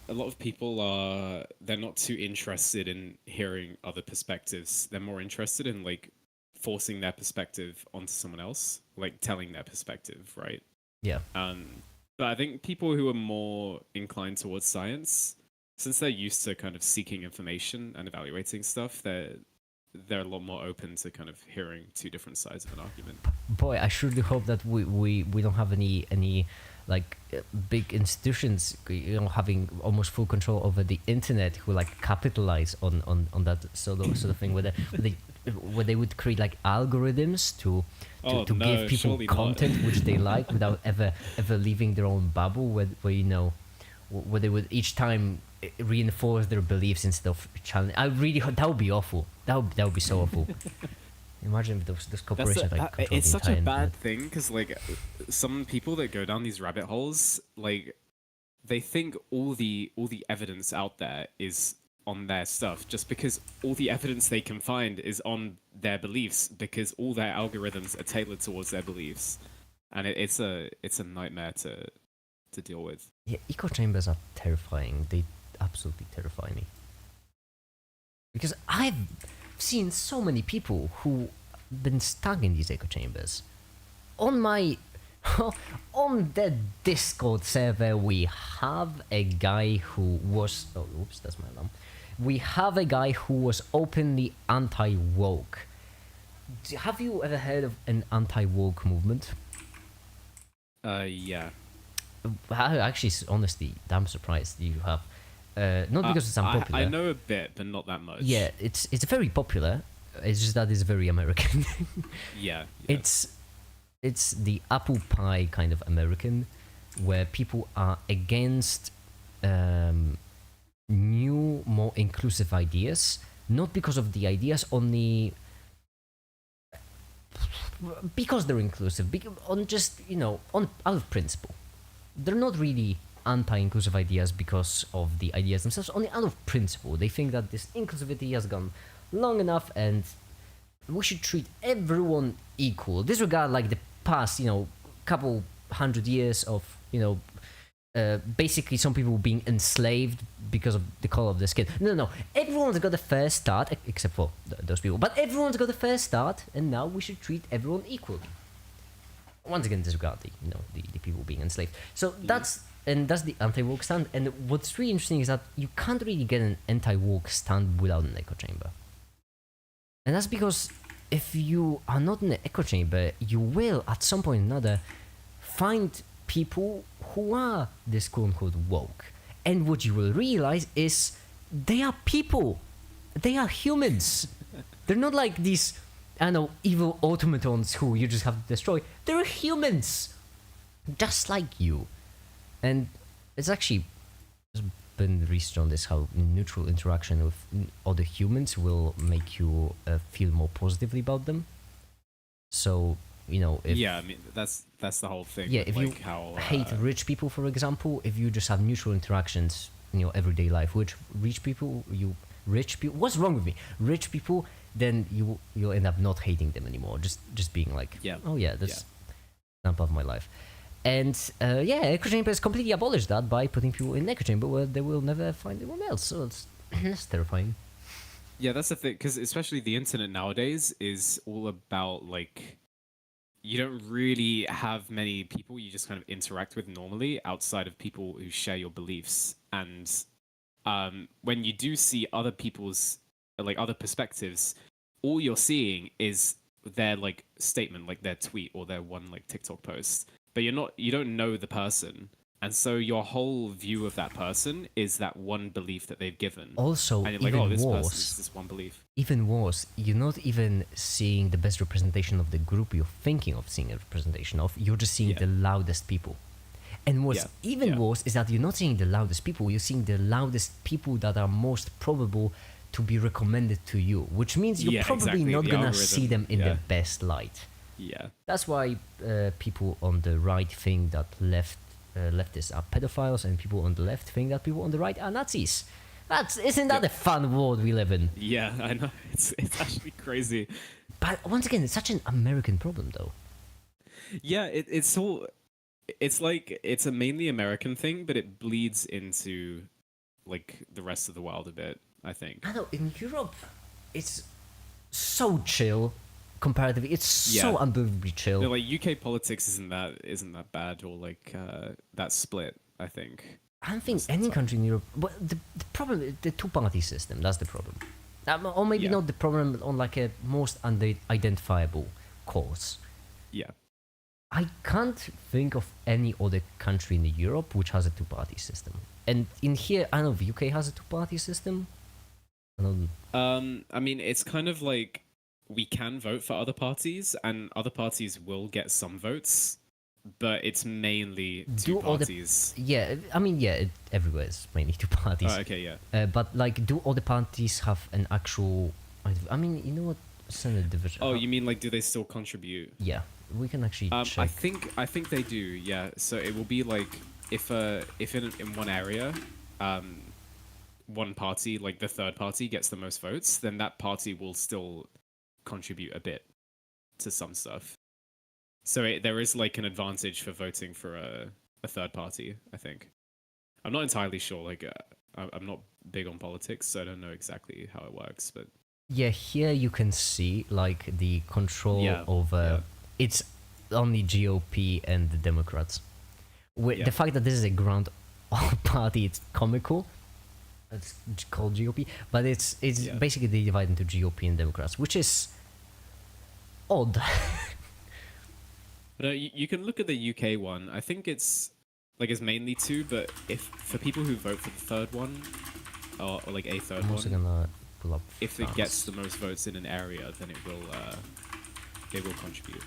of people are they're not too interested in hearing other perspectives. They're more interested in like forcing their perspective onto someone else, like telling their perspective, right? Yeah. Um, but I think people who are more inclined towards science, since they're used to kind of seeking information and evaluating stuff, they're a lot more open to kind of hearing two different sides of an argument. Boy, I surely hope that we don't have any like big institutions, having almost full control over the internet who like capitalize on that sort of thing where they would create like algorithms to give people surely not. content which they like without ever leaving their own bubble where where they would each time reinforce their beliefs instead of challenge. I really that would be awful. That would be so awful. Imagine if those corporations like control It's the such a entire bad internet. thing because like some people that go down these rabbit holes, like they think all the evidence out there is on their stuff just because all the evidence they can find is on their beliefs because all their algorithms are tailored towards their beliefs, and it's a nightmare to deal with. Yeah, echo chambers are terrifying. They absolutely terrify me. Because I've seen so many people who been stuck in these echo chambers. On my on the Discord server, we have a guy who was oops, that's my alarm. We have a guy who was openly anti-woke. Have you ever heard of an anti-woke movement? Yeah. Actually, honestly, damn surprised you have. Not because it's unpopular. I know a bit, but not that much. Yeah, it's very popular. It's just that it's very American. Yeah. It's the apple pie kind of American, where people are against new, more inclusive ideas, not because of the ideas, only because they're inclusive, on just on out of principle. They're not really anti-inclusive ideas because of the ideas themselves, only out of principle. They think that this inclusivity has gone long enough and we should treat everyone equal. Disregard like the past, couple hundred years of, basically some people being enslaved because of the color of their skin. No. Everyone's got a fair start, except for those people. But everyone's got a fair start, and now we should treat everyone equally. Once again, disregard the people being enslaved. So that's the anti-woke stand. And what's really interesting is that you can't really get an anti-woke stand without an echo chamber. And that's because if you are not in the echo chamber, you will at some point or another find people who are this quote-unquote woke. And what you will realize is they are people. They are humans. They're not like these, evil automatons who you just have to destroy. They're humans. Just like you. And it's actually been researched on this, how neutral interaction with other humans will make you feel more positively about them. So, if... Yeah, I mean, that's the whole thing. Yeah, with, if like, you how, hate rich people, for example, if you just have neutral interactions in your everyday life, which rich people, what's wrong with me? Rich people, then you'll end up not hating them anymore. Just being like, Yeah. oh yeah, that's not part of my life. And echo chamber has completely abolished that by putting people in echo chamber where they will never find anyone else. So that's terrifying. Yeah, that's the thing, because especially the internet nowadays is all about like you don't really have many people you just kind of interact with normally outside of people who share your beliefs. And when you do see other people's like other perspectives, all you're seeing is their like statement, like their tweet or their one like TikTok post. but you don't know the person, and so your whole view of that person is that one belief that they've given, Also, and you're like, oh, this person is this one belief. even worse, you're not even seeing the best representation of the group you're thinking of seeing a representation of. You're just seeing Yeah. the loudest people. And what's even worse is that you're not seeing the loudest people, you're seeing the loudest people that are most probable to be recommended to you, which means you're probably exactly, not the gonna see them in algorithm, the best light. Yeah. That's why people on the right think that leftists are pedophiles, and people on the left think that people on the right are Nazis. Isn't that a fun world we live in? Yeah, I know. It's actually crazy. But once again, it's such an American problem, though. Yeah, it's like it's a mainly American thing, but it bleeds into like the rest of the world a bit, I think. I know in Europe, it's so chill. Comparatively, it's so unbelievably chill. No, like UK politics isn't that bad, or like that split, I think. I don't think any country in Europe. But the problem is the two-party system. That's the problem. Or maybe not the problem on like a most unidentifiable cause. Yeah. I can't think of any other country in Europe which has a two-party system. And in here, I don't know if UK has a two-party system. I don't. I mean, it's kind of like we can vote for other parties, and other parties will get some votes, but it's mainly two parties. Yeah, I mean, everywhere is mainly two parties. Oh, okay, yeah. But like, do all the parties have an actual? I mean, you know what? Senate division. Oh, you mean like, do they still contribute? Yeah, we can actually check. I think they do. Yeah. So it will be like if in one area, one party, like the third party, gets the most votes, then that party will still contribute a bit to some stuff. So there is like an advantage for voting for a third party, I think. I'm not entirely sure. Like, I'm not big on politics, so I don't know exactly how it works. But yeah, here you can see like the control over. It's only GOP and the Democrats. The fact that this is a grand old party, it's comical. It's called GOP, but it's basically they divide into GOP and Democrats, which is odd. But you can look at the UK one. I think it's mainly two, but if for people who vote for the third one, or like a third I'm one, also gonna pull up if France. it gets the most votes in an area, then it will contribute.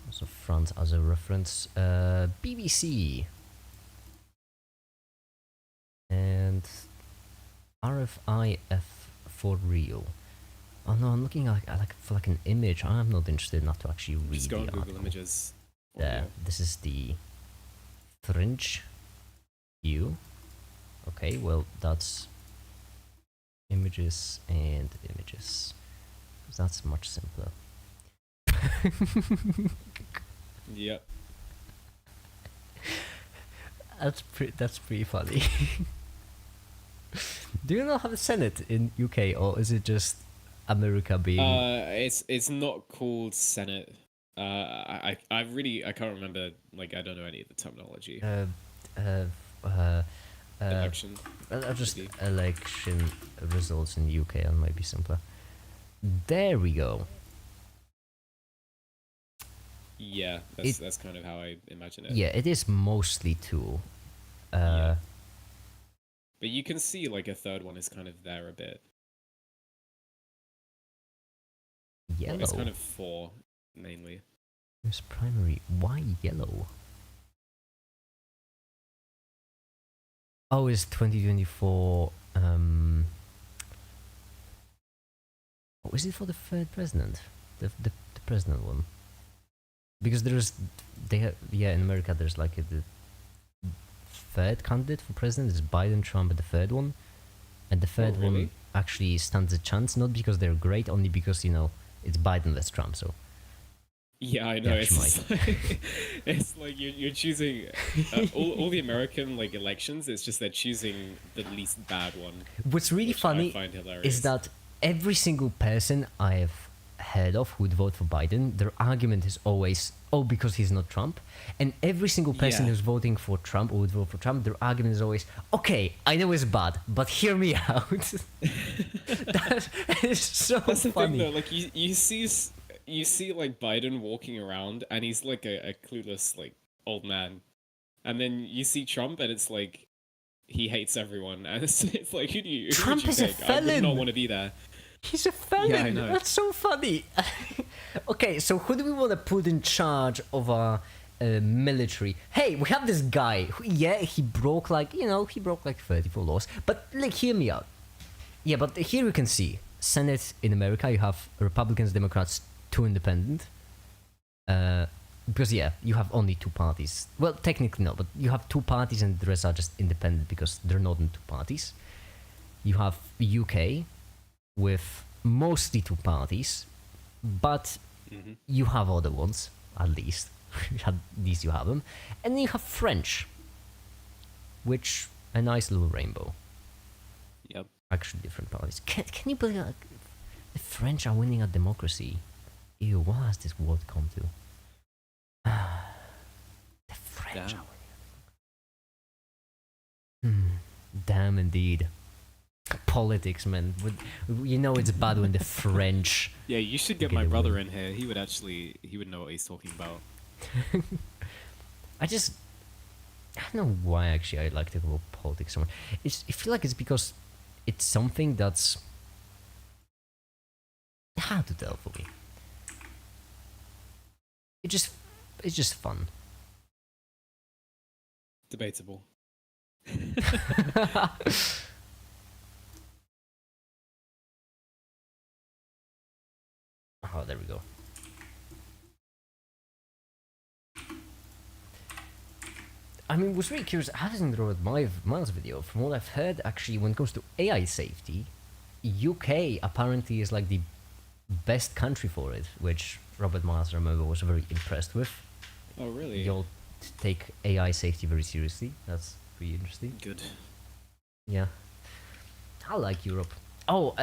Also France as a reference, BBC and RFIF for real. Oh no, I'm looking for an image. I'm not interested enough to actually read Just go on the Google article. Images. Yeah, this is the French view. Okay, well that's images and images. That's much simpler. Yep. That's pretty funny. Do you not have a Senate in UK, or is it just America being? It's not called Senate. I can't remember. Like, I don't know any of the terminology. Election. Just maybe. election results in UK, and might be simpler. There we go. Yeah, that's kind of how I imagine it. Yeah, it is mostly two. Yeah. But you can see like a third one is kind of there a bit. Yellow. It's kind of four mainly. It's primary. Why yellow? Oh, it's 2024. Oh, is it for the third president? The president one? Because in America there's like the third candidate for president is Biden, Trump, and the third one, and the third one actually stands a chance, not because they're great, only because it's Biden versus Trump. So yeah, I know. It's like you're choosing all the American like elections. It's just they're choosing the least bad one. What's really funny is that every single person I've heard of who would vote for Biden, their argument is always, oh, because he's not Trump. And every single person who's voting for Trump or would vote for Trump, their argument is always, okay, I know it's bad, but hear me out. That is so That's funny. the thing, though. Like you see you see like Biden walking around, and he's like a clueless like old man, and then you see Trump, and it's like he hates everyone, and it's like who would Trump you is a pick? I would not felon. want to be there. He's a Yeah, I felon. know. That's so funny. Okay, so who do we want to put in charge of our military? Hey, we have this guy. Yeah, he broke like 34 laws. But like, hear me out. Yeah, but here you can see Senate in America. You have Republicans, Democrats, 2 independent. Because yeah, you have only 2 parties. Well, technically no, but you have 2 parties and the rest are just independent because they're not in 2 parties. You have UK with mostly 2 parties, but you have other ones, at least. At least you have them. And then you have French, which a nice little rainbow. Yep. Actually, different parties. Can you believe the French are winning a democracy? Ew, what has this world come to? The French Damn. are winning. Damn, indeed. Politics, man. You know it's bad when the French. Yeah, you should get Get my it brother win. in here. He would know what he's talking about. I don't know why actually I like to talk about politics so much. I feel like it's because it's something that's hard to tell for me. It's just fun. Debatable. Oh, there we go. I mean, was really curious. I haven't read Miles' video. From what I've heard, actually, when it comes to AI safety, UK apparently is like the best country for it, which Robert Miles, I remember, was very impressed with. Oh, really? You'll take AI safety very seriously. That's pretty interesting. Good. Yeah. I like Europe. Oh,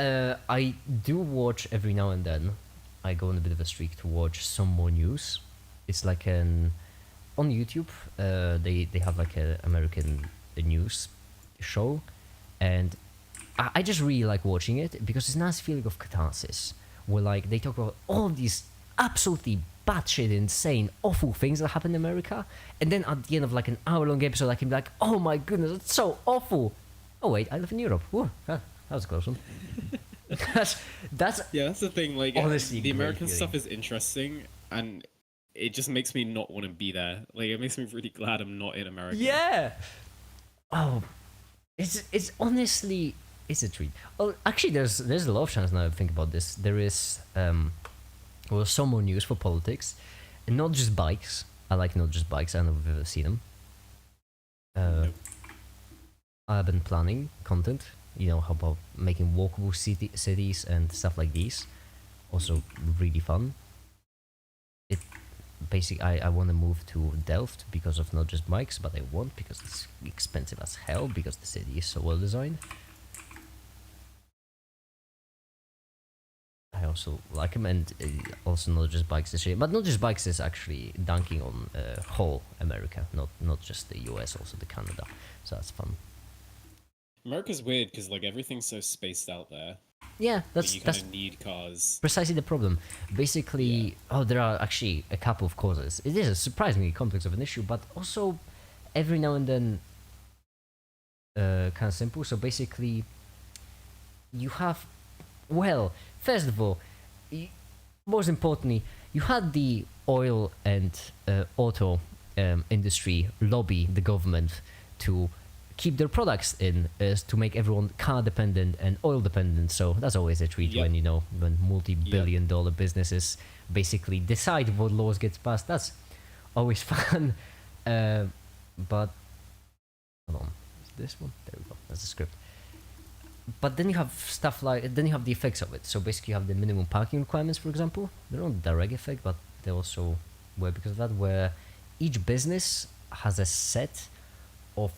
I do watch every now and then. I go on a bit of a streak to watch some more news. It's like on YouTube. They have like an American news show, and I just really like watching it because it's a nice feeling of catharsis. Where like they talk about all these absolutely batshit insane, awful things that happen in America, and then at the end of like an hour-long episode, I can be like, "Oh my goodness, it's so awful." Oh wait, I live in Europe. Whoa, that was a close one. that's Yeah, that's the thing. Like, honestly the great American feeling. stuff is interesting, and it just makes me not want to be there. Like, it makes me really glad I'm not in America. Yeah. Oh, it's honestly it's a treat. Oh, actually, there's a lot of chance now I think about this. There is well, some more news for politics, and not just bikes. I like not just bikes. I don't know if you've ever seen them. Nope. Urban planning content. You know, how about making walkable cities and stuff like these. Also, really fun. It basically, I want to move to Delft because of not just bikes, but I want because it's expensive as hell because the city is so well designed. I also like them, and also not just bikes is but not just bikes is actually dunking on whole America, not just the US, also the Canada. So that's fun. America's weird because like everything's so spaced out there. Yeah, That you kind that's of need cars. precisely the problem. Basically, oh, there are actually a couple of causes. It is a surprisingly complex of an issue, but also every now and then kind of simple. So basically, you have, well, first of all, most importantly, you had the oil and auto industry lobby the government to keep their products in to make everyone car dependent and oil dependent. So that's always a treat Yep. when multi-billion dollar businesses basically decide what laws gets passed. That's always fun. But hold on, is this one? There we go. That's the script. But then you have stuff like then you have the effects of it. So basically, you have the minimum parking requirements, for example. They're not a direct effect, but they also were because of that. Where each business has a set of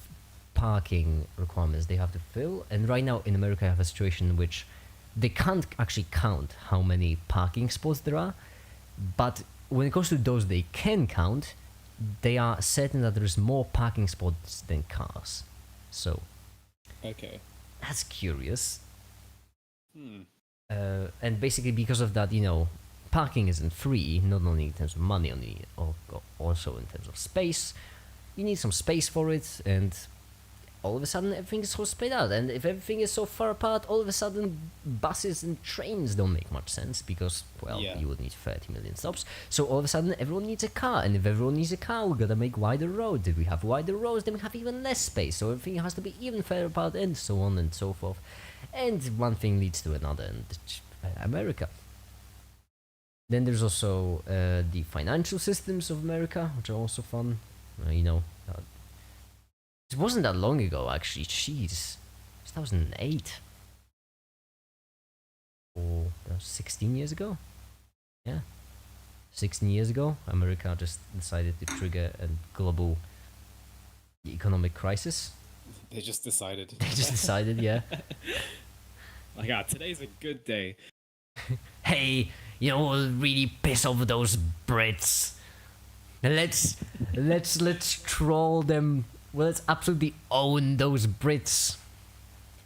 parking requirements they have to fill, and right now in America, I have a situation in which they can't actually count how many parking spots there are. But when it comes to those they can count, they are certain that there is more parking spots than cars. So Okay. that's curious. Hmm. And basically because of that, parking isn't free, not only in terms of money, also in terms of space. You need some space for it, and all of a sudden everything is so spread out. And if everything is so far apart, all of a sudden buses and trains don't make much sense because, well, you would need 30 million stops. So all of a sudden everyone needs a car, and if everyone needs a car, we gotta make wider roads. If we have wider roads, then we have even less space. So everything has to be even further apart, and so on and so forth. And one thing leads to another, and America. Then there's also the financial systems of America, which are also fun. It wasn't that long ago, actually. Jeez, 2008. Or 16 years ago? Yeah. 16 years ago, America just decided to trigger a global economic crisis. They just decided. They just decided, yeah. Like, today's a good day. Hey, we'll really piss off those Brits. Let's troll them. Well, let's absolutely own those Brits.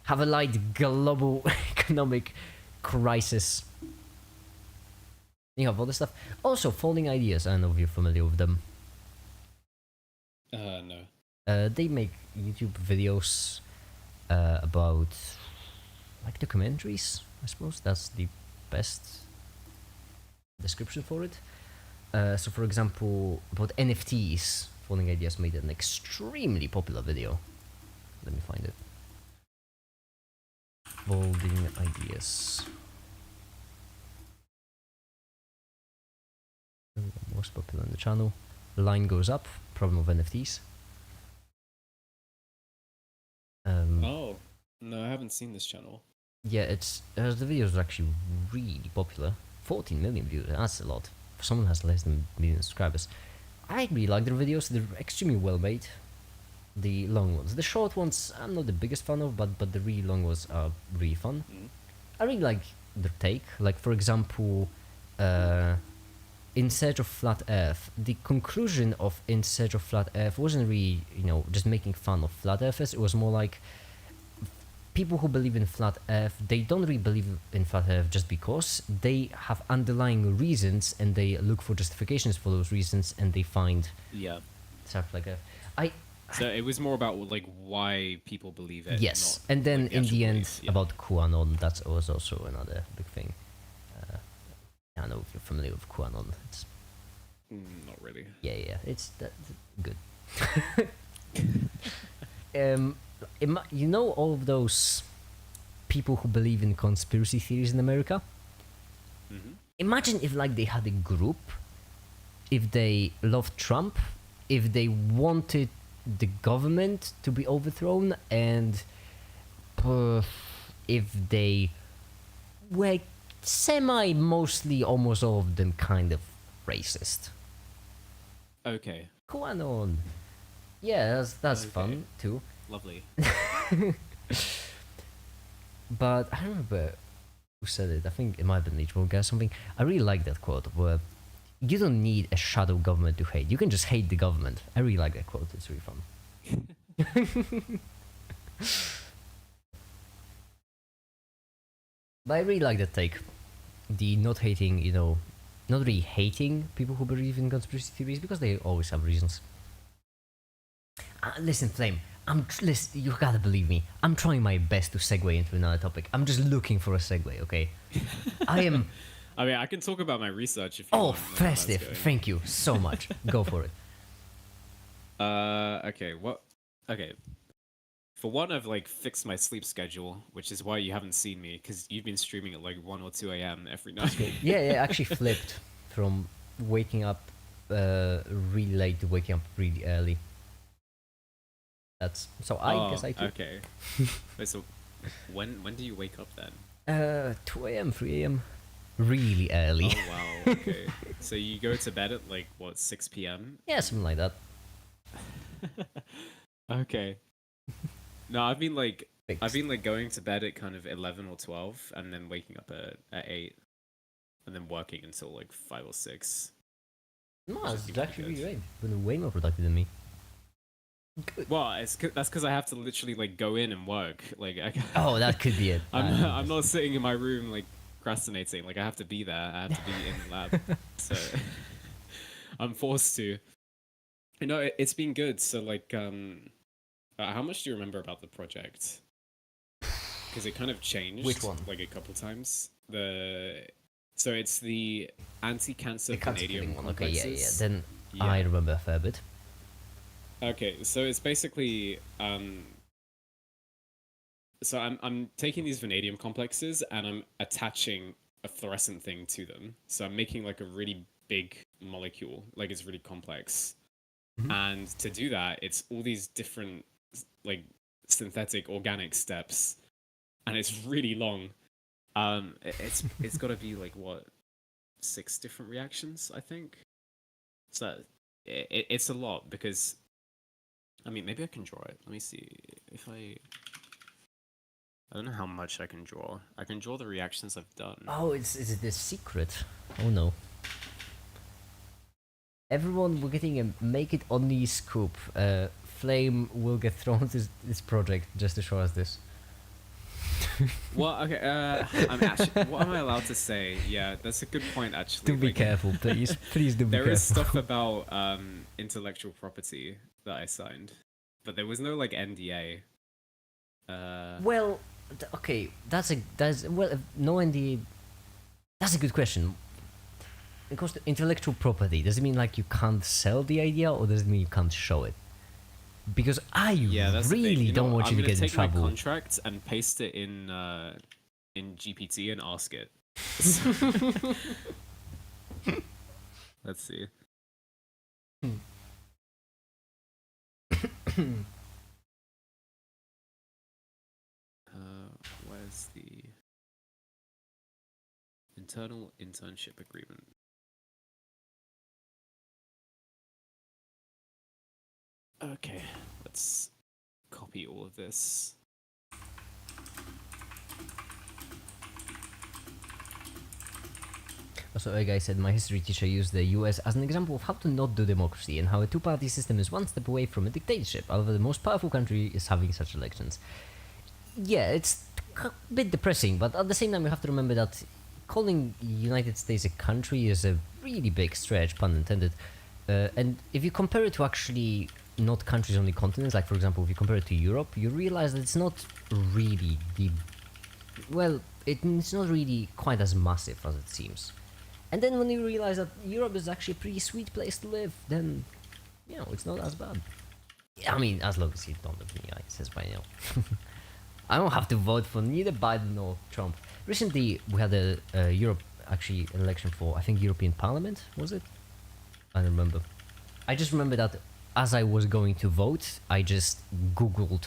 Have a light global economic crisis. You have all this stuff. Also, folding ideas. I don't know if you're familiar with them. No. They make YouTube videos about like documentaries. I suppose that's the best description for it. So, for example, about NFTs. Folding Ideas made an extremely popular video. Let me find it. Folding Ideas. Most popular on the channel. Line goes up. Problem of NFTs. Oh, no, I haven't seen this channel. Yeah, the videos are actually really popular. 14 million views. That's a lot for someone who has less than a million subscribers. I really like their videos. They're extremely well made. The long ones, the short ones, I'm not the biggest fan of, but the really long ones are really fun. I really like their take. Like, for example, In Search of Flat Earth. The conclusion of In Search of Flat Earth wasn't really, just making fun of flat earthers. It was more like people who believe in flat earth, they don't really believe in flat earth just because. They have underlying reasons, and they look for justifications for those reasons, and they find stuff like that. So it was more about like why people believe it. Yes, not, and then like, in the end belief. about QAnon, that was also another big thing. I don't know if you're familiar with QAnon. It's not really. Yeah, it's good. All of those people who believe in conspiracy theories in America? Imagine if they had a group, if they loved Trump, if they wanted the government to be overthrown, and if they were mostly almost all of them kind of racist. Okay. QAnon. Yeah, that's fun too. Lovely. But I don't remember who said it. I think it might have been Leechbone guy or something. I really like that quote where you don't need a shadow government to hate. You can just hate the government. I really like that quote. It's really fun. But I really like that take. The not hating, not really hating people who believe in conspiracy theories because they always have reasons. Listen, Flame, listen, you gotta believe me. I'm trying my best to segue into another topic. I'm just looking for a segue, okay? I mean, I can talk about my research if you want. festive. Thank you so much. Go for it. Okay, okay. For one, I've fixed my sleep schedule, which is why you haven't seen me, because you've been streaming at 1 or 2 a.m. every night. Yeah, actually flipped from waking up really late to waking up really early. I guess I could. Okay. Wait, so when do you wake up then? 2 a.m., 3 a.m. Really early. Oh wow. Okay. So you go to bed at 6 p.m.? Yeah, something like that. Okay. No, I've been going to bed at kind of 11 or 12, and then waking up at 8, and then working until 5 or 6. No, it's actually really great. You're way more productive than me. Good. Well, that's because I have to literally go in and work. Oh, that could be it. I'm not sitting in my room procrastinating. Like I have to be there. I have to be in the lab. So I'm forced to. You know, it's been good. So like, how much do you remember about the project? Because it kind of changed. Which one? Like a couple times. So it's the anti-cancer The cancer vanadium killing one. Okay, complexes. Then Yeah. I remember a fair bit. Okay, so it's basically so I'm taking these vanadium complexes and I'm attaching a fluorescent thing to them. So I'm making like a really big molecule, like it's really complex. Mhm. And to do that, it's all these different like synthetic organic steps, and it's really long. It's got to be like what 6 different reactions, I think. So it's a lot because I mean maybe I can draw it. Let me see if I don't know how much I can draw. I can draw the reactions I've done. Oh, is it the secret? Oh no. Everyone, we're getting a make it only scoop. Flame will get thrown to this project just to show us this. Well, okay. I'm actually. What am I allowed to say? Yeah, that's a good point. Actually, Do be like, careful, please. Please do be there careful. is stuff about intellectual property that I signed, but there was no like NDA. Well, okay, that's well, no NDA. That's a good question. When it comes to intellectual property, does it mean like you can't sell the idea, or does it mean you can't show it? Because I Yeah, that's the thing. really You don't know, want I'm you to gonna get in take my trouble. contract and paste it in GPT and ask it. Let's see. Where's the internal internship agreement? Okay, let's copy all of this. Also, a guy said my history teacher used the US as an example of how to not do democracy and how a two-party system is one step away from a dictatorship. However, the most powerful country is having such elections. Yeah, it's a bit depressing, but at the same time, we have to remember that calling United States a country is a really big stretch, pun intended. And if you compare it to actually not countries, only continents, like for example, if you compare it to Europe, you realize that it's not really the well, it's not really quite as massive as it seems. And then when you realize that Europe is actually a pretty sweet place to live, then, you know, it's not as bad. I mean, as long as you don't have any eyes, as by now. I don't have to vote for neither Biden nor Trump. Recently, we had a Europe, actually, an election for, I think, European Parliament, was it? I don't remember. I just remember that as I was going to vote, I just googled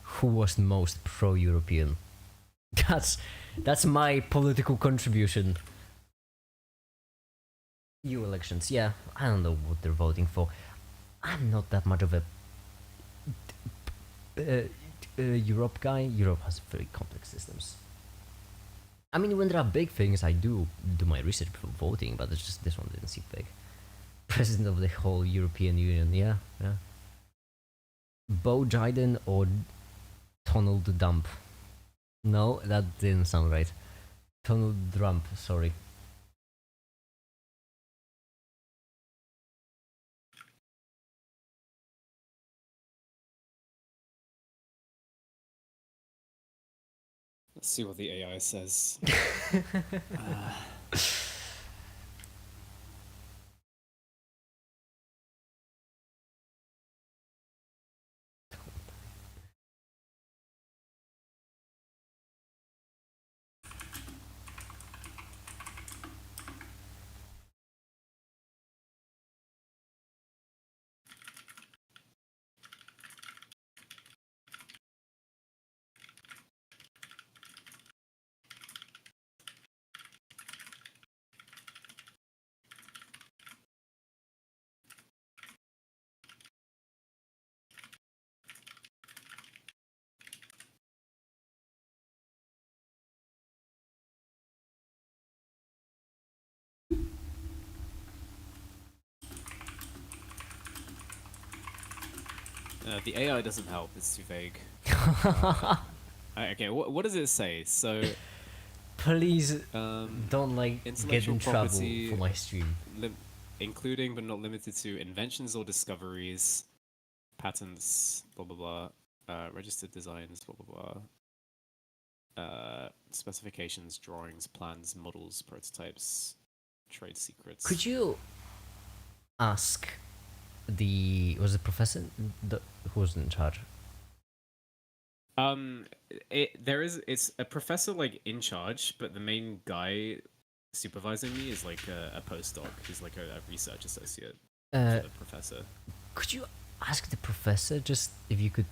who was the most pro-European. That's my political contribution. EU elections, yeah, I don't know what they're voting for. I'm not that much of a Europe guy. Europe has very complex systems. I mean, when there are big things, I do my research before voting, but it's just this one didn't seem big. President of the whole European Union, yeah. Bo Jiden or Donald Dump? No, that didn't sound right. Donald Trump, sorry. Let's see what the AI says. The AI doesn't help. It's too vague. Okay, what does it say? So, Please don't like get Intellectual in trouble property, for my stream. including but not limited to inventions or discoveries, patents, blah blah blah, registered designs, blah blah blah, specifications, drawings, plans, models, prototypes, trade secrets. Could you ask was the professor who was in charge? It's a professor like in charge, but the main guy supervising me is like a postdoc. He's like a research associate for the professor. Could you ask the professor just if you could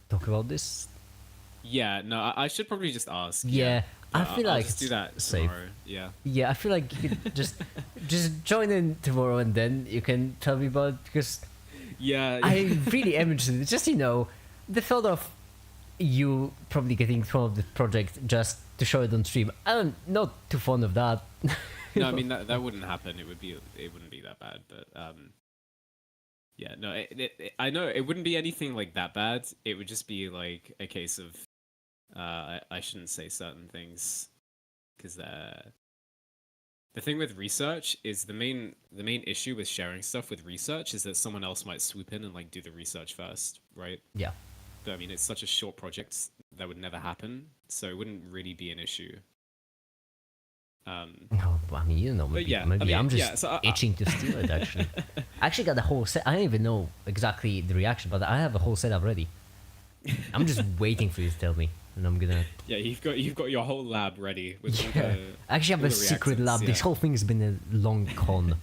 talk about this? Yeah, no, I should probably just ask. Yeah, I feel I'll like just do that safe. tomorrow. Yeah. Yeah, I feel like you could just join in tomorrow and then you can tell me about it, because Yeah. I really am interested. Just the thought of you probably getting thrown off the project just to show it on stream. I'm not too fond of that. No, I mean that wouldn't happen. It wouldn't be that bad, but yeah, no, I know it wouldn't be anything like that bad. It would just be like a case of I shouldn't say certain things because the thing with research is the main issue with sharing stuff with research is that someone else might swoop in and like do the research first, right? Yeah. But I mean, it's such a short project that would never happen, so it wouldn't really be an issue. No, I mean, maybe, yeah, maybe I mean, I'm just yeah, so itching to steal it, actually. I actually got the whole set. I don't even know exactly the reaction, but I have a whole setup ready. I'm just waiting for you to tell me, and I'm gonna... Yeah, you've got your whole lab ready. With all Yeah. the, I actually have all a the secret reactants, lab. This yeah. whole thing's been a long con.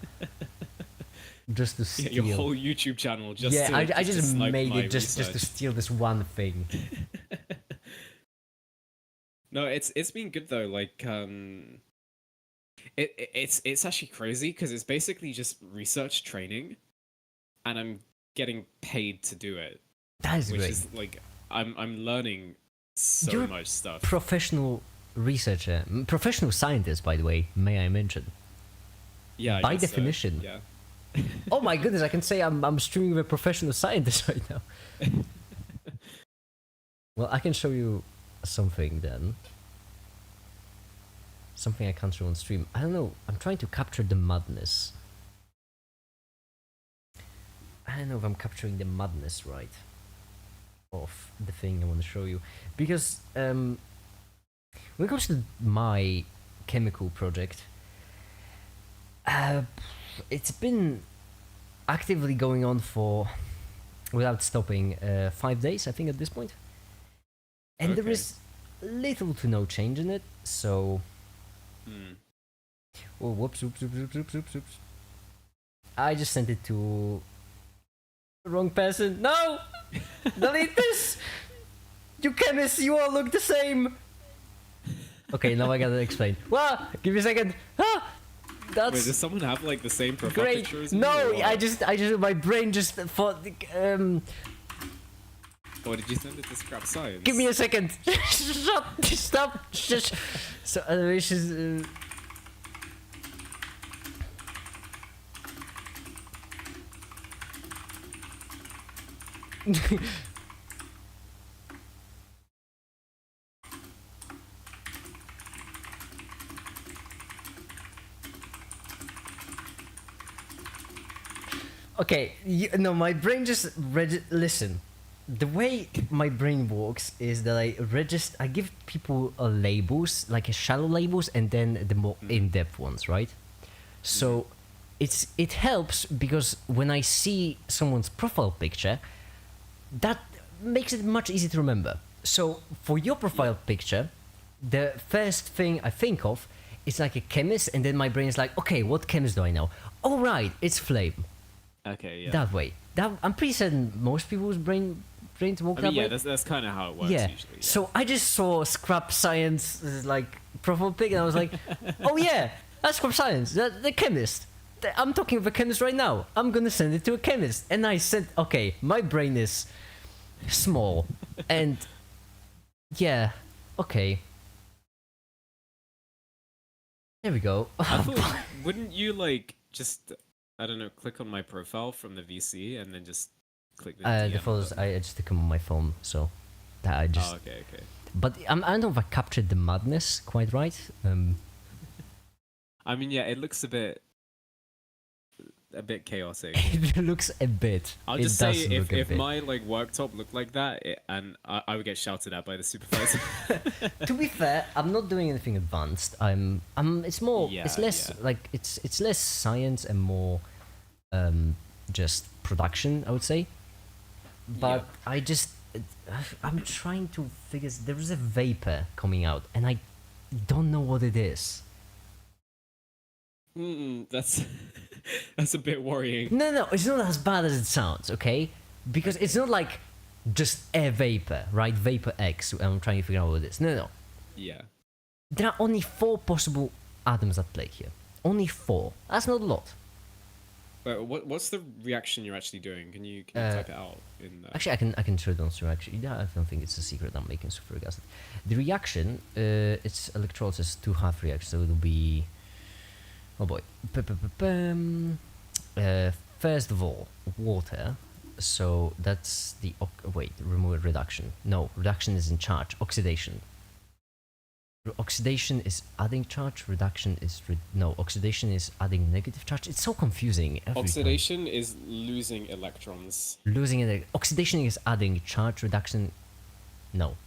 Just to Yeah, steal. your whole YouTube channel just yeah, to, I to just snipe made my it just to research. steal this one thing. No, it's been good though. Like it's actually crazy because it's basically just research training, and I'm getting paid to do it, That is which great. is like I'm learning so You're much stuff. Professional researcher, professional scientist, by the way, may I mention? Yeah, I by guess so, definition. yeah. Oh my goodness, I can say I'm streaming with a professional scientist right now. Well, I can show you something then. Something I can't show on stream. I don't know. I'm trying to capture the madness. I don't know if I'm capturing the madness right of the thing I want to show you. Because when it comes to my chemical project, it's been actively going on for, without stopping, 5 days, I think, at this point. And there Okay. is little to no change in it, so... Oh, whoops, oops. I just sent it to the wrong person. No! Delete this! You chemists, you all look the same! Okay, now I gotta explain. Wow! Give me a second! Ah! That's Wait, does someone have like the same profile great! picture as me? No, or- I just, my brain just thought, Or did you send it to Scrap Science? give me a second! Shut, stop! Shush. So, it's just, Okay, no, my brain just listen. The way my brain works is that I give people labels, like a shallow labels, and then the more in-depth ones, right? So it helps because when I see someone's profile picture, that makes it much easier to remember. So for your profile picture, the first thing I think of is like a chemist, and then my brain is like, okay, what chemist do I know? Oh right, it's Flame. Okay, yeah. That way. I'm pretty certain most people's brains work I that mean, yeah, way. that's kind of how it works Yeah. usually. So I just saw Scrap Science like profile pic, and I was like, oh yeah, that's Scrap Science, the chemist. I'm talking with a chemist right now. I'm gonna send it to a chemist, and I said, okay, my brain is small, and yeah, okay. There we go. I thought, wouldn't you like just, I don't know, click on my profile from the VC and then just click the DM The photos button? I just took them on my phone, so that I just. Oh, okay. But I don't know if I captured the madness quite right. I mean, yeah, it looks a bit chaotic. It looks a bit. I'll it just say does look a if bit. my like worktop looked like that, and I would get shouted at by the supervisor. To be fair, I'm not doing anything advanced. It's more. It's Yeah, less yeah. like it's less science and more, just production. I would say. But I'm trying to figure. There is a vapor coming out, and I don't know what it is. That's that's a bit worrying. No, it's not as bad as it sounds, okay? Because it's not like just a vapor, right? Vapor X. I'm trying to figure out what it is. No. Yeah. There are only 4 possible atoms at play here. Only 4. That's not a lot. But what's the reaction you're actually doing? Can you type it out in the... Actually, I can show it on stream. Actually, yeah, I don't think it's a secret. I'm making sulfuric acid. The reaction, it's electrolysis 2 half reactions, so it'll be. Oh boy. First of all, water. So that's the wait. Remove reduction. No, reduction is in charge. Oxidation. Oxidation is adding charge. Reduction is no. Oxidation is adding negative charge. It's so confusing. Oxidation is losing electrons. Losing it. Oxidation is adding charge. Reduction. No.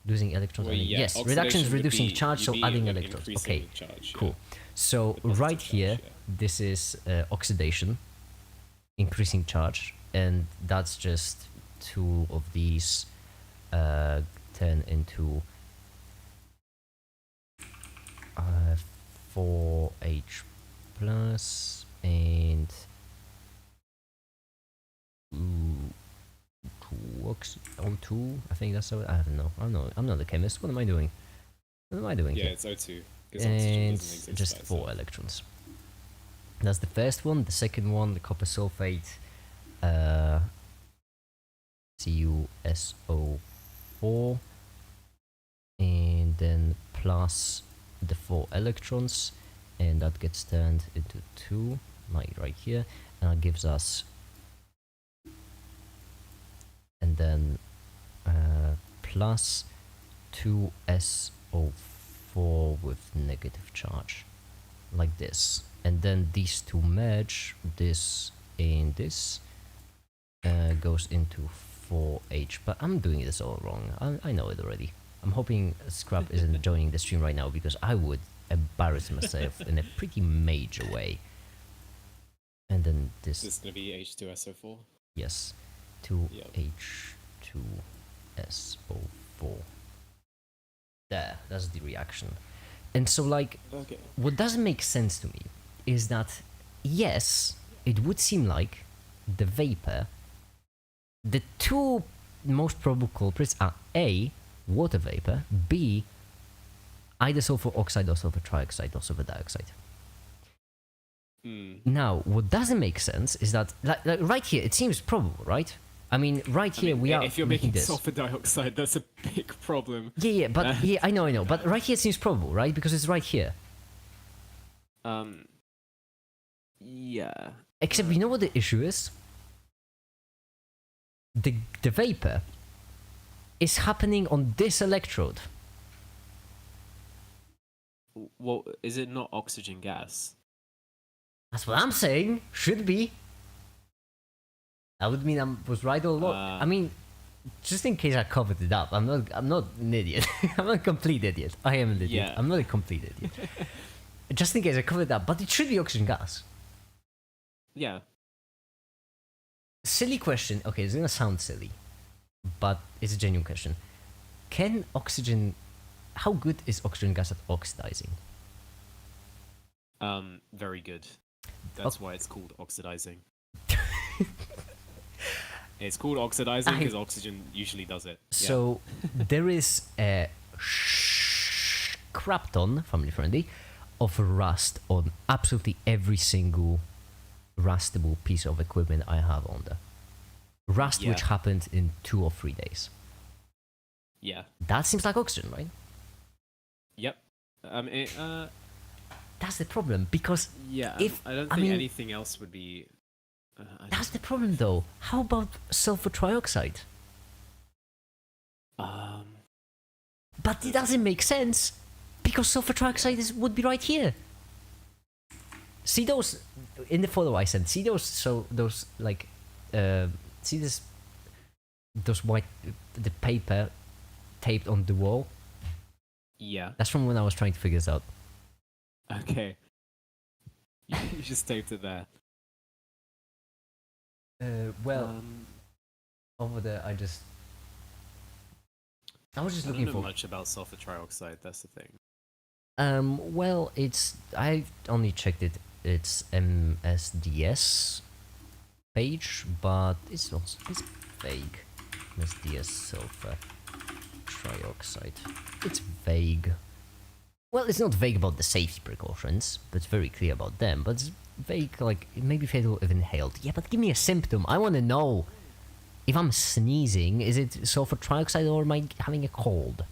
Losing electrons. Well, yeah, yes. Reduction is would reducing be- charge, so you'd be, adding like, electrons. increasing Okay. charge, Cool. yeah. So The positive right charge, here, yeah. this is oxidation, increasing charge, and that's just 2 of these turn into 4H plus and 2O2. I think that's how. I don't know. I'm not a chemist. What am I doing? What am I doing Yeah, here? it's O2. Because oxygen And doesn't exist just by 4 itself. electrons. That's the first one. The second one, the copper sulfate, CuSO4, and then plus the 4 electrons, and that gets turned into 2, like right here, and that gives us, and then plus 2SO4 with negative charge, like this, and then these 2 merge, this and this goes into 4H, but I'm doing this all wrong. I know it already. I'm hoping Scrap isn't joining the stream right now, because I would embarrass myself in a pretty major way. And then This this, is going to be H2SO4. yes, 2H2SO4. There, that's the reaction. And so, like, Okay. what doesn't make sense to me is that, yes, it would seem like the vapor, the 2 most probable culprits are A, water vapor, B, either sulfur oxide or sulfur trioxide or sulfur dioxide. Now, what doesn't make sense is that, like right here, it seems probable, right? I mean, right here we are If you're making making this. sulfur dioxide, that's a big problem. Yeah, but yeah, I know, but right here it seems probable, right? Because it's right here. Yeah. Except you know what the issue is? The vapor is happening on this electrode. Well, is it not oxygen gas? That's what I'm saying. Should be. That would mean I was right all along. I mean, just in case I covered it up, I'm not an idiot. I'm not a complete idiot. I am an idiot. Yeah. I'm not a complete idiot. Just in case I covered it up, but it should be oxygen gas. Yeah. Silly question. Okay, it's gonna sound silly, but it's a genuine question. Can oxygen? How good is oxygen gas at oxidizing? Very good. That's why it's called oxidizing. It's called oxidizing because oxygen usually does it. So there is a crap ton, family friendly, of rust on absolutely every single rustable piece of equipment I have on there. Rust which Yeah. happened in 2 or 3 days. Yeah. That seems like oxygen, right? Yep. That's the problem, because Yeah. If- I don't I think mean- anything else would be. that's the problem though. How about sulfur trioxide? Um. But it doesn't make sense because sulfur trioxide would be right here. See those in the photo I sent. See those? So those like, see this? Those white, the paper taped on the wall. Yeah. That's from when I was trying to figure this out. Okay. You just taped it there. Well, over there I was just looking I don't know for much about sulfur trioxide. That's the thing. Well, I only checked it. It's MSDS page, but it's vague. MSDS sulfur trioxide. It's vague. Well, it's not vague about the safety precautions, but it's very clear about them. But it's vague, like it may be fatal if inhaled. Yeah, but give me a symptom. I want to know. If I'm sneezing, is it sulfur trioxide or am I having a cold?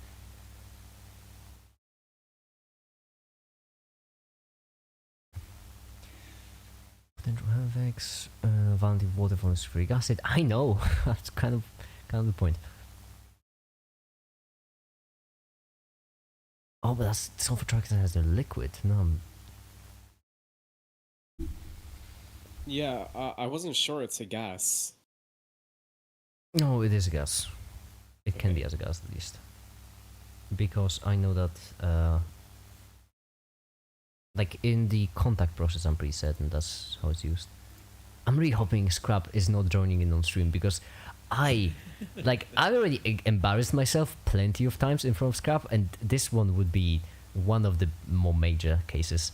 Potential health effects, volatile water from sulfuric acid. I know. That's kind of the point. Oh, but that's sulfur trioxide has a liquid. No. Yeah, I wasn't sure it's a gas. No, it is a gas. It can be as a gas at least. Because I know that, like in the contact process, I'm pretty certain that's how it's used. I'm really hoping Scrap is not joining in on stream because I already embarrassed myself plenty of times in front of Scrap, and this one would be one of the more major cases.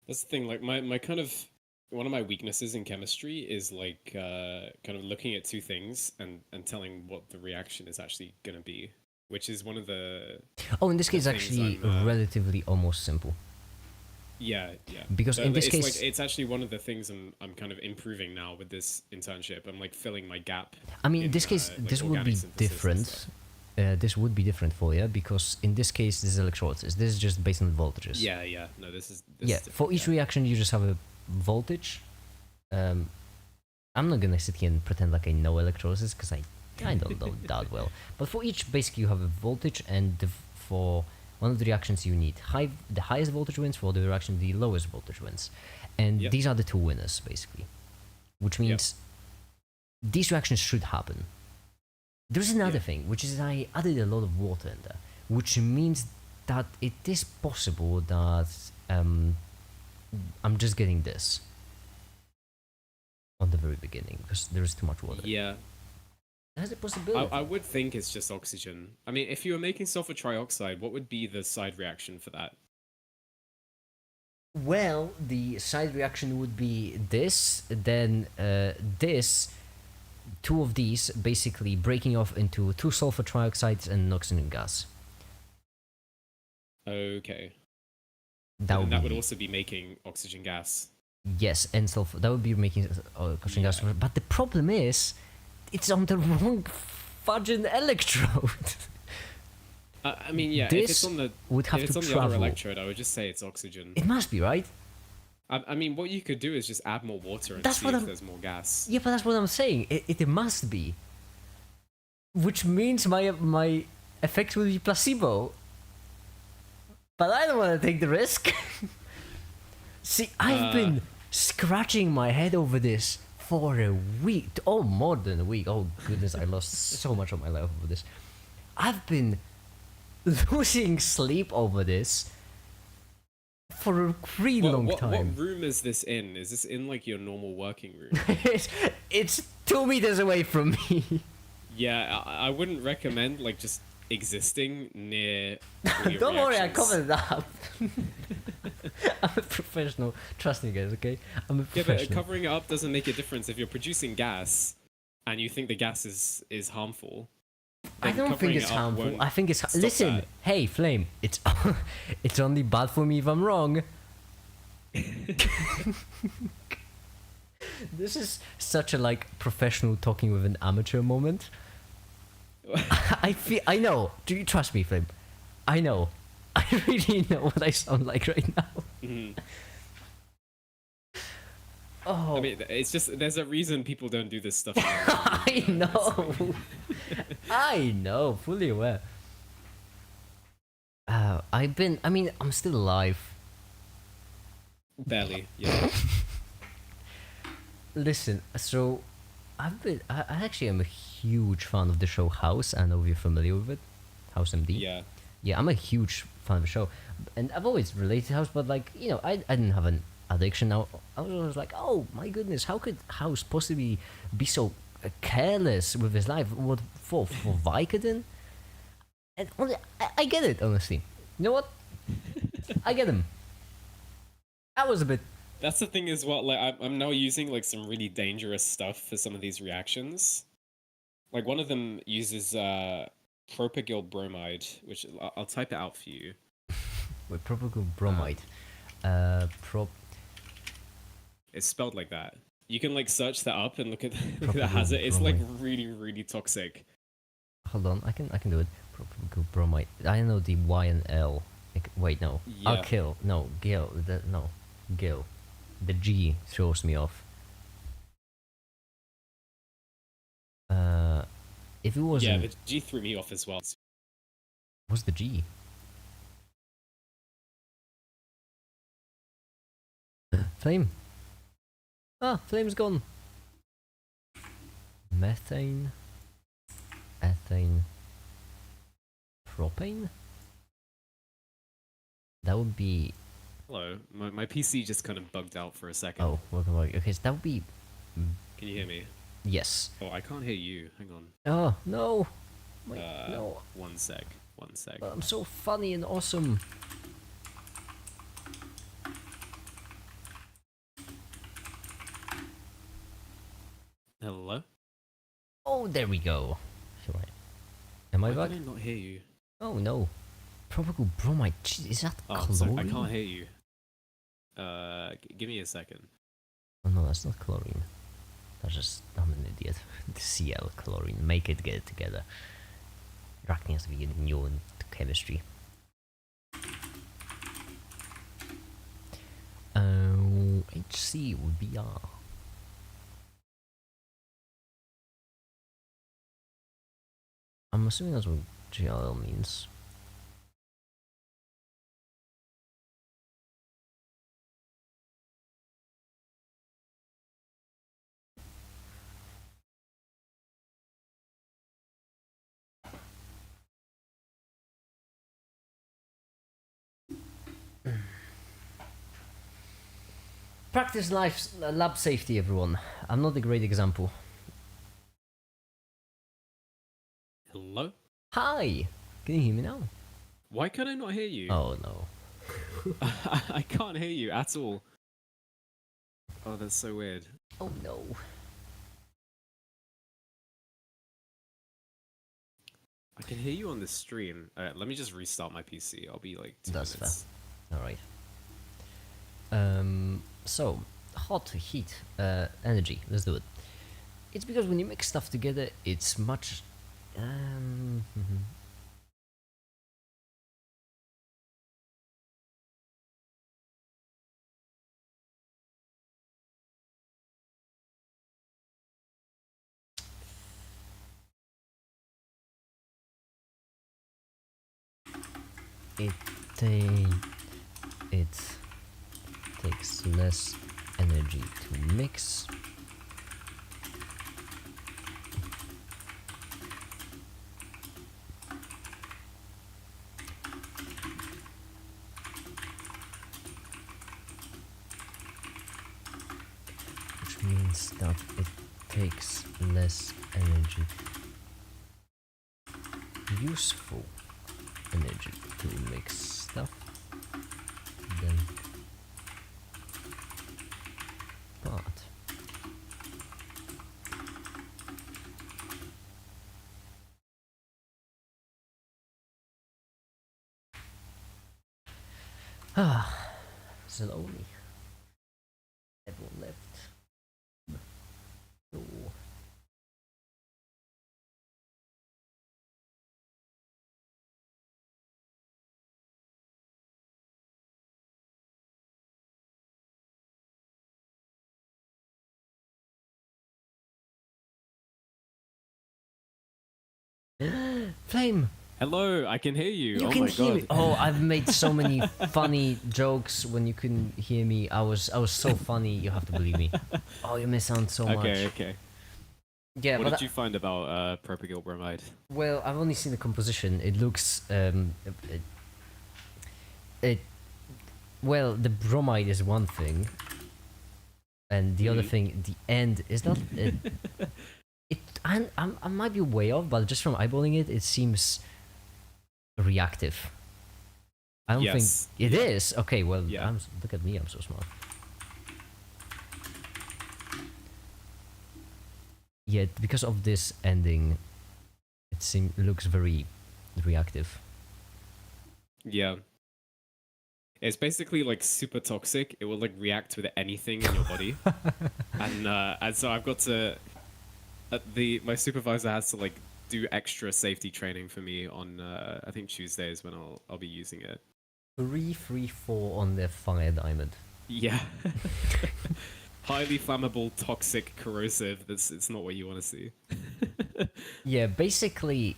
That's the thing, like my kind of one of my weaknesses in chemistry is like kind of looking at two things and telling what the reaction is actually gonna be, which is one of the in this case actually relatively almost simple. Yeah. Because in this case, like, it's actually one of the things I'm kind of improving now with this internship. I'm like filling my gap. I mean, in this case, like this would be different. This would be different for you because in this case, this is electrolysis. This is just based on voltages. Yeah. No, this is for each reaction, you just have a voltage. I'm not gonna sit here and pretend like I know electrolysis because I don't know that well. But for each, basically, you have a voltage, and for one of the reactions you need the highest voltage wins, for the reaction the lowest voltage wins, and these are the two winners basically, which means these reactions should happen. There's another thing, which is I added a lot of water in there, which means that it is possible that I'm just getting this on the very beginning because there is too much water. Yeah. There's a possibility. I would think it's just oxygen. I mean, if you were making sulfur trioxide, what would be the side reaction for that? Well, the side reaction would be this, then this, two of these basically breaking off into two sulfur trioxides and an oxygen gas. Okay. That would also be making oxygen gas. Yes, and sulfur. That would be making oxygen gas. But the problem is, it's on the wrong fudging electrode. I mean, yeah, this if it's on the would have if it's to on travel. the other electrode, I would just say it's oxygen. It must be, right? I mean, what you could do is just add more water and That's see what if there's more gas. Yeah, but that's what I'm saying. It must be. Which means my effect will be placebo. But I don't want to take the risk. See, I've been scratching my head over this for a week. Oh, more than a week. Oh, goodness, I lost so much of my life over this. I've been losing sleep over this for a really long time. What room is this in? Is this in like your normal working room? it's 2 meters away from me. Yeah, I wouldn't recommend like just existing near. Don't worry, I covered it up. I'm a professional. Trust me, guys. Okay, I'm a professional. Yeah, but covering it up doesn't make a difference if you're producing gas, and you think the gas is harmful. I don't think it's harmful. I think it's. Listen, that. Hey, Flame. It's it's only bad for me if I'm wrong. This is such a like professional talking with an amateur moment. I know. Do you trust me, Flame? I know. I really know what I sound like right now. Mm-hmm. I Oh, mean, it's just there's a reason people don't do this stuff in real life. I You know? It's know. like- I know, fully aware. I mean, I'm still alive. Barely, yeah. Listen, so I actually am a huge fan of the show House. I know if you're familiar with it. House MD. Yeah. Yeah, I'm a huge fan of the show, and I've always related to House, but like I didn't have an addiction. Now I was always like, oh my goodness, how could House possibly be so careless with his life? What for Vicodin? And I get it, honestly. You know what? I get him. That was a bit. That's the thing as well. Like I'm now using like some really dangerous stuff for some of these reactions. Like one of them uses propyl bromide, which I'll type it out for you. With propyl bromide. Prop It's spelled like that. You can like search that up and look at look at propyl that hazard. It's like bromide. really toxic. Hold on, I can do it. Propyl bromide. I know the Y and L. Wait, no. I'll Yeah. kill. No, Gil. No, Gil. The G throws me off. Uh, if it Yeah, wasn't, the G threw me off as well. what's the G? Flame. Ah, flame's gone. Methane, ethane, propane. That would be. Hello, my PC just kind of bugged out for a second. Oh, welcome back. Okay, so that would be. Can you hear me? Yes. Oh, I can't hear you. Hang on. Oh no. Wait, no. One sec. One sec. I'm so funny and awesome. Hello? Oh, there we go. Right. Am I Why back? can I not hear you? Oh no. Propyl bromide. Jeez, is that Oh, chlorine? sorry, I can't hear you. Give me a second. Oh no, that's not chlorine. I'm an idiot. The Cl chlorine. Make it get it together. You're acting as if you knew in chemistry. HC would be R. I'm assuming that's what GL means. Practice lab safety, everyone. I'm not a great example. Hello? Hi! Can you hear me now? Why can I not hear you? Oh no. I can't hear you at all. Oh, that's so weird. Oh no. I can hear you on the stream. Alright, let me just restart my PC. I'll be like 2 That's minutes. fair. Alright. So, hot, heat, energy. Let's do it. It's because when you mix stuff together, it's much. It it takes less energy to mix. Which means that it takes less energy. Useful energy to mix stuff than but slowly everyone left. So Flame! Hello, I can hear you. You Oh can my hear me. god. Oh, I've made so many funny jokes when you couldn't hear me. I was so funny. You have to believe me. Oh, you miss out so much. Okay. Yeah, What but did you find about propigyl bromide? well, I've only seen the composition. It looks it well, the bromide is one thing, and the other thing, the end is not. I might be way off, but just from eyeballing it, it seems reactive. I don't think Yes. it is. Okay, well, Yeah. look at me. I'm so smart. Yeah, because of this ending, it looks very reactive. Yeah. It's basically like super toxic. It will like react with anything in your body. And so I've got to my supervisor has to like do extra safety training for me on I think Tuesdays when I'll be using it. 334 on the fire diamond. Yeah. Highly flammable, toxic, corrosive. It's not what you want to see. Yeah, basically,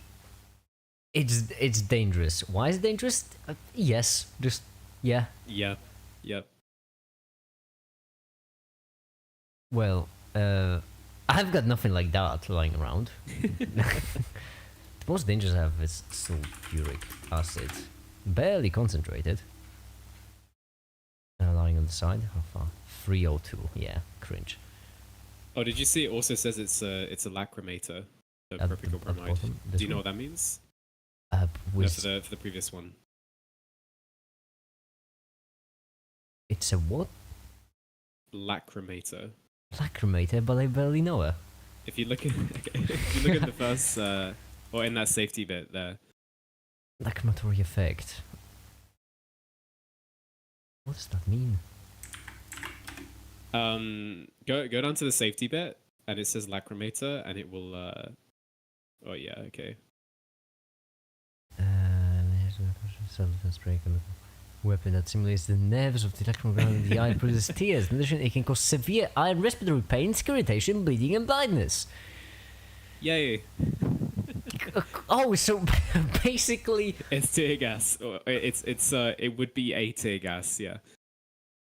it's dangerous. Why is it dangerous? Yes, just yeah. Yeah. Yep. Well, I've got nothing like that lying around. The most dangerous I have is sulfuric acid, barely concentrated. Lying on the side. How far? 302. Yeah, cringe. Oh, did you see? It also says it's a lacrimator. The At propigyl the bromide. bottom, this Do you know one? what that means? Uh, No, with, for the previous one. it's a what? Lacrimator. Lacrimator, but I barely know her. If you look at if you look at the first or in that safety bit there. Lacrimatory effect. What does that mean? Go down to the safety bit and it says lacrimator and it will oh yeah, okay. Weapon that simulates the nerves of the electron gland in the eye, produces tears. In addition, it can cause severe eye and respiratory pain, skin irritation, bleeding, and blindness. Yay! Oh, so basically, It's tear gas. Or it would be a tear gas, yeah.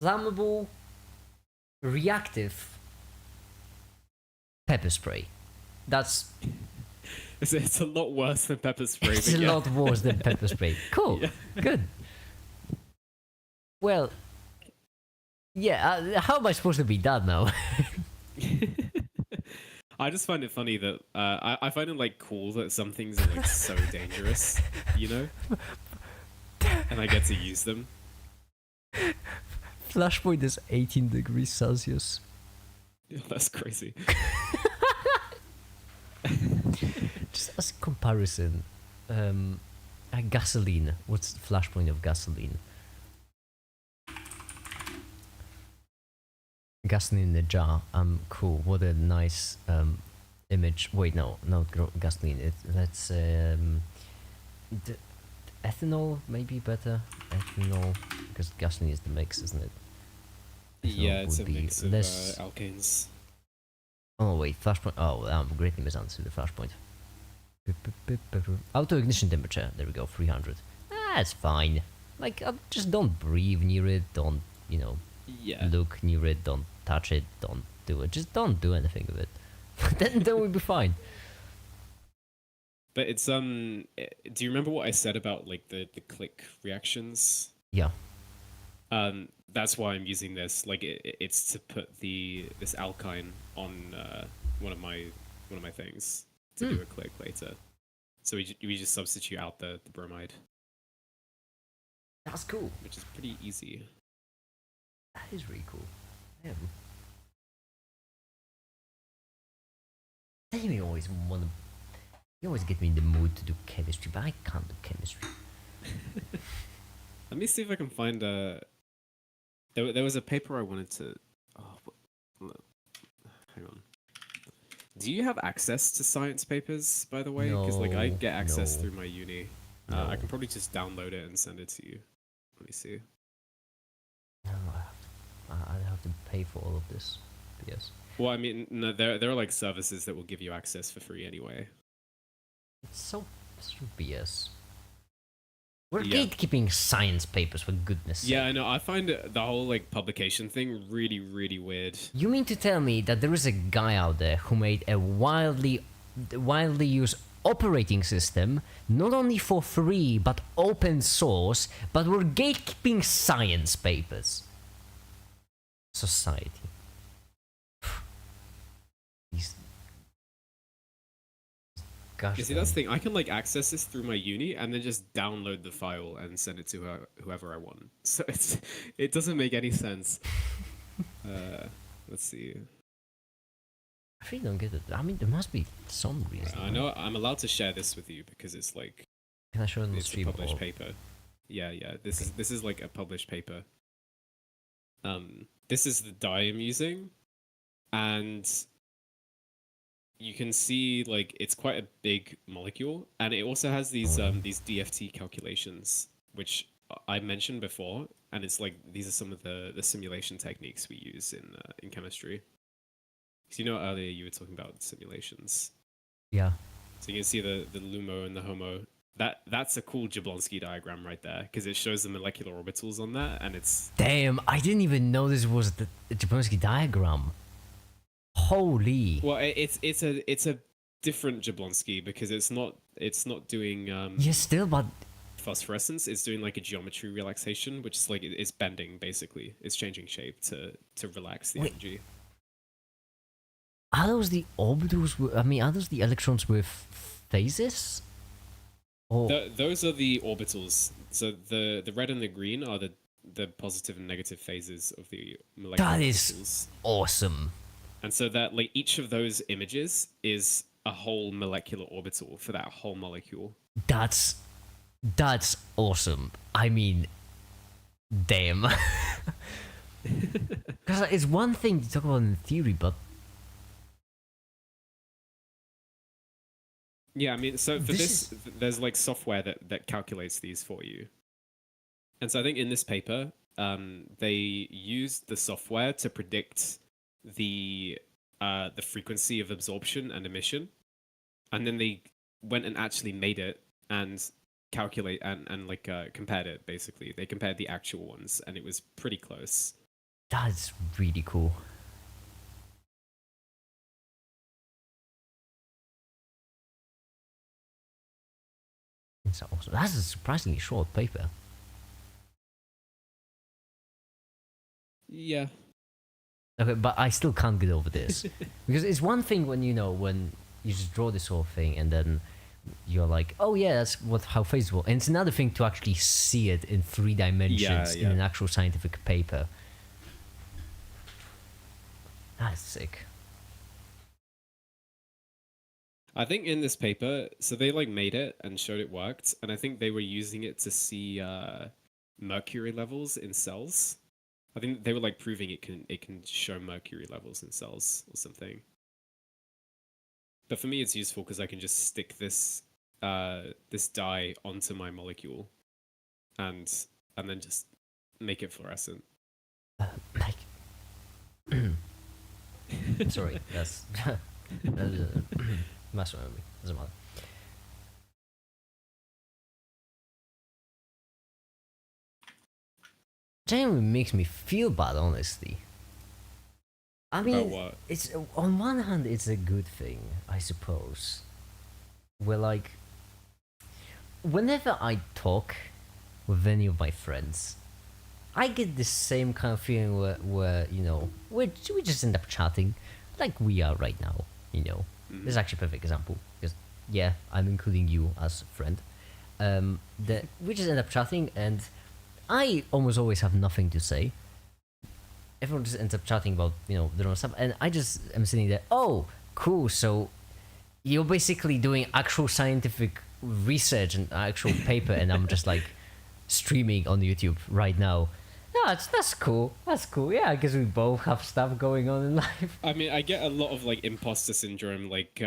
flammable, reactive pepper spray. That's It's a lot worse than pepper spray. it's but a yeah. lot worse than pepper spray. Cool, Yeah. good. Well, yeah. How am I supposed to be that now? I just find it funny that I find it like cool that some things are like so dangerous, you know, and I get to use them. Flashpoint is 18 degrees Celsius. Yeah, that's crazy. Just as a comparison, gasoline. What's the flashpoint of gasoline? Gasoline in a jar. Cool. What a nice image. Wait, no, not gasoline. Let's ethanol maybe better. Ethanol, because gasoline is the mix, isn't it? Ethanol Yeah, it's a would be mix of less. alkanes. Oh wait, flashpoint. Oh, I'm greatly misunderstood the flashpoint. Auto ignition temperature. There we go, 300. That's fine. Like, just don't breathe near it. Don't Yeah. look near it. Don't touch it. Don't do it. Just don't do anything with it. then we'll be fine. But it's do you remember what I said about like the click reactions? Yeah. That's why I'm using this. Like it's to put this alkyne on one of my things to do a click later. So we just substitute out the bromide. That's cool. Which is pretty easy. That is really cool. Yeah. You always want to. You always get me in the mood to do chemistry, but I can't do chemistry. Let me see if I can find a. There was a paper I wanted to. Oh, hang on. Do you have access to science papers, by the way? Because like I get access No. through my uni. No. I can probably just download it and send it to you. Let me see. No, I'd have to pay for all of this. Yes. Well, I mean, no, there are like services that will give you access for free anyway. It's so Such BS. We're Yeah. gatekeeping science papers, for goodness sake. Yeah, I know. I find the whole like publication thing really, really weird. You mean to tell me that there is a guy out there who made a widely used operating system, not only for free but open source, but we're gatekeeping science papers? Society. These gosh. You see, that's the thing. I can like access this through my uni and then just download the file and send it to whoever I want. So it doesn't make any sense. Let's see. I really don't get it. I mean, there must be some reason. I know I'm allowed to share this with you because it's like Can I show it on the it's a stream? published or- paper. Yeah. This is like a published paper. This is the dye I'm using, and you can see like it's quite a big molecule, and it also has these DFT calculations, which I mentioned before, and it's like these are some of the simulation techniques we use in chemistry. Because earlier you were talking about simulations, Yeah. so you can see the LUMO and the HOMO. That's a cool Jablonski diagram right there because it shows the molecular orbitals on that, and it's Damn, I didn't even know this was the Jablonski diagram. Holy. well, it's a different Jablonski because it's not doing Yeah, still, but phosphorescence. It's doing like a geometry relaxation, which is like it's bending basically. It's changing shape to relax the Wait. energy. are those the orbitals? I mean, are those the electrons with phases? Or Those are the orbitals. So the red and the green are the positive and negative phases of the molecular That orbitals. is awesome. And so that like each of those images is a whole molecular orbital for that whole molecule. That's awesome. I mean, damn. Because it's one thing to talk about in theory, but Yeah, I mean, so for This this, there's like software that calculates these for you. And so I think in this paper, they used the software to predict the frequency of absorption and emission, and then they went and actually made it and calculate and like compared it. Basically, they compared the actual ones, and it was pretty close. that's really cool. It's awesome. That's a surprisingly short paper. Yeah. Okay, but I still can't get over this because it's one thing when when you just draw this whole thing and then you're like, oh yeah, that's how phases work, and it's another thing to actually see it in 3 dimensions in yeah. an actual scientific paper. That's sick. I think in this paper, so they like made it and showed it worked, and I think they were using it to see mercury levels in cells. I think they were like proving it can show mercury levels in cells or something. But for me, it's useful because I can just stick this this dye onto my molecule, and then just make it fluorescent. Like, sorry, that's messing with me. Doesn't matter. Genuinely makes me feel bad, honestly. I mean, About what? it's on one hand, it's a good thing, I suppose. Where like, whenever I talk with any of my friends, I get the same kind of feeling where we just end up chatting, like we are right now. This is actually a perfect example because yeah, I'm including you as a friend. That we just end up chatting, and I almost always have nothing to say. Everyone just ends up chatting about their own stuff, and I just am sitting there. Oh, cool! So you're basically doing actual scientific research and actual paper, and I'm just like streaming on YouTube right now. No, that's cool. That's cool. Yeah, I guess we both have stuff going on in life. I mean, I get a lot of like imposter syndrome. Like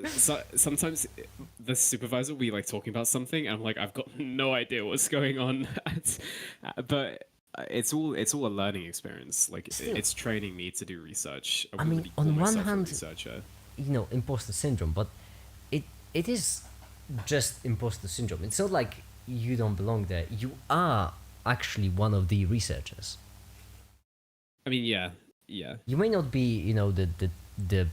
sometimes the supervisor will be like talking about something, and I'm like, I've got no idea what's going on. But it's all a learning experience. Like Still. it's training me to do research. I mean, wouldn't really call on one myself a hand, researcher. imposter syndrome, but it is just imposter syndrome. It's not like you don't belong there. You are actually one of the researchers. I mean, yeah, yeah, You may not be, the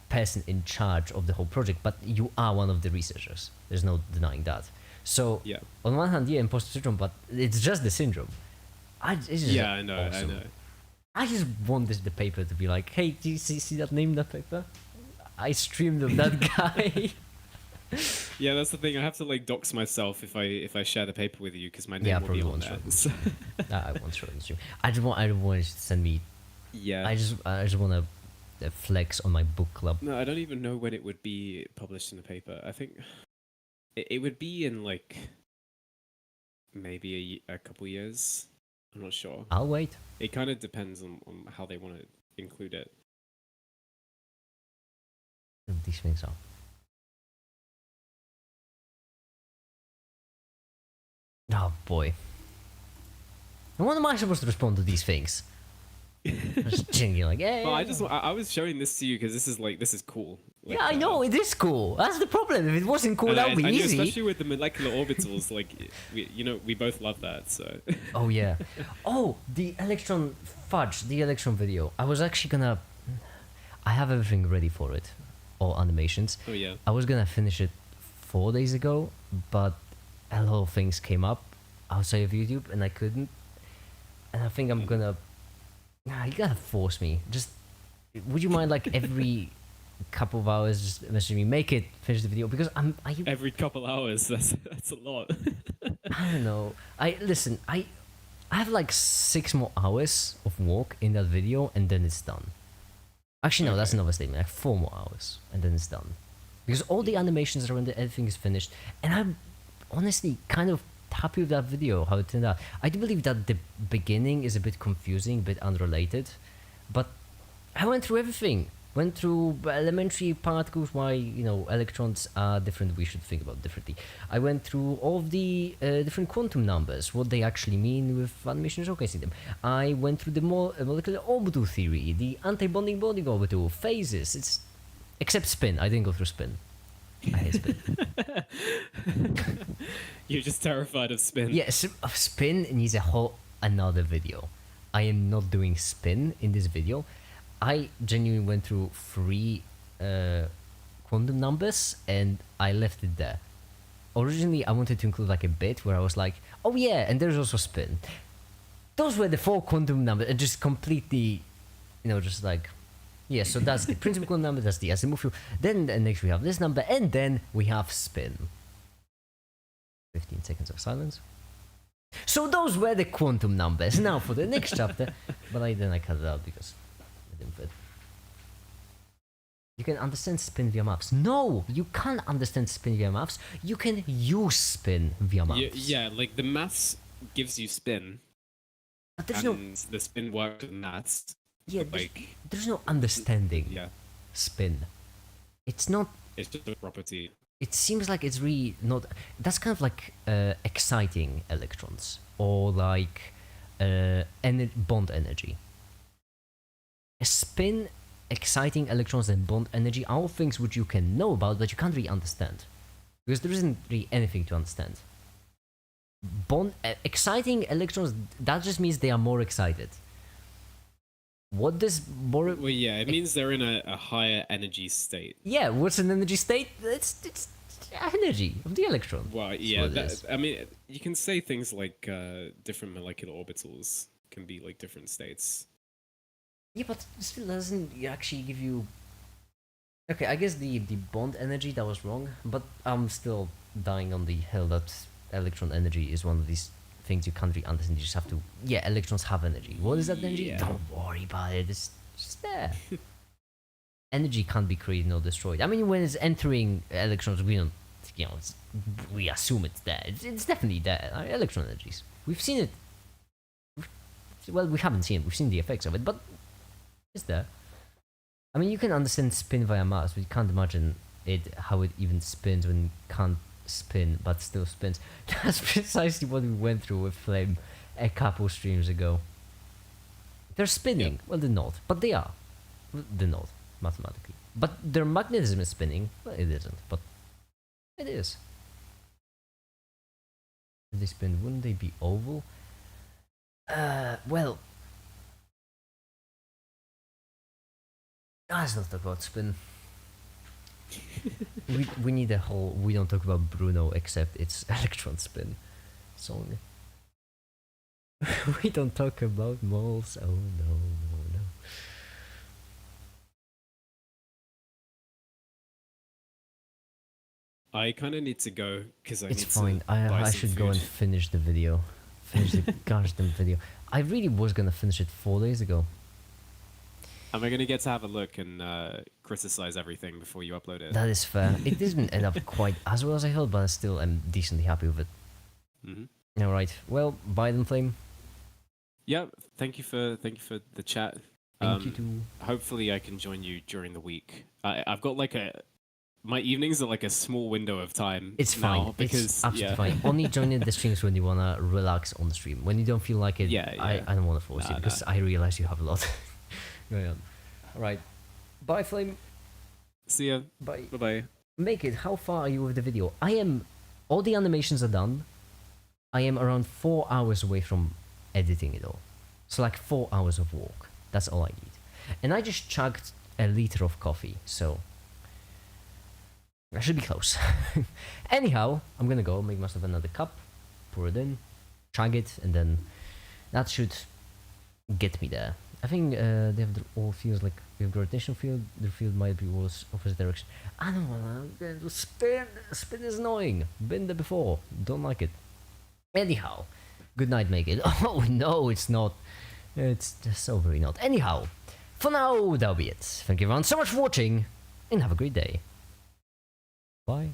person in charge of the whole project, but you are one of the researchers. There's no denying that. So, yeah, on one hand, yeah, imposter syndrome, but it's just the syndrome. It's just yeah. I know, awesome. I know. I just wanted the paper to be like, hey, do you see that name in that paper? I streamed of that guy. Yeah, that's the thing. I have to like dox myself if I share the paper with you because my name Yeah, will be probably on won't there. show I won't show it on stream. I just want you to send me. Yeah. I just want to flex on my book club. No, I don't even know when it would be published in the paper. I think it would be in like maybe a couple years. I'm not sure. I'll wait. It kind of depends on how they want to include it. These things are. Oh boy. And what am I supposed to respond to these things? Just chilling, like, hey. Well, I was showing this to you because this is cool. Like, Yeah, I know it is cool. That's the problem. If it wasn't cool, that would be I knew, easy. especially with the molecular orbitals. Like, we both love that. So. Oh yeah. Oh, the electron fudge, the electron video. I was actually gonna. I have everything ready for it, all animations. Oh yeah. I was gonna finish it 4 days ago, but a lot of things came up outside of YouTube, and I couldn't. And I think I'm gonna. Nah, you gotta force me. Just, would you mind like every couple of hours just messaging me, make it, finish the video, because Every couple hours. That's a lot. I don't know. Listen. I have like 6 more hours of work in that video, and then it's done. Actually, no, that's another statement. Like 4 more hours, and then it's done. Because all the animations are rendered, everything is finished, and I'm honestly kind of happy with that video, how it turned out. I do believe that the beginning is a bit confusing, a bit unrelated, but I went through everything. Went through elementary particles, why, electrons are different, we should think about differently. I went through all of the different quantum numbers, what they actually mean with animation showcasing them. I went through the molecular orbital theory, the anti-bonding bonding orbital, phases, except spin. I didn't go through spin. I hate spin. You're just terrified of spin. Yes, spin needs a whole another video. I am not doing spin in this video. I genuinely went through 3 quantum numbers and I left it there. Originally, I wanted to include like a bit where I was like, oh yeah, and there's also spin. Those were the 4 quantum numbers, and just completely, just like, yeah, so that's the principal quantum number, that's the Asimov field. Then next we have this number, and then we have spin. 15 seconds of silence. So those were the quantum numbers. Now for the next chapter, but then I cut it out because it didn't fit. You can understand spin via maths. No, you can't understand spin via maths. You can use spin via maths. Yeah, like the maths gives you spin, But there's and the spin works with maths. there's no understanding Yeah, spin. It's not. it's just a property. It seems like it's really not. That's kind of like exciting electrons or like bond energy. A spin, exciting electrons, and bond energy are all things which you can know about, but you can't really understand because there isn't really anything to understand. Exciting electrons, that just means they are more excited. What does more? Well, yeah, it means they're in a higher energy state. Yeah, what's an energy state? It's energy of the electron. Well, yeah, I mean, you can say things like different molecular orbitals can be like different states. Yeah, but still doesn't actually give you. Okay, I guess the bond energy, that was wrong, but I'm still dying on the hill that electron energy is one of these things you can't really understand. You just have to. Yeah, electrons have energy. What is that energy? Yeah. Don't worry about it. It's just there. Energy can't be created nor destroyed. I mean, when it's entering electrons, we don't. We assume it's there. It's definitely there. Electron energies. We've seen it. Well, we haven't seen it. We've seen the effects of it, but it's there. I mean, you can understand spin via mass, but you can't imagine how it even spins when it can't spin, but still spins. That's precisely what we went through with Flame a couple streams ago. They're spinning. Yeah. Well, they're not, but they are. They're not, mathematically. But their magnetism is spinning. Well, it isn't, but it is. If they spin, wouldn't they be oval? Well, let's not talk about spin. we need a whole. We don't talk about Bruno except it's electron spin song. We don't talk about moles. Oh no, no, no. I kind of need to go because I It's need fine. to buy I some should go food. and finish the video. Finish the gosh damn video. I really was gonna finish it 4 days ago. Am I gonna get to have a look and criticize everything before you upload it? That is fair. It didn't end up quite as well as I thought, but I still am decently happy with it. Mm-hmm. Alright, well, bye then, Flame. Yeah, thank you for the chat. Thank you too. Hopefully, I can join you during the week. I've got like my evenings are like a small window of time. It's now fine. because It's absolutely fine. Only join in the streams when you wanna relax on the stream. When you don't feel like it, Yeah, I don't wanna force you because I realize you have a lot going on. Alright. Bye, Flame. See ya. Bye. Bye bye. Make it. How far are you with the video? I am. All the animations are done. I am around 4 hours away from editing it all. So like 4 hours of work. That's all I need. And I just chugged a liter of coffee, so I should be close. Anyhow, I'm gonna go make myself another cup, pour it in, chug it, and then that should get me there. I think they have all fields like we have gravitational field. The field might be always opposite direction. I don't wanna spin. Spin is annoying. Been there before. Don't like it. Anyhow, good night, make it. Oh no, it's not. It's so very not. Anyhow, for now that'll be it. Thank you everyone so much for watching, and have a great day. Bye.